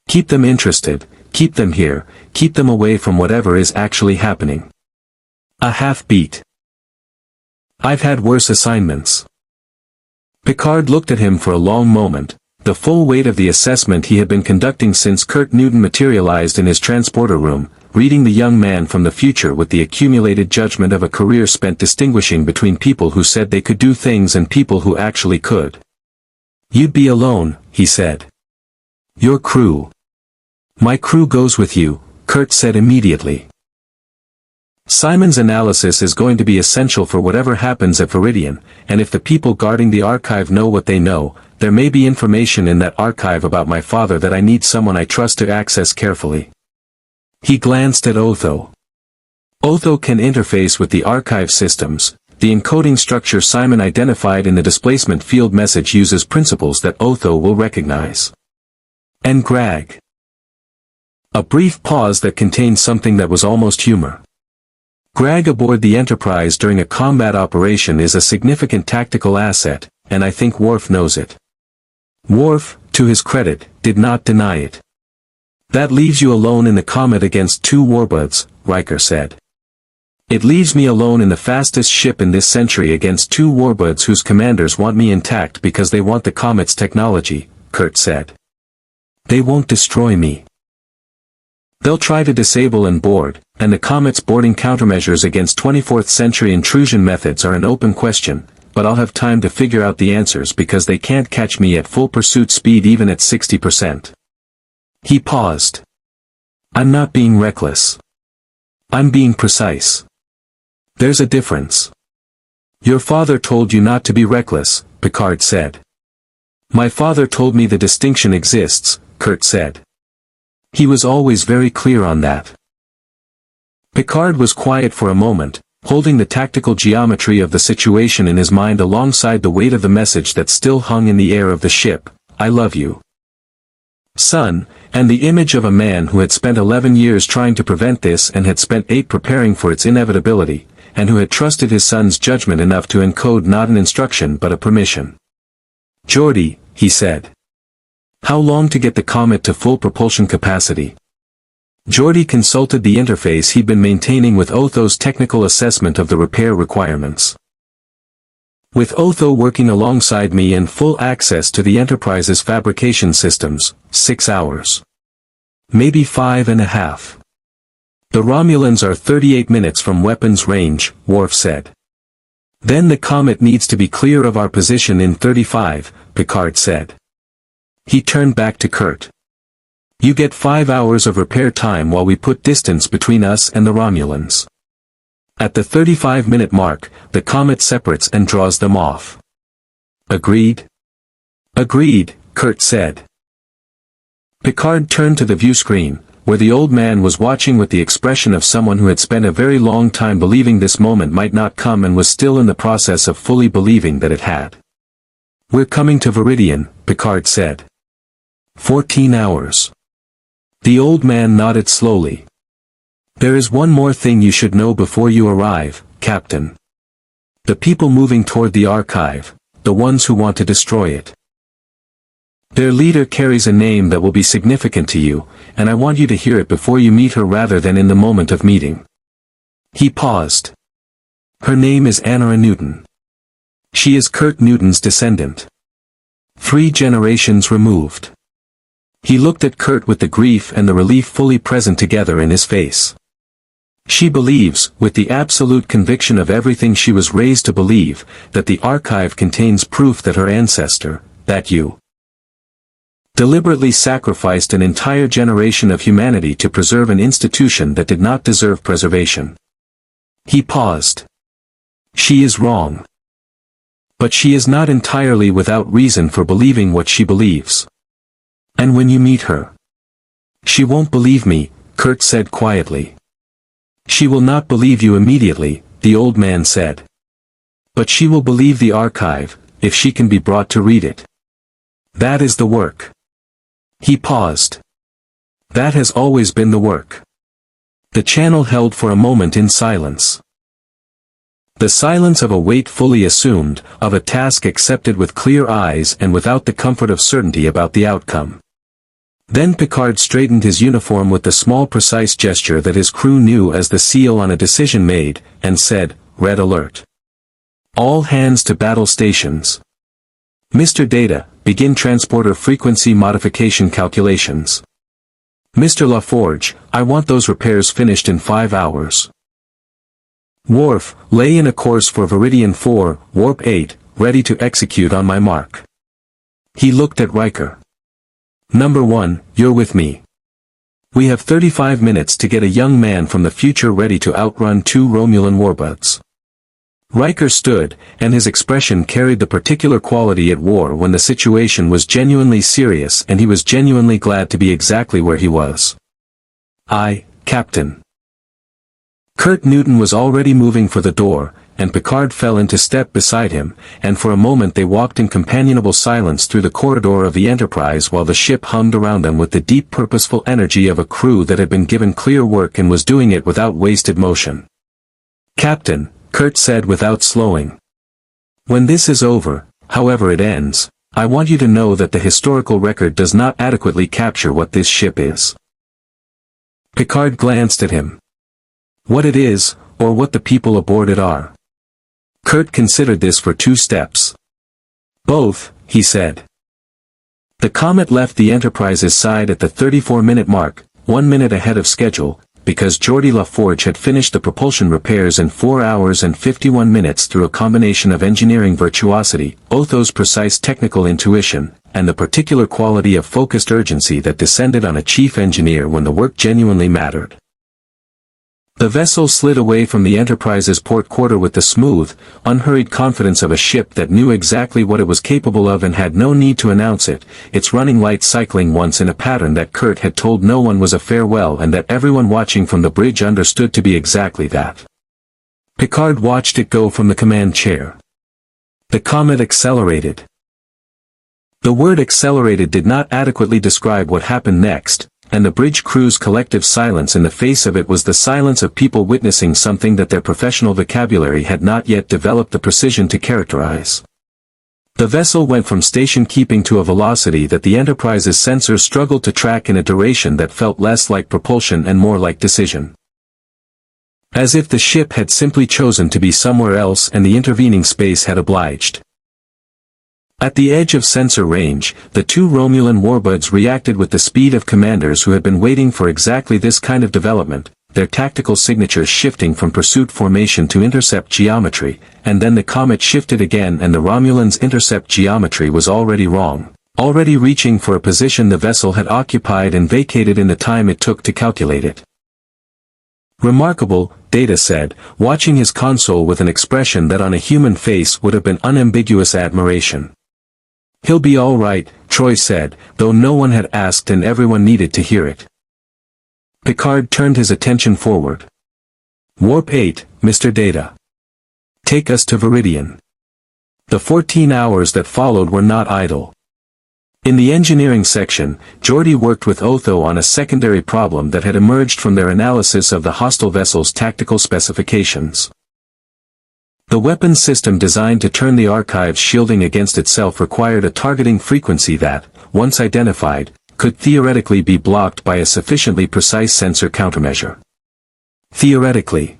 Keep them interested, keep them here, keep them away from whatever is actually happening. A half beat. I've had worse assignments. Picard looked at him for a long moment, the full weight of the assessment he had been conducting since Kurt Newton materialized in his transporter room, reading the young man from the future with the accumulated judgment of a career spent distinguishing between people who said they could do things and people who actually could. You'd be alone, he said. Your crew. My crew goes with you, Kurt said immediately. Simon's analysis is going to be essential for whatever happens at Veridian, and if the people guarding the archive know what they know, there may be information in that archive about my father that I need someone I trust to access carefully. He glanced at Otho. Otho can interface with the archive systems. The encoding structure Simon identified in the displacement field message uses principles that Otho will recognize. And Greg. A brief pause that contained something that was almost humor. Greg aboard the Enterprise during a combat operation is a significant tactical asset, and I think Worf knows it. Worf, to his credit, did not deny it. That leaves you alone in the Comet against 2 warbirds, Riker said. It leaves me alone in the fastest ship in this century against 2 warbirds whose commanders want me intact because they want the Comet's technology, Kurt said. They won't destroy me. They'll try to disable and board, and the Comet's boarding countermeasures against 24th century intrusion methods are an open question, but I'll have time to figure out the answers because they can't catch me at full pursuit speed even at 60%. He paused. I'm not being reckless. I'm being precise. There's a difference. Your father told you not to be reckless, Picard said. My father told me the distinction exists, Kurt said. He was always very clear on that. Picard was quiet for a moment, holding the tactical geometry of the situation in his mind alongside the weight of the message that still hung in the air of the ship, I love you, son, and the image of a man who had spent 11 years trying to prevent this and had spent 8 preparing for its inevitability, and who had trusted his son's judgment enough to encode not an instruction but a permission. Geordi, he said. How long to get the Comet to full propulsion capacity? Geordi consulted the interface he'd been maintaining with Otho's technical assessment of the repair requirements. With Otho working alongside me and full access to the Enterprise's fabrication systems, 6 hours. Maybe 5.5. The Romulans are 38 minutes from weapons range, Worf said. Then the Comet needs to be clear of our position in 35, Picard said. He turned back to Kurt. You get 5 hours of repair time while we put distance between us and the Romulans. At the 35-minute mark, the Comet separates and draws them off. Agreed? Agreed, Kurt said. Picard turned to the view screen, where the old man was watching with the expression of someone who had spent a very long time believing this moment might not come and was still in the process of fully believing that it had. We're coming to Veridian, Picard said. 14 hours. The old man nodded slowly. There is one more thing you should know before you arrive, Captain. The people moving toward the archive, the ones who want to destroy it. Their leader carries a name that will be significant to you, and I want you to hear it before you meet her rather than in the moment of meeting. He paused. Her name is Anna Newton. She is Kurt Newton's descendant. 3 generations removed. He looked at Kurt with the grief and the relief fully present together in his face. She believes, with the absolute conviction of everything she was raised to believe, that the archive contains proof that her ancestor, that you, deliberately sacrificed an entire generation of humanity to preserve an institution that did not deserve preservation. He paused. She is wrong. But she is not entirely without reason for believing what she believes. And when you meet her, she won't believe me, Kurt said quietly. She will not believe you immediately, the old man said. But she will believe the archive, if she can be brought to read it. That is the work. He paused. That has always been the work. The channel held for a moment in silence. The silence of a weight fully assumed, of a task accepted with clear eyes and without the comfort of certainty about the outcome. Then Picard straightened his uniform with the small precise gesture that his crew knew as the seal on a decision made, and said, Red alert. All hands to battle stations. Mr. Data, begin transporter frequency modification calculations. Mr. LaForge, I want those repairs finished in 5 hours. Worf, lay in a course for Veridian 4, Warp 8, ready to execute on my mark. He looked at Riker. Number 1, you're with me. We have 35 minutes to get a young man from the future ready to outrun 2 Romulan warbuds. Riker stood, and his expression carried the particular quality it wore when the situation was genuinely serious and he was genuinely glad to be exactly where he was. Aye, Captain. Kurt Newton was already moving for the door, and Picard fell into step beside him, and for a moment they walked in companionable silence through the corridor of the Enterprise while the ship hummed around them with the deep purposeful energy of a crew that had been given clear work and was doing it without wasted motion. Captain, Kurt said without slowing. When this is over, however it ends, I want you to know that the historical record does not adequately capture what this ship is. Picard glanced at him. What it is, or what the people aboard it are. Kurt considered this for 2 steps. Both, he said. The Comet left the Enterprise's side at the 34-minute mark, 1 minute ahead of schedule, because Geordi LaForge had finished the propulsion repairs in 4 hours and 51 minutes through a combination of engineering virtuosity, Otho's precise technical intuition, and the particular quality of focused urgency that descended on a chief engineer when the work genuinely mattered. The vessel slid away from the Enterprise's port quarter with the smooth, unhurried confidence of a ship that knew exactly what it was capable of and had no need to announce it, its running lights cycling once in a pattern that Kurt had told no one was a farewell and that everyone watching from the bridge understood to be exactly that. Picard watched it go from the command chair. The Comet accelerated. The word accelerated did not adequately describe what happened next, and the bridge crew's collective silence in the face of it was the silence of people witnessing something that their professional vocabulary had not yet developed the precision to characterize. The vessel went from station keeping to a velocity that the Enterprise's sensors struggled to track in a duration that felt less like propulsion and more like decision. As if the ship had simply chosen to be somewhere else and the intervening space had obliged. At the edge of sensor range, the two Romulan warbuds reacted with the speed of commanders who had been waiting for exactly this kind of development, their tactical signatures shifting from pursuit formation to intercept geometry, and then the Comet shifted again and the Romulans' intercept geometry was already wrong, already reaching for a position the vessel had occupied and vacated in the time it took to calculate it. Remarkable, Data said, watching his console with an expression that on a human face would have been unambiguous admiration. He'll be all right, Troy said, though no one had asked and everyone needed to hear it. Picard turned his attention forward. Warp 8, Mr. Data. Take us to Veridian. The 14 hours that followed were not idle. In the engineering section, Geordi worked with Otho on a secondary problem that had emerged from their analysis of the hostile vessel's tactical specifications. The weapons system designed to turn the archive's shielding against itself required a targeting frequency that, once identified, could theoretically be blocked by a sufficiently precise sensor countermeasure. Theoretically.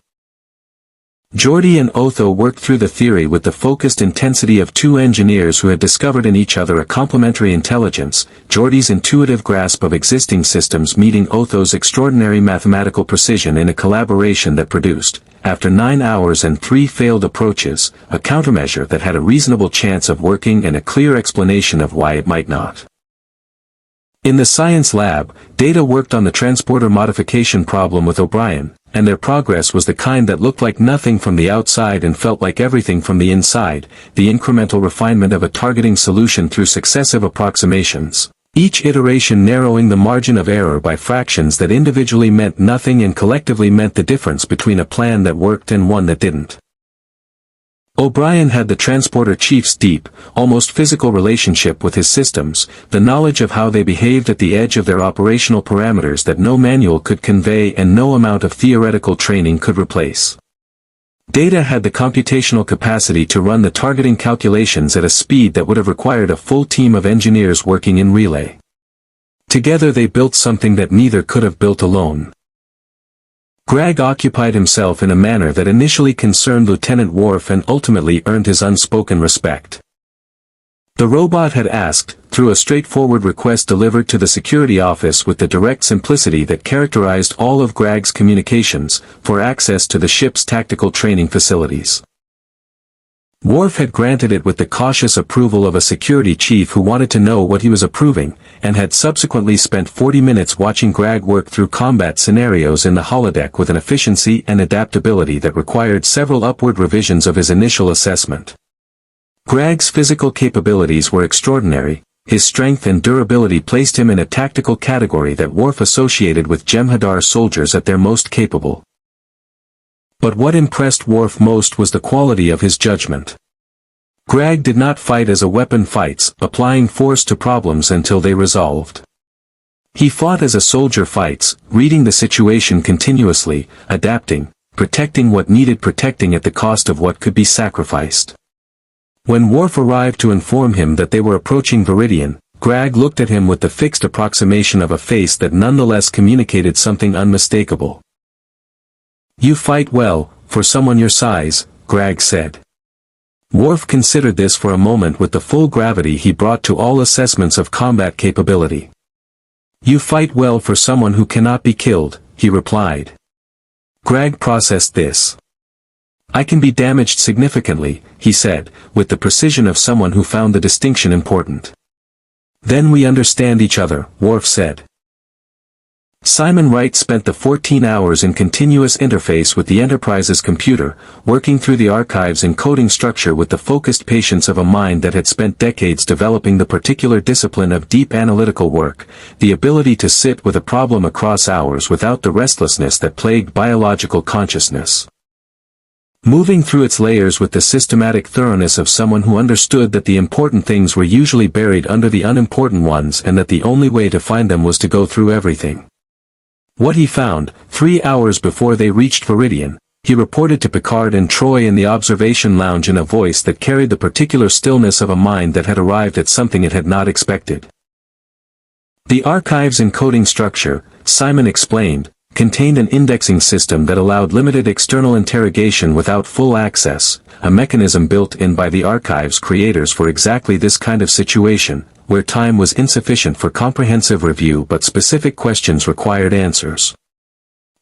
Geordi and Otho worked through the theory with the focused intensity of two engineers who had discovered in each other a complementary intelligence, Geordi's intuitive grasp of existing systems meeting Otho's extraordinary mathematical precision in a collaboration that produced, after 9 hours and 3 failed approaches, a countermeasure that had a reasonable chance of working and a clear explanation of why it might not. In the science lab, Data worked on the transporter modification problem with O'Brien, and their progress was the kind that looked like nothing from the outside and felt like everything from the inside, the incremental refinement of a targeting solution through successive approximations, each iteration narrowing the margin of error by fractions that individually meant nothing and collectively meant the difference between a plan that worked and one that didn't. O'Brien had the transporter chief's deep, almost physical relationship with his systems, the knowledge of how they behaved at the edge of their operational parameters that no manual could convey and no amount of theoretical training could replace. Data had the computational capacity to run the targeting calculations at a speed that would have required a full team of engineers working in relay. Together they built something that neither could have built alone. Greg occupied himself in a manner that initially concerned Lieutenant Worf and ultimately earned his unspoken respect. The robot had asked, through a straightforward request delivered to the security office with the direct simplicity that characterized all of Greg's communications, for access to the ship's tactical training facilities. Worf had granted it with the cautious approval of a security chief who wanted to know what he was approving, and had subsequently spent 40 minutes watching Greg work through combat scenarios in the holodeck with an efficiency and adaptability that required several upward revisions of his initial assessment. Greg's physical capabilities were extraordinary, his strength and durability placed him in a tactical category that Worf associated with Jem'Hadar soldiers at their most capable. But what impressed Worf most was the quality of his judgment. Greg did not fight as a weapon fights, applying force to problems until they resolved. He fought as a soldier fights, reading the situation continuously, adapting, protecting what needed protecting at the cost of what could be sacrificed. When Worf arrived to inform him that they were approaching Veridian, Greg looked at him with the fixed approximation of a face that nonetheless communicated something unmistakable. "You fight well, for someone your size," Greg said. Worf considered this for a moment with the full gravity he brought to all assessments of combat capability. "You fight well for someone who cannot be killed," he replied. Greg processed this. "I can be damaged significantly," he said, with the precision of someone who found the distinction important. "Then we understand each other," Worf said. Simon Wright spent the 14 hours in continuous interface with the Enterprise's computer, working through the archive's encoding structure with the focused patience of a mind that had spent decades developing the particular discipline of deep analytical work, the ability to sit with a problem across hours without the restlessness that plagued biological consciousness. Moving through its layers with the systematic thoroughness of someone who understood that the important things were usually buried under the unimportant ones and that the only way to find them was to go through everything. What he found, 3 hours before they reached Veridian, he reported to Picard and Troy in the observation lounge in a voice that carried the particular stillness of a mind that had arrived at something it had not expected. The archive's encoding structure, Simon explained, contained an indexing system that allowed limited external interrogation without full access, a mechanism built in by the archive's creators for exactly this kind of situation, where time was insufficient for comprehensive review but specific questions required answers.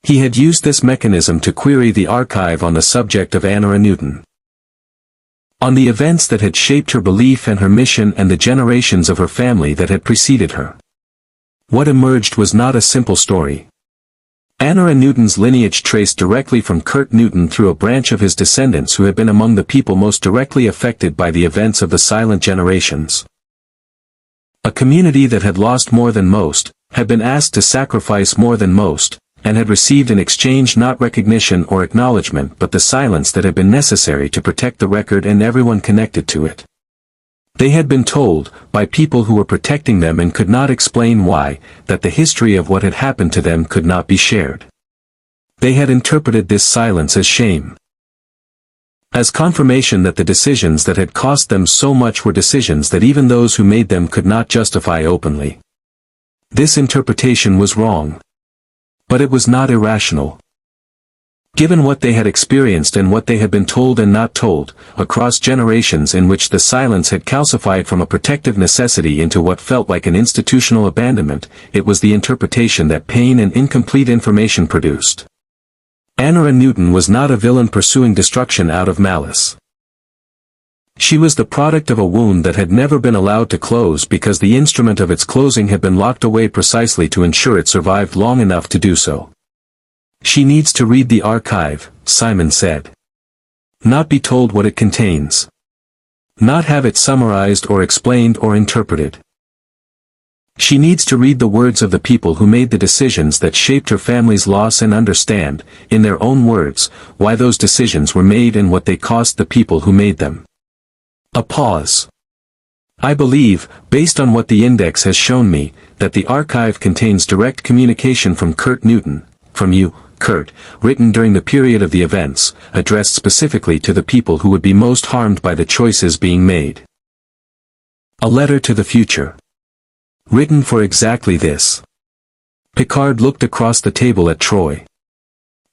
He had used this mechanism to query the archive on the subject of Anna Newton. On the events that had shaped her belief and her mission and the generations of her family that had preceded her. What emerged was not a simple story. Anna Newton's lineage traced directly from Kurt Newton through a branch of his descendants who had been among the people most directly affected by the events of the silent generations. A community that had lost more than most, had been asked to sacrifice more than most, and had received in exchange not recognition or acknowledgement but the silence that had been necessary to protect the record and everyone connected to it. They had been told, by people who were protecting them and could not explain why, that the history of what had happened to them could not be shared. They had interpreted this silence as shame. As confirmation that the decisions that had cost them so much were decisions that even those who made them could not justify openly. This interpretation was wrong. But it was not irrational. Given what they had experienced and what they had been told and not told, across generations in which the silence had calcified from a protective necessity into what felt like an institutional abandonment, it was the interpretation that pain and incomplete information produced. Anna Newton was not a villain pursuing destruction out of malice. She was the product of a wound that had never been allowed to close because the instrument of its closing had been locked away precisely to ensure it survived long enough to do so. She needs to read the archive, Simon said. Not be told what it contains. Not have it summarized or explained or interpreted. She needs to read the words of the people who made the decisions that shaped her family's loss and understand, in their own words, why those decisions were made and what they cost the people who made them. A pause. I believe, based on what the index has shown me, that the archive contains direct communication from Kurt Newton, from you, Kurt, written during the period of the events, addressed specifically to the people who would be most harmed by the choices being made. A letter to the future. Written for exactly this. Picard looked across the table at Troy.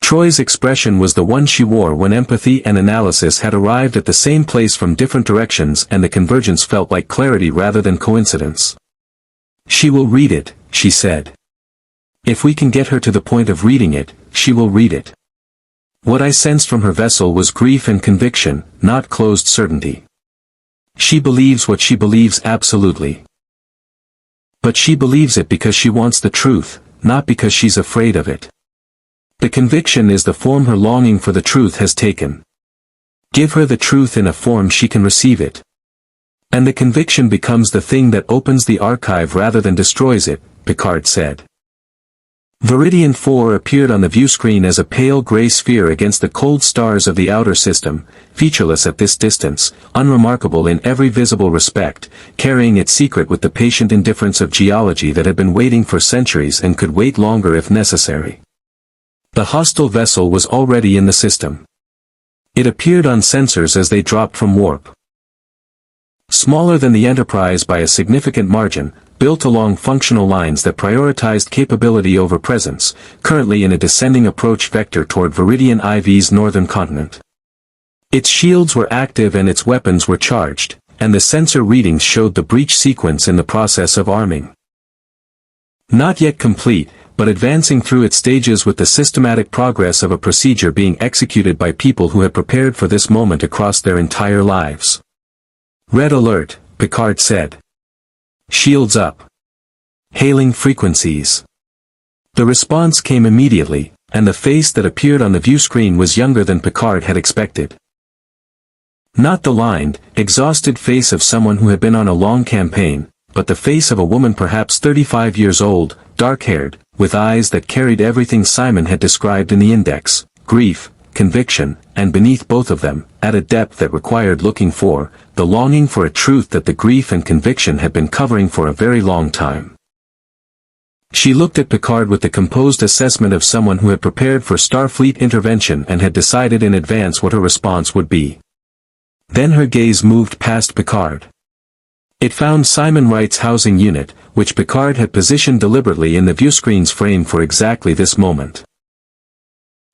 Troy's expression was the one she wore when empathy and analysis had arrived at the same place from different directions and the convergence felt like clarity rather than coincidence. She will read it, she said. If we can get her to the point of reading it, she will read it. What I sensed from her vessel was grief and conviction, not closed certainty. She believes what she believes absolutely. But she believes it because she wants the truth, not because she's afraid of it. The conviction is the form her longing for the truth has taken. Give her the truth in a form she can receive it. And the conviction becomes the thing that opens the archive rather than destroys it, Picard said. Veridian 4 appeared on the view screen as a pale gray sphere against the cold stars of the outer system, featureless at this distance, unremarkable in every visible respect, carrying its secret with the patient indifference of geology that had been waiting for centuries and could wait longer if necessary. The hostile vessel was already in the system. It appeared on sensors as they dropped from warp. Smaller than the Enterprise by a significant margin, built along functional lines that prioritized capability over presence, currently in a descending approach vector toward Veridian IV's northern continent. Its shields were active and its weapons were charged, and the sensor readings showed the breach sequence in the process of arming. Not yet complete, but advancing through its stages with the systematic progress of a procedure being executed by people who had prepared for this moment across their entire lives. Red alert, Picard said. Shields up. Hailing frequencies. The response came immediately, and the face that appeared on the view screen was younger than Picard had expected. Not the lined, exhausted face of someone who had been on a long campaign, but the face of a woman perhaps 35 years old, dark-haired, with eyes that carried everything Simon had described in the index: grief, conviction, and beneath both of them, at a depth that required looking for, the longing for a truth that the grief and conviction had been covering for a very long time. She looked at Picard with the composed assessment of someone who had prepared for Starfleet intervention and had decided in advance what her response would be. Then her gaze moved past Picard. It found Simon Wright's housing unit, which Picard had positioned deliberately in the viewscreen's frame for exactly this moment.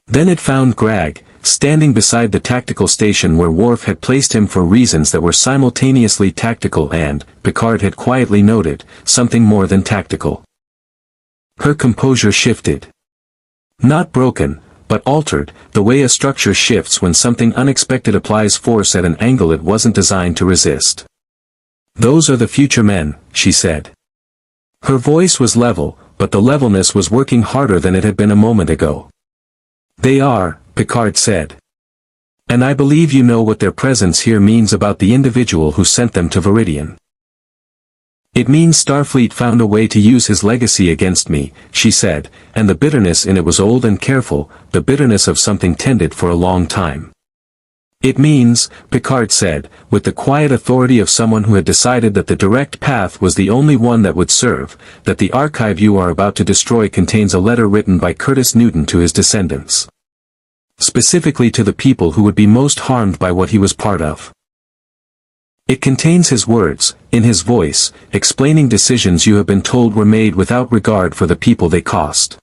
Then it found Greg, standing beside the tactical station where Worf had placed him for reasons that were simultaneously tactical and, Picard had quietly noted, something more than tactical. Her composure shifted. Not broken, but altered, the way a structure shifts when something unexpected applies force at an angle it wasn't designed to resist. "Those are the future men," she said. Her voice was level, but the levelness was working harder than it had been a moment ago. "They are," Picard said. "And I believe you know what their presence here means about the individual who sent them to Veridian." "It means Starfleet found a way to use his legacy against me," she said, and the bitterness in it was old and careful, the bitterness of something tended for a long time. "It means," Picard said, with the quiet authority of someone who had decided that the direct path was the only one that would serve, "that the archive you are about to destroy contains a letter written by Curtis Newton to his descendants. Specifically to the people who would be most harmed by what he was part of. It contains his words, in his voice, explaining decisions you have been told were made without regard for the people they cost."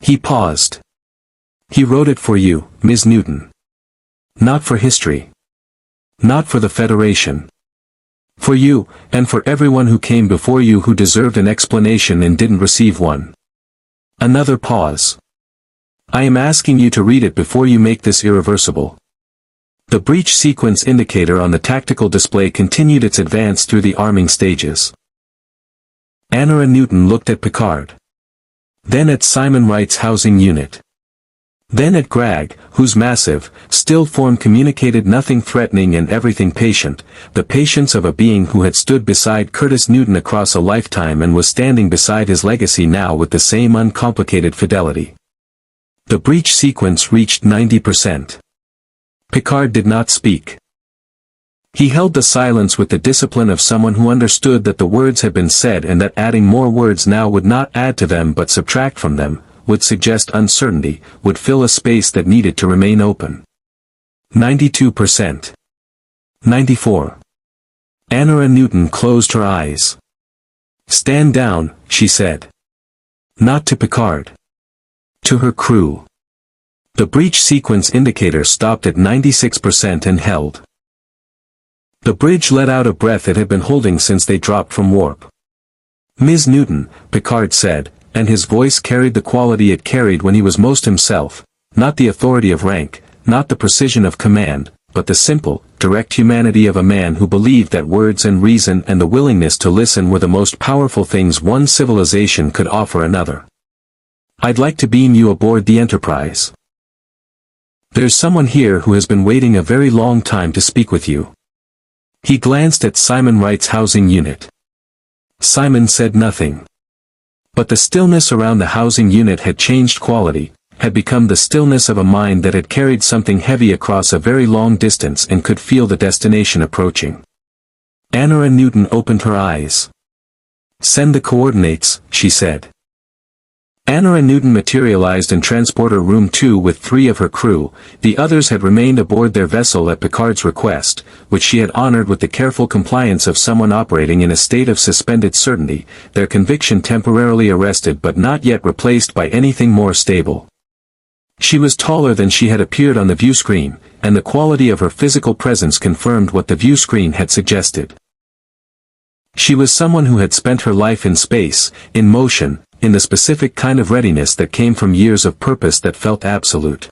He paused. "He wrote it for you, Ms. Newton. Not for history. Not for the Federation. For you, and for everyone who came before you who deserved an explanation and didn't receive one." Another pause. "I am asking you to read it before you make this irreversible." The breach sequence indicator on the tactical display continued its advance through the arming stages. Anna and Newton looked at Picard. Then at Simon Wright's housing unit. Then at Greg, whose massive, still form communicated nothing threatening and everything patient, the patience of a being who had stood beside Curtis Newton across a lifetime and was standing beside his legacy now with the same uncomplicated fidelity. The breach sequence reached 90%. Picard did not speak. He held the silence with the discipline of someone who understood that the words had been said and that adding more words now would not add to them but subtract from them, would suggest uncertainty, would fill a space that needed to remain open. 92%. 94. Anna Newton closed her eyes. "Stand down," she said. Not to Picard. To her crew. The breach sequence indicator stopped at 96% and held. The bridge let out a breath it had been holding since they dropped from warp. "Ms. Newton," Picard said, and his voice carried the quality it carried when he was most himself, not the authority of rank, not the precision of command, but the simple, direct humanity of a man who believed that words and reason and the willingness to listen were the most powerful things one civilization could offer another. "I'd like to beam you aboard the Enterprise. There's someone here who has been waiting a very long time to speak with you." He glanced at Simon Wright's housing unit. Simon said nothing. But the stillness around the housing unit had changed quality, had become the stillness of a mind that had carried something heavy across a very long distance and could feel the destination approaching. Anna Newton opened her eyes. "Send the coordinates," she said. Anna Newton materialized in Transporter Room 2 with 3 of her crew. The others had remained aboard their vessel at Picard's request, which she had honored with the careful compliance of someone operating in a state of suspended certainty, their conviction temporarily arrested but not yet replaced by anything more stable. She was taller than she had appeared on the view screen, and the quality of her physical presence confirmed what the view screen had suggested. She was someone who had spent her life in space, in motion, in the specific kind of readiness that came from years of purpose that felt absolute.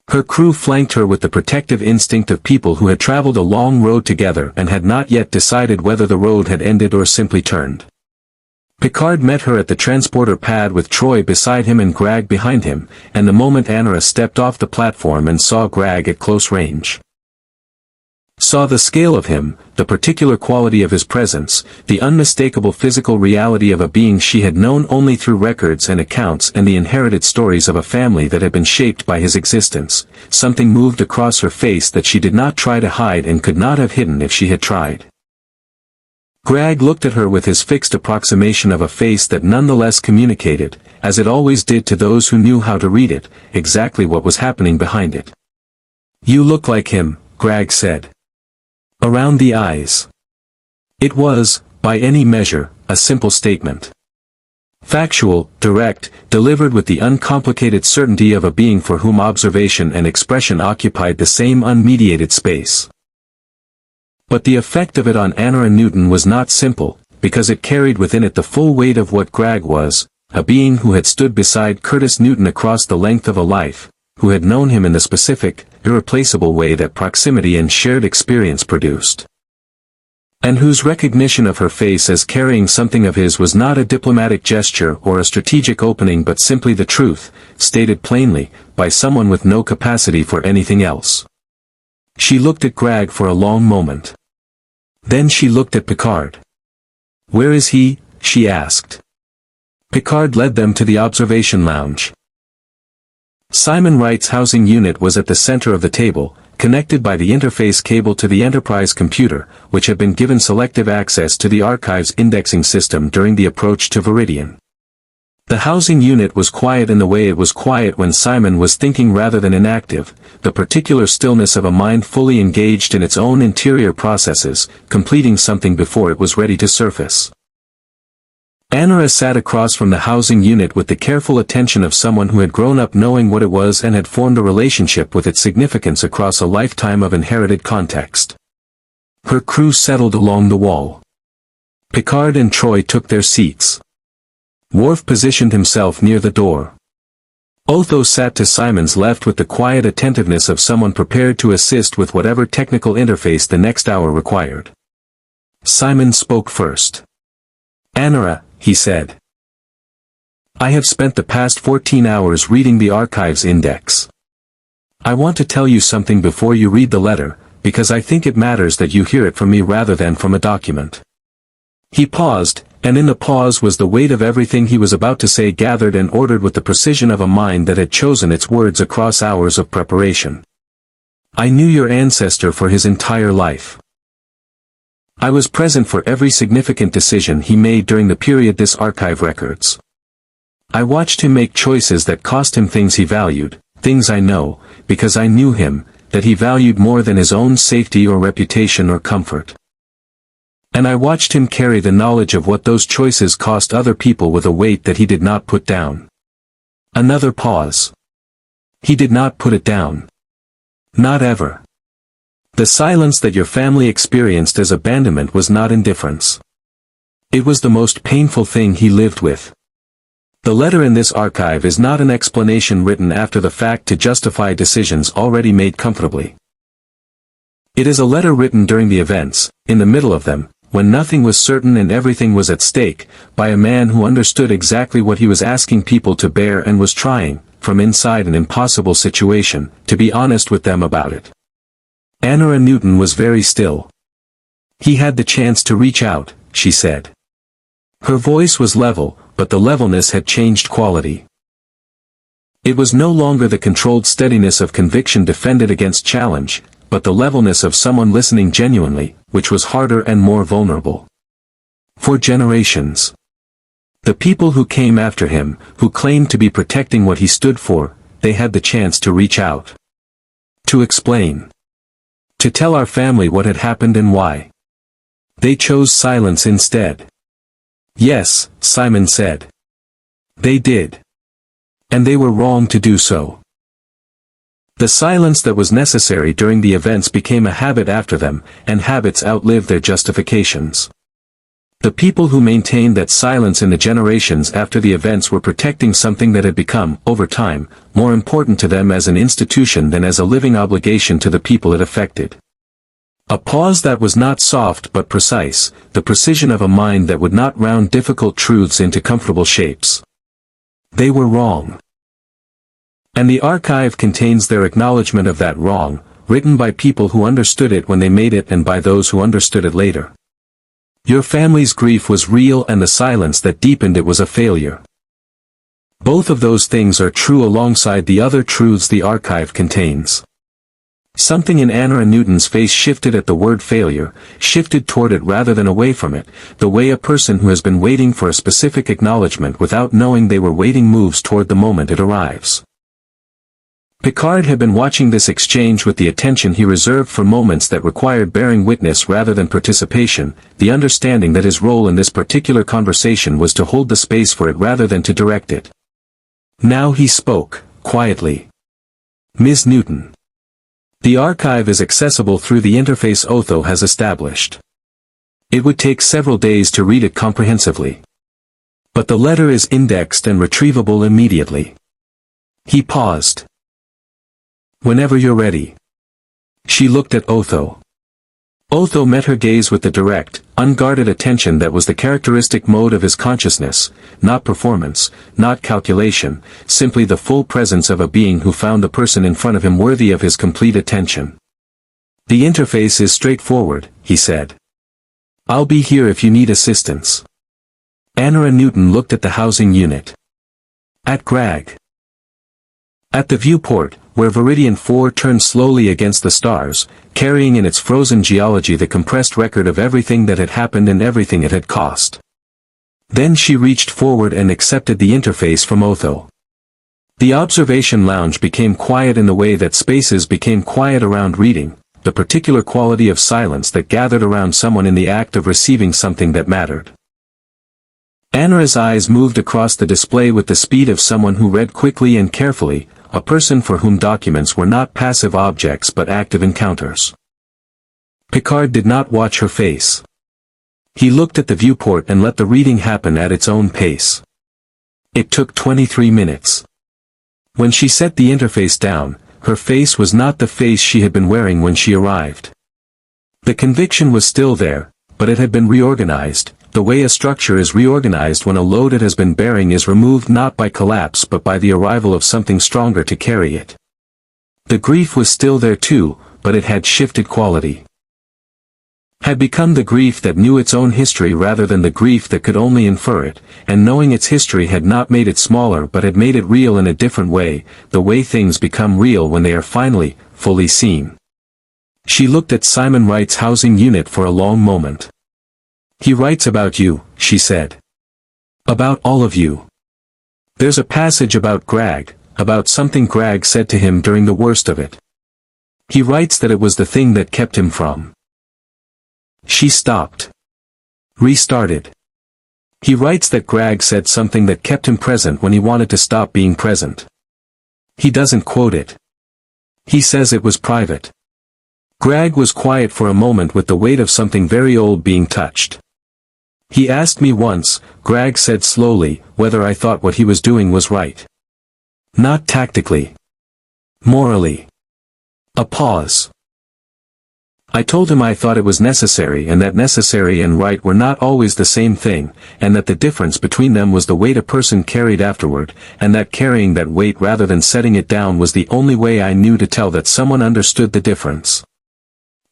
Her crew flanked her with the protective instinct of people who had traveled a long road together and had not yet decided whether the road had ended or simply turned. Picard met her at the transporter pad with Troy beside him and Greg behind him, and the moment Anara stepped off the platform and saw Greg at close range. Saw the scale of him, the particular quality of his presence, the unmistakable physical reality of a being she had known only through records and accounts and the inherited stories of a family that had been shaped by his existence. Something moved across her face that she did not try to hide and could not have hidden if she had tried. Greg looked at her with his fixed approximation of a face that nonetheless communicated, as it always did to those who knew how to read it, exactly what was happening behind it. "You look like him," Greg said. "Around the eyes." It was, by any measure, a simple statement. Factual, direct, delivered with the uncomplicated certainty of a being for whom observation and expression occupied the same unmediated space. But the effect of it on Anara Newton was not simple, because it carried within it the full weight of what Greg was, a being who had stood beside Curtis Newton across the length of a life, who had known him in the specific, irreplaceable way that proximity and shared experience produced. And whose recognition of her face as carrying something of his was not a diplomatic gesture or a strategic opening but simply the truth, stated plainly, by someone with no capacity for anything else. She looked at Greg for a long moment. Then she looked at Picard. "Where is he?" she asked. Picard led them to the observation lounge. Simon Wright's housing unit was at the center of the table, connected by the interface cable to the Enterprise computer, which had been given selective access to the archive's indexing system during the approach to Veridian. The housing unit was quiet in the way it was quiet when Simon was thinking rather than inactive, the particular stillness of a mind fully engaged in its own interior processes, completing something before it was ready to surface. Anara sat across from the housing unit with the careful attention of someone who had grown up knowing what it was and had formed a relationship with its significance across a lifetime of inherited context. Her crew settled along the wall. Picard and Troy took their seats. Worf positioned himself near the door. Otho sat to Simon's left with the quiet attentiveness of someone prepared to assist with whatever technical interface the next hour required. Simon spoke first. "Anara," he said. "I have spent the past 14 hours reading the archive's index. I want to tell you something before you read the letter, because I think it matters that you hear it from me rather than from a document." He paused, and in the pause was the weight of everything he was about to say gathered and ordered with the precision of a mind that had chosen its words across hours of preparation. "I knew your ancestor for his entire life. I was present for every significant decision he made during the period this archive records. I watched him make choices that cost him things he valued, things I know, because I knew him, that he valued more than his own safety or reputation or comfort. And I watched him carry the knowledge of what those choices cost other people with a weight that he did not put down." Another pause. "He did not put it down. Not ever. The silence that your family experienced as abandonment was not indifference. It was the most painful thing he lived with. The letter in this archive is not an explanation written after the fact to justify decisions already made comfortably. It is a letter written during the events, in the middle of them, when nothing was certain and everything was at stake, by a man who understood exactly what he was asking people to bear and was trying, from inside an impossible situation, to be honest with them about it. Anara Newton was very still. "He had the chance to reach out," she said. Her voice was level, but the levelness had changed quality. It was no longer the controlled steadiness of conviction defended against challenge, but the levelness of someone listening genuinely, which was harder and more vulnerable. For generations. The people who came after him, who claimed to be protecting what he stood for, they had the chance to reach out. To explain. To tell our family what had happened and why. They chose silence instead. "Yes," Simon said. "They did. And they were wrong to do so." The silence that was necessary during the events became a habit after them, and habits outlive their justifications. The people who maintained that silence in the generations after the events were protecting something that had become, over time, more important to them as an institution than as a living obligation to the people it affected. A pause that was not soft but precise, the precision of a mind that would not round difficult truths into comfortable shapes. They were wrong. And the archive contains their acknowledgement of that wrong, written by people who understood it when they made it and by those who understood it later. Your family's grief was real and the silence that deepened it was a failure. Both of those things are true alongside the other truths the archive contains. Something in Anna Newton's face shifted at the word failure, shifted toward it rather than away from it, the way a person who has been waiting for a specific acknowledgement without knowing they were waiting moves toward the moment it arrives. Picard had been watching this exchange with the attention he reserved for moments that required bearing witness rather than participation, the understanding that his role in this particular conversation was to hold the space for it rather than to direct it. Now he spoke, quietly. Ms. Newton. The archive is accessible through the interface Otho has established. It would take several days to read it comprehensively. But the letter is indexed and retrievable immediately. He paused. Whenever you're ready. She looked at Otho. Otho met her gaze with the direct, unguarded attention that was the characteristic mode of his consciousness, not performance, not calculation, simply the full presence of a being who found the person in front of him worthy of his complete attention. The interface is straightforward, he said. I'll be here if you need assistance. Anna Newton looked at the housing unit. At Greg. At the viewport, where Veridian 4 turned slowly against the stars, carrying in its frozen geology the compressed record of everything that had happened and everything it had cost. Then she reached forward and accepted the interface from Otho. The observation lounge became quiet in the way that spaces became quiet around reading, the particular quality of silence that gathered around someone in the act of receiving something that mattered. Anna's eyes moved across the display with the speed of someone who read quickly and carefully, a person for whom documents were not passive objects but active encounters. Picard did not watch her face. He looked at the viewport and let the reading happen at its own pace. It took 23 minutes. When she set the interface down, her face was not the face she had been wearing when she arrived. The conviction was still there, but it had been reorganized, the way a structure is reorganized when a load it has been bearing is removed not by collapse but by the arrival of something stronger to carry it. The grief was still there too, but it had shifted quality. Had become the grief that knew its own history rather than the grief that could only infer it, and knowing its history had not made it smaller but had made it real in a different way, the way things become real when they are finally, fully seen. She looked at Simon Wright's housing unit for a long moment. He writes about you, she said. About all of you. There's a passage about Greg, about something Greg said to him during the worst of it. He writes that it was the thing that kept him from. She stopped. Restarted. He writes that Greg said something that kept him present when he wanted to stop being present. He doesn't quote it. He says it was private. Greg was quiet for a moment with the weight of something very old being touched. He asked me once, Greg said slowly, whether I thought what he was doing was right. Not tactically. Morally. A pause. I told him I thought it was necessary and that necessary and right were not always the same thing, and that the difference between them was the weight a person carried afterward, and that carrying that weight rather than setting it down was the only way I knew to tell that someone understood the difference.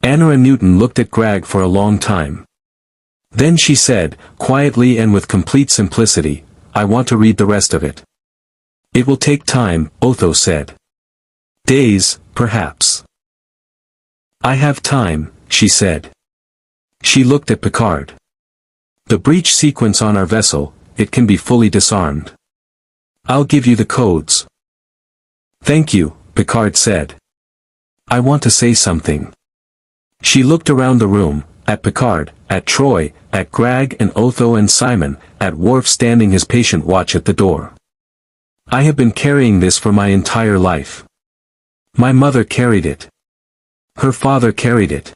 Anna Newton looked at Greg for a long time. Then she said, quietly and with complete simplicity, I want to read the rest of it. It will take time, Otho said. Days, perhaps. I have time, she said. She looked at Picard. The breach sequence on our vessel, it can be fully disarmed. I'll give you the codes. Thank you, Picard said. I want to say something. She looked around the room, at Picard, at Troy, at Greg and Otho and Simon, at Worf standing his patient watch at the door. I have been carrying this for my entire life. My mother carried it. Her father carried it.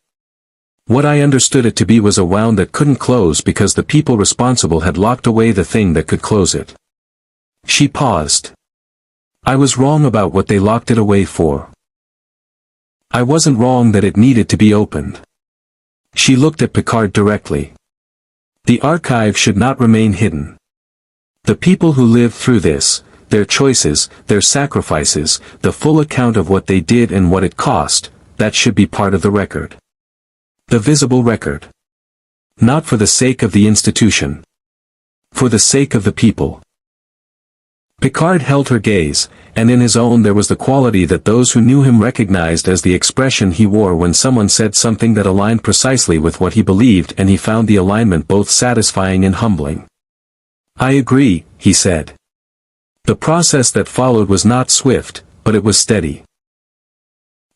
What I understood it to be was a wound that couldn't close because the people responsible had locked away the thing that could close it. She paused. I was wrong about what they locked it away for. I wasn't wrong that it needed to be opened. She looked at Picard directly. The archive should not remain hidden. The people who lived through this, their choices, their sacrifices, the full account of what they did and what it cost, that should be part of the record. The visible record. Not for the sake of the institution. For the sake of the people. Picard held her gaze, and in his own there was the quality that those who knew him recognized as the expression he wore when someone said something that aligned precisely with what he believed, and he found the alignment both satisfying and humbling. "I agree," he said. The process that followed was not swift, but it was steady.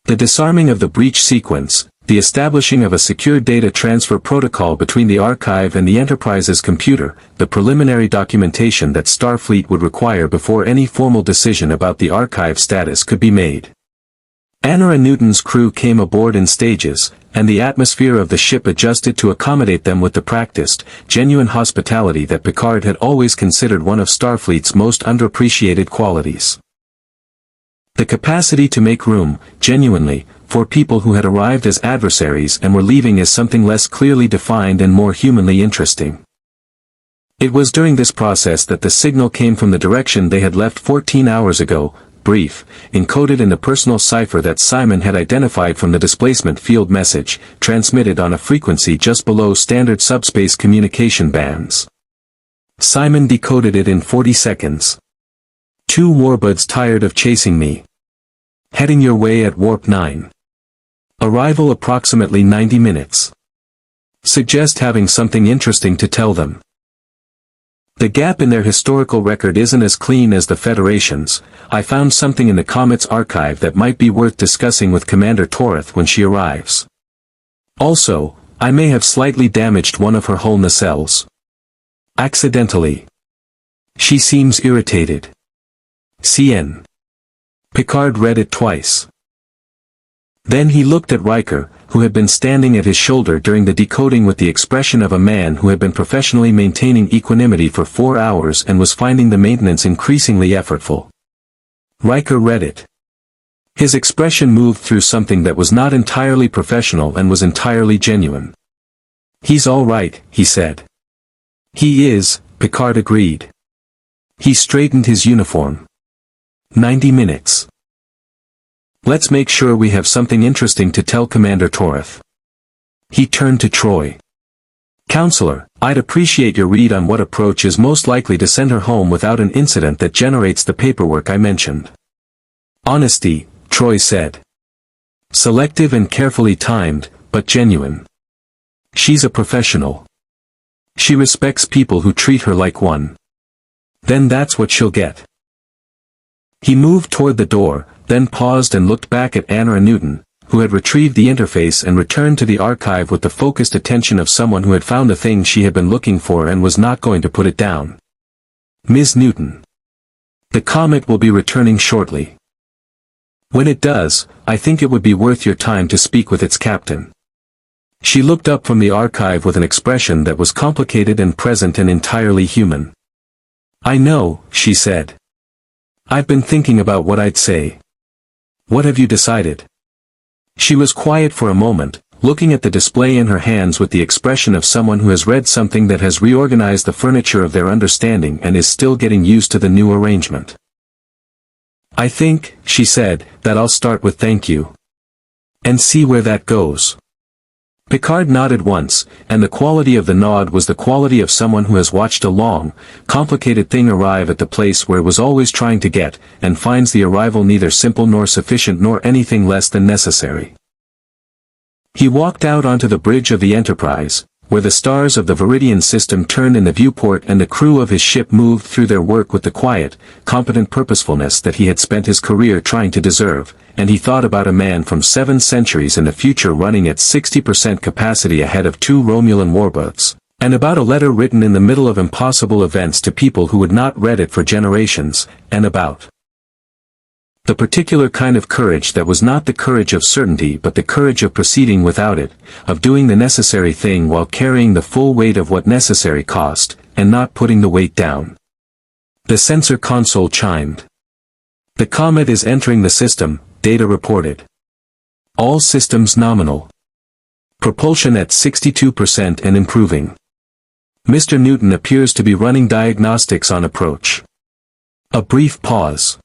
The disarming of the breach sequence, the establishing of a secure data transfer protocol between the archive and the Enterprise's computer, the preliminary documentation that Starfleet would require before any formal decision about the archive status could be made. Anna and Newton's crew came aboard in stages, and the atmosphere of the ship adjusted to accommodate them with the practiced, genuine hospitality that Picard had always considered one of Starfleet's most underappreciated qualities. The capacity to make room, genuinely, for people who had arrived as adversaries and were leaving as something less clearly defined and more humanly interesting. It was during this process that the signal came from the direction they had left 14 hours ago, brief, encoded in the personal cipher that Simon had identified from the displacement field message, transmitted on a frequency just below standard subspace communication bands. Simon decoded it in 40 seconds. "2 warbuds tired of chasing me. Heading your way at warp 9. Arrival approximately 90 minutes. Suggest having something interesting to tell them. The gap in their historical record isn't as clean as the Federation's. I found something in the Comet's archive that might be worth discussing with Commander Torith when she arrives. Also, I may have slightly damaged one of her hull nacelles. Accidentally. She seems irritated. CN." Picard read it twice. Then he looked at Riker, who had been standing at his shoulder during the decoding with the expression of a man who had been professionally maintaining equanimity for 4 hours and was finding the maintenance increasingly effortful. Riker read it. His expression moved through something that was not entirely professional and was entirely genuine. "He's all right," he said. "He is," Picard agreed. He straightened his uniform. 90 minutes. Let's make sure we have something interesting to tell Commander Torith. He turned to Troy. "Counselor, I'd appreciate your read on what approach is most likely to send her home without an incident that generates the paperwork I mentioned." "Honesty," Troy said. "Selective and carefully timed, but genuine. She's a professional. She respects people who treat her like one. Then that's what she'll get." He moved toward the door, then paused and looked back at Anna and Newton, who had retrieved the interface and returned to the archive with the focused attention of someone who had found the thing she had been looking for and was not going to put it down. "Ms. Newton. The Comet will be returning shortly. When it does, I think it would be worth your time to speak with its captain." She looked up from the archive with an expression that was complicated and present and entirely human. "I know," she said. "I've been thinking about what I'd say." "What have you decided?" She was quiet for a moment, looking at the display in her hands with the expression of someone who has read something that has reorganized the furniture of their understanding and is still getting used to the new arrangement. "I think," she said, "that I'll start with thank you. And see where that goes." Picard nodded once, and the quality of the nod was the quality of someone who has watched a long, complicated thing arrive at the place where it was always trying to get, and finds the arrival neither simple nor sufficient nor anything less than necessary. He walked out onto the bridge of the Enterprise, where the stars of the Veridian system turned in the viewport and the crew of his ship moved through their work with the quiet, competent purposefulness that he had spent his career trying to deserve, and he thought about a man from 7 centuries in the future running at 60% capacity ahead of 2 Romulan warboats, and about a letter written in the middle of impossible events to people who had not read it for generations, and about the particular kind of courage that was not the courage of certainty but the courage of proceeding without it, of doing the necessary thing while carrying the full weight of what necessary cost, and not putting the weight down. The sensor console chimed. "The Comet is entering the system," data reported. "All systems nominal." Propulsion at 62% and improving. Mr. Newton appears to be running diagnostics on approach. A brief pause.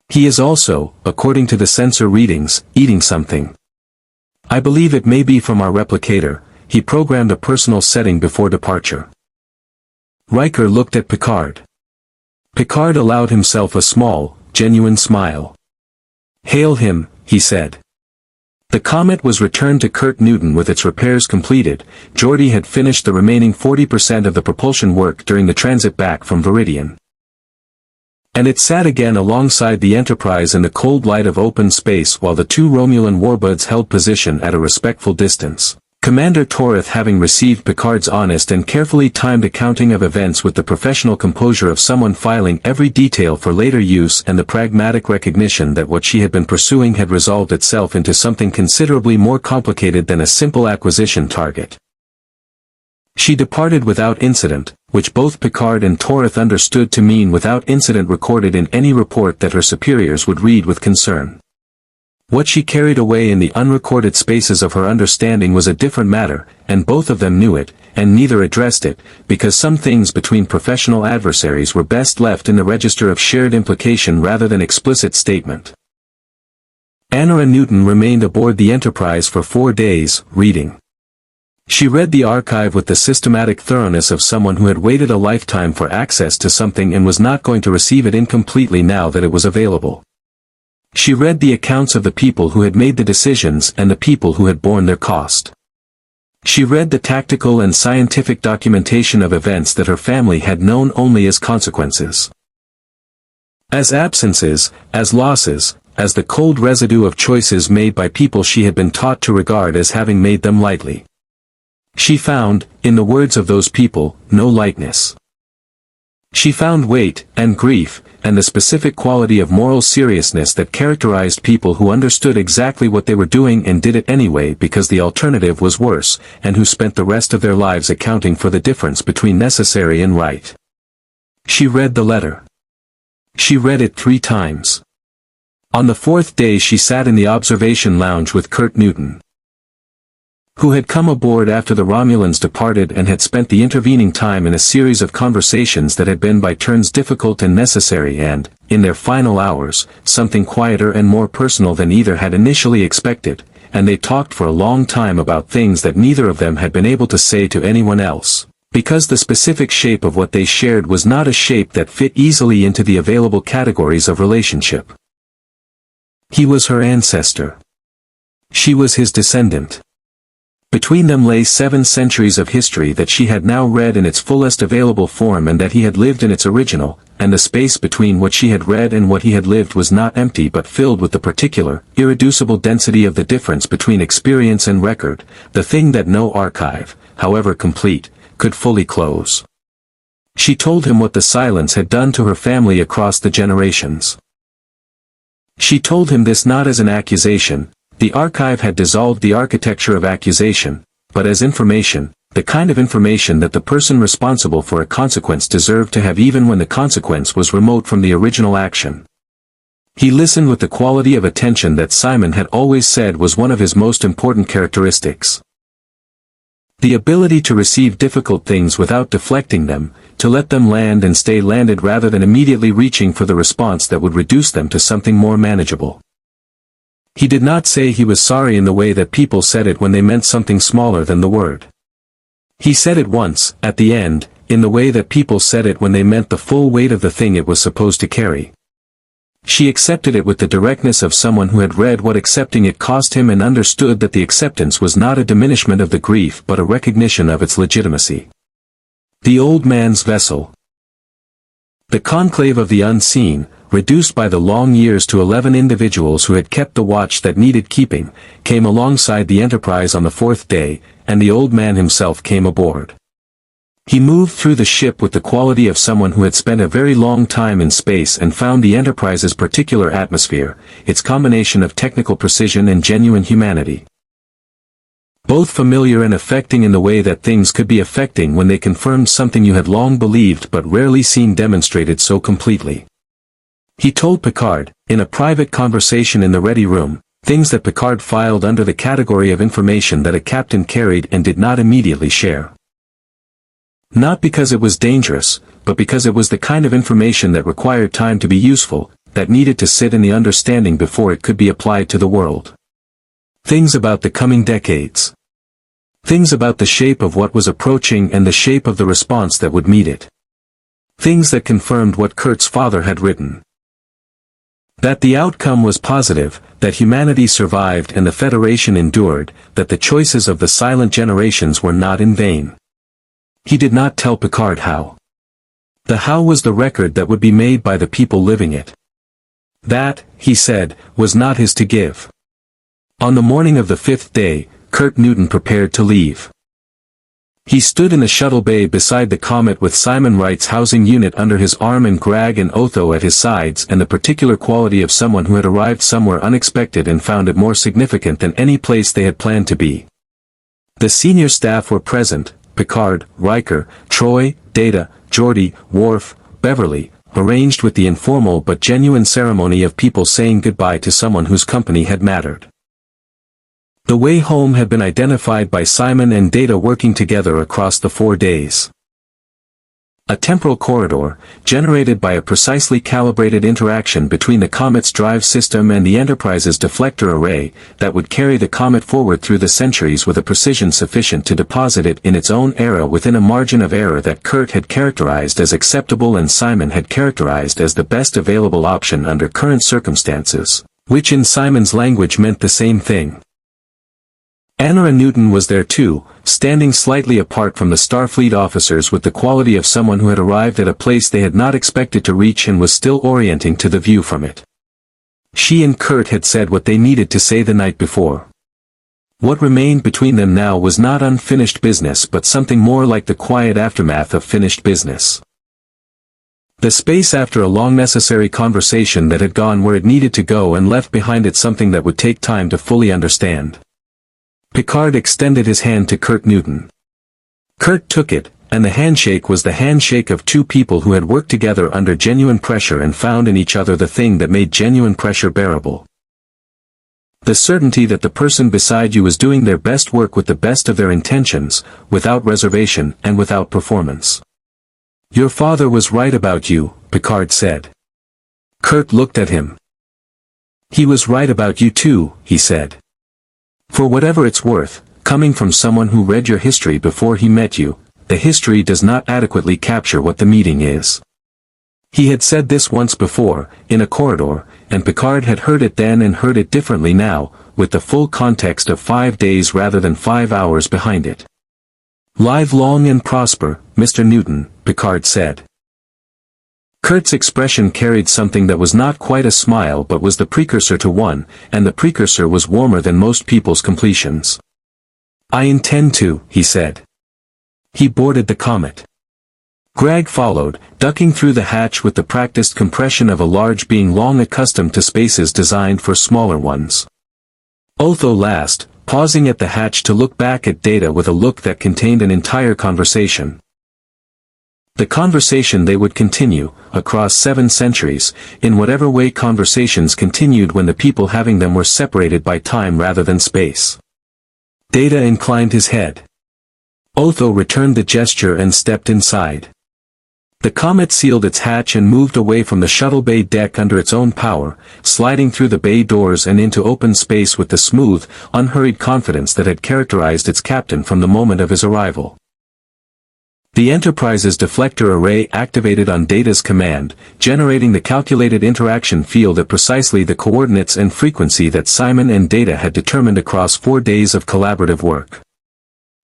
He is also, according to the sensor readings, eating something. I believe it may be from our replicator. He programmed a personal setting before departure. Riker looked at Picard. Picard allowed himself a small, genuine smile. Hail him, he said. The Comet was returned to Kurt Newton with its repairs completed. Geordi had finished the remaining 40% of the propulsion work during the transit back from Veridian. And it sat again alongside the Enterprise in the cold light of open space while the two Romulan warbuds held position at a respectful distance. Commander Torith, having received Picard's honest and carefully timed accounting of events with the professional composure of someone filing every detail for later use and the pragmatic recognition that what she had been pursuing had resolved itself into something considerably more complicated than a simple acquisition target. She departed without incident, which both Picard and Torith understood to mean without incident recorded in any report that her superiors would read with concern. What she carried away in the unrecorded spaces of her understanding was a different matter, and both of them knew it, and neither addressed it, because some things between professional adversaries were best left in the register of shared implication rather than explicit statement. Anna Newton remained aboard the Enterprise for 4 days, reading. She read the archive with the systematic thoroughness of someone who had waited a lifetime for access to something and was not going to receive it incompletely now that it was available. She read the accounts of the people who had made the decisions and the people who had borne their cost. She read the tactical and scientific documentation of events that her family had known only as consequences. As absences, as losses, as the cold residue of choices made by people she had been taught to regard as having made them lightly. She found, in the words of those people, no lightness. She found weight, and grief, and the specific quality of moral seriousness that characterized people who understood exactly what they were doing and did it anyway because the alternative was worse, and who spent the rest of their lives accounting for the difference between necessary and right. She read the letter. She read it 3 times. On the 4th day she sat in the observation lounge with Kurt Newton, who had come aboard after the Romulans departed and had spent the intervening time in a series of conversations that had been by turns difficult and necessary and, in their final hours, something quieter and more personal than either had initially expected, and they talked for a long time about things that neither of them had been able to say to anyone else, because the specific shape of what they shared was not a shape that fit easily into the available categories of relationship. He was her ancestor. She was his descendant. Between them lay 7 centuries of history that she had now read in its fullest available form and that he had lived in its original, and the space between what she had read and what he had lived was not empty but filled with the particular, irreducible density of the difference between experience and record, the thing that no archive, however complete, could fully close. She told him what the silence had done to her family across the generations. She told him this not as an accusation. The archive had dissolved the architecture of accusation, but as information, the kind of information that the person responsible for a consequence deserved to have even when the consequence was remote from the original action. He listened with the quality of attention that Simon had always said was one of his most important characteristics. The ability to receive difficult things without deflecting them, to let them land and stay landed rather than immediately reaching for the response that would reduce them to something more manageable. He did not say he was sorry in the way that people said it when they meant something smaller than the word. He said it once, at the end, in the way that people said it when they meant the full weight of the thing it was supposed to carry. She accepted it with the directness of someone who had read what accepting it cost him and understood that the acceptance was not a diminishment of the grief but a recognition of its legitimacy. The old man's vessel. The conclave of the unseen, reduced by the long years to 11 individuals who had kept the watch that needed keeping, came alongside the Enterprise on the 4th day, and the old man himself came aboard. He moved through the ship with the quality of someone who had spent a very long time in space and found the Enterprise's particular atmosphere, its combination of technical precision and genuine humanity. Both familiar and affecting in the way that things could be affecting when they confirmed something you had long believed but rarely seen demonstrated so completely. He told Picard, in a private conversation in the ready room, things that Picard filed under the category of information that a captain carried and did not immediately share. Not because it was dangerous, but because it was the kind of information that required time to be useful, that needed to sit in the understanding before it could be applied to the world. Things about the coming decades. Things about the shape of what was approaching and the shape of the response that would meet it. Things that confirmed what Kurt's father had written. That the outcome was positive, that humanity survived and the Federation endured, that the choices of the silent generations were not in vain. He did not tell Picard how. The how was the record that would be made by the people living it. That, he said, was not his to give. On the morning of the 5th day, Kurt Newton prepared to leave. He stood in the shuttle bay beside the Comet with Simon Wright's housing unit under his arm and Greg and Otho at his sides, and the particular quality of someone who had arrived somewhere unexpected and found it more significant than any place they had planned to be. The senior staff were present: Picard, Riker, Troy, Data, Geordi, Worf, Beverly, arranged with the informal but genuine ceremony of people saying goodbye to someone whose company had mattered. The way home had been identified by Simon and Data working together across the 4 days. A temporal corridor, generated by a precisely calibrated interaction between the Comet's drive system and the Enterprise's deflector array, that would carry the Comet forward through the centuries with a precision sufficient to deposit it in its own era within a margin of error that Kurt had characterized as acceptable and Simon had characterized as the best available option under current circumstances, which in Simon's language meant the same thing. Anna Newton was there too, standing slightly apart from the Starfleet officers with the quality of someone who had arrived at a place they had not expected to reach and was still orienting to the view from it. She and Kurt had said what they needed to say the night before. What remained between them now was not unfinished business but something more like the quiet aftermath of finished business. The space after a long necessary conversation that had gone where it needed to go and left behind it something that would take time to fully understand. Picard extended his hand to Kurt Newton. Kurt took it, and the handshake was the handshake of two people who had worked together under genuine pressure and found in each other the thing that made genuine pressure bearable. The certainty that the person beside you was doing their best work with the best of their intentions, without reservation and without performance. Your father was right about you, Picard said. Kurt looked at him. He was right about you too, he said. For whatever it's worth, coming from someone who read your history before he met you, the history does not adequately capture what the meeting is. He had said this once before, in a corridor, and Picard had heard it then and heard it differently now, with the full context of 5 days rather than 5 hours behind it. Live long and prosper, Mr. Newton, Picard said. Kurt's expression carried something that was not quite a smile but was the precursor to one, and the precursor was warmer than most people's completions. I intend to, he said. He boarded the Comet. Greg followed, ducking through the hatch with the practiced compression of a large being long accustomed to spaces designed for smaller ones. Otho last, pausing at the hatch to look back at Data with a look that contained an entire conversation. The conversation they would continue, across 7 centuries, in whatever way conversations continued when the people having them were separated by time rather than space. Data inclined his head. Otho returned the gesture and stepped inside. The Comet sealed its hatch and moved away from the shuttle bay deck under its own power, sliding through the bay doors and into open space with the smooth, unhurried confidence that had characterized its captain from the moment of his arrival. The Enterprise's deflector array activated on Data's command, generating the calculated interaction field at precisely the coordinates and frequency that Simon and Data had determined across 4 days of collaborative work.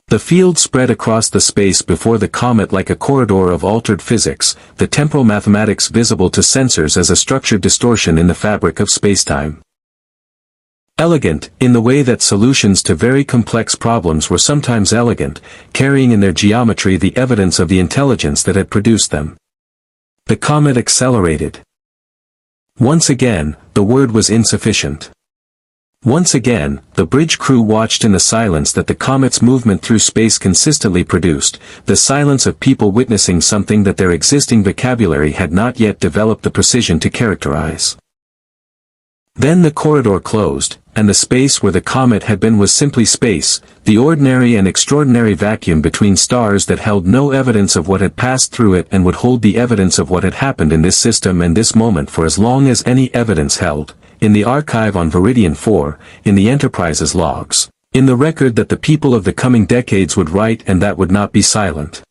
The field spread across the space before the Comet like a corridor of altered physics, the temporal mathematics visible to sensors as a structured distortion in the fabric of spacetime. Elegant, in the way that solutions to very complex problems were sometimes elegant, carrying in their geometry the evidence of the intelligence that had produced them. The Comet accelerated. Once again, the word was insufficient. Once again, the bridge crew watched in the silence that the Comet's movement through space consistently produced, the silence of people witnessing something that their existing vocabulary had not yet developed the precision to characterize. Then the corridor closed, and the space where the comet had been was simply space, the ordinary and extraordinary vacuum between stars that held no evidence of what had passed through it and would hold the evidence of what had happened in this system and this moment for as long as any evidence held, in the archive on Veridian 4, in the Enterprise's logs, in the record that the people of the coming decades would write and that would not be silent.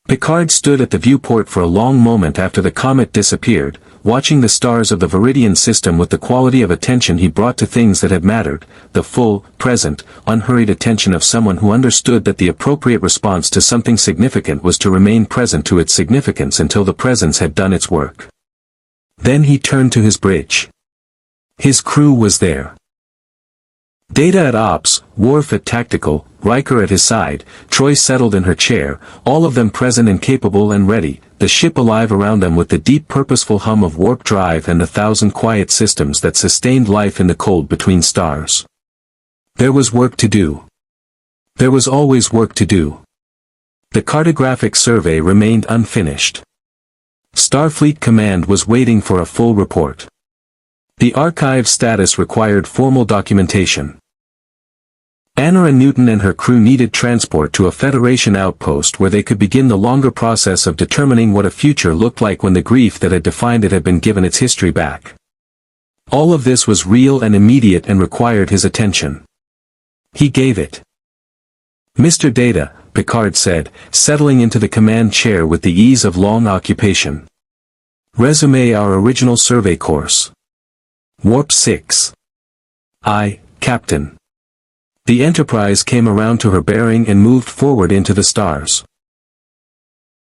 Picard stood at the viewport for a long moment after the comet disappeared, watching the stars of the Veridian system with the quality of attention he brought to things that had mattered, the full, present, unhurried attention of someone who understood that the appropriate response to something significant was to remain present to its significance until the presence had done its work. Then he turned to his bridge. His crew was there. Data at Ops, Worf at Tactical, Riker at his side, Troy settled in her chair, all of them present and capable and ready, the ship alive around them with the deep purposeful hum of warp drive and the thousand quiet systems that sustained life in the cold between stars. There was work to do. There was always work to do. The cartographic survey remained unfinished. Starfleet Command was waiting for a full report. The archive status required formal documentation. Anna Newton and her crew needed transport to a Federation outpost where they could begin the longer process of determining what a future looked like when the grief that had defined it had been given its history back. All of this was real and immediate and required his attention. He gave it. Mr. Data, Picard said, settling into the command chair with the ease of long occupation. Resume our original survey course. Warp 6. Aye, Captain. The Enterprise came around to her bearing and moved forward into the stars.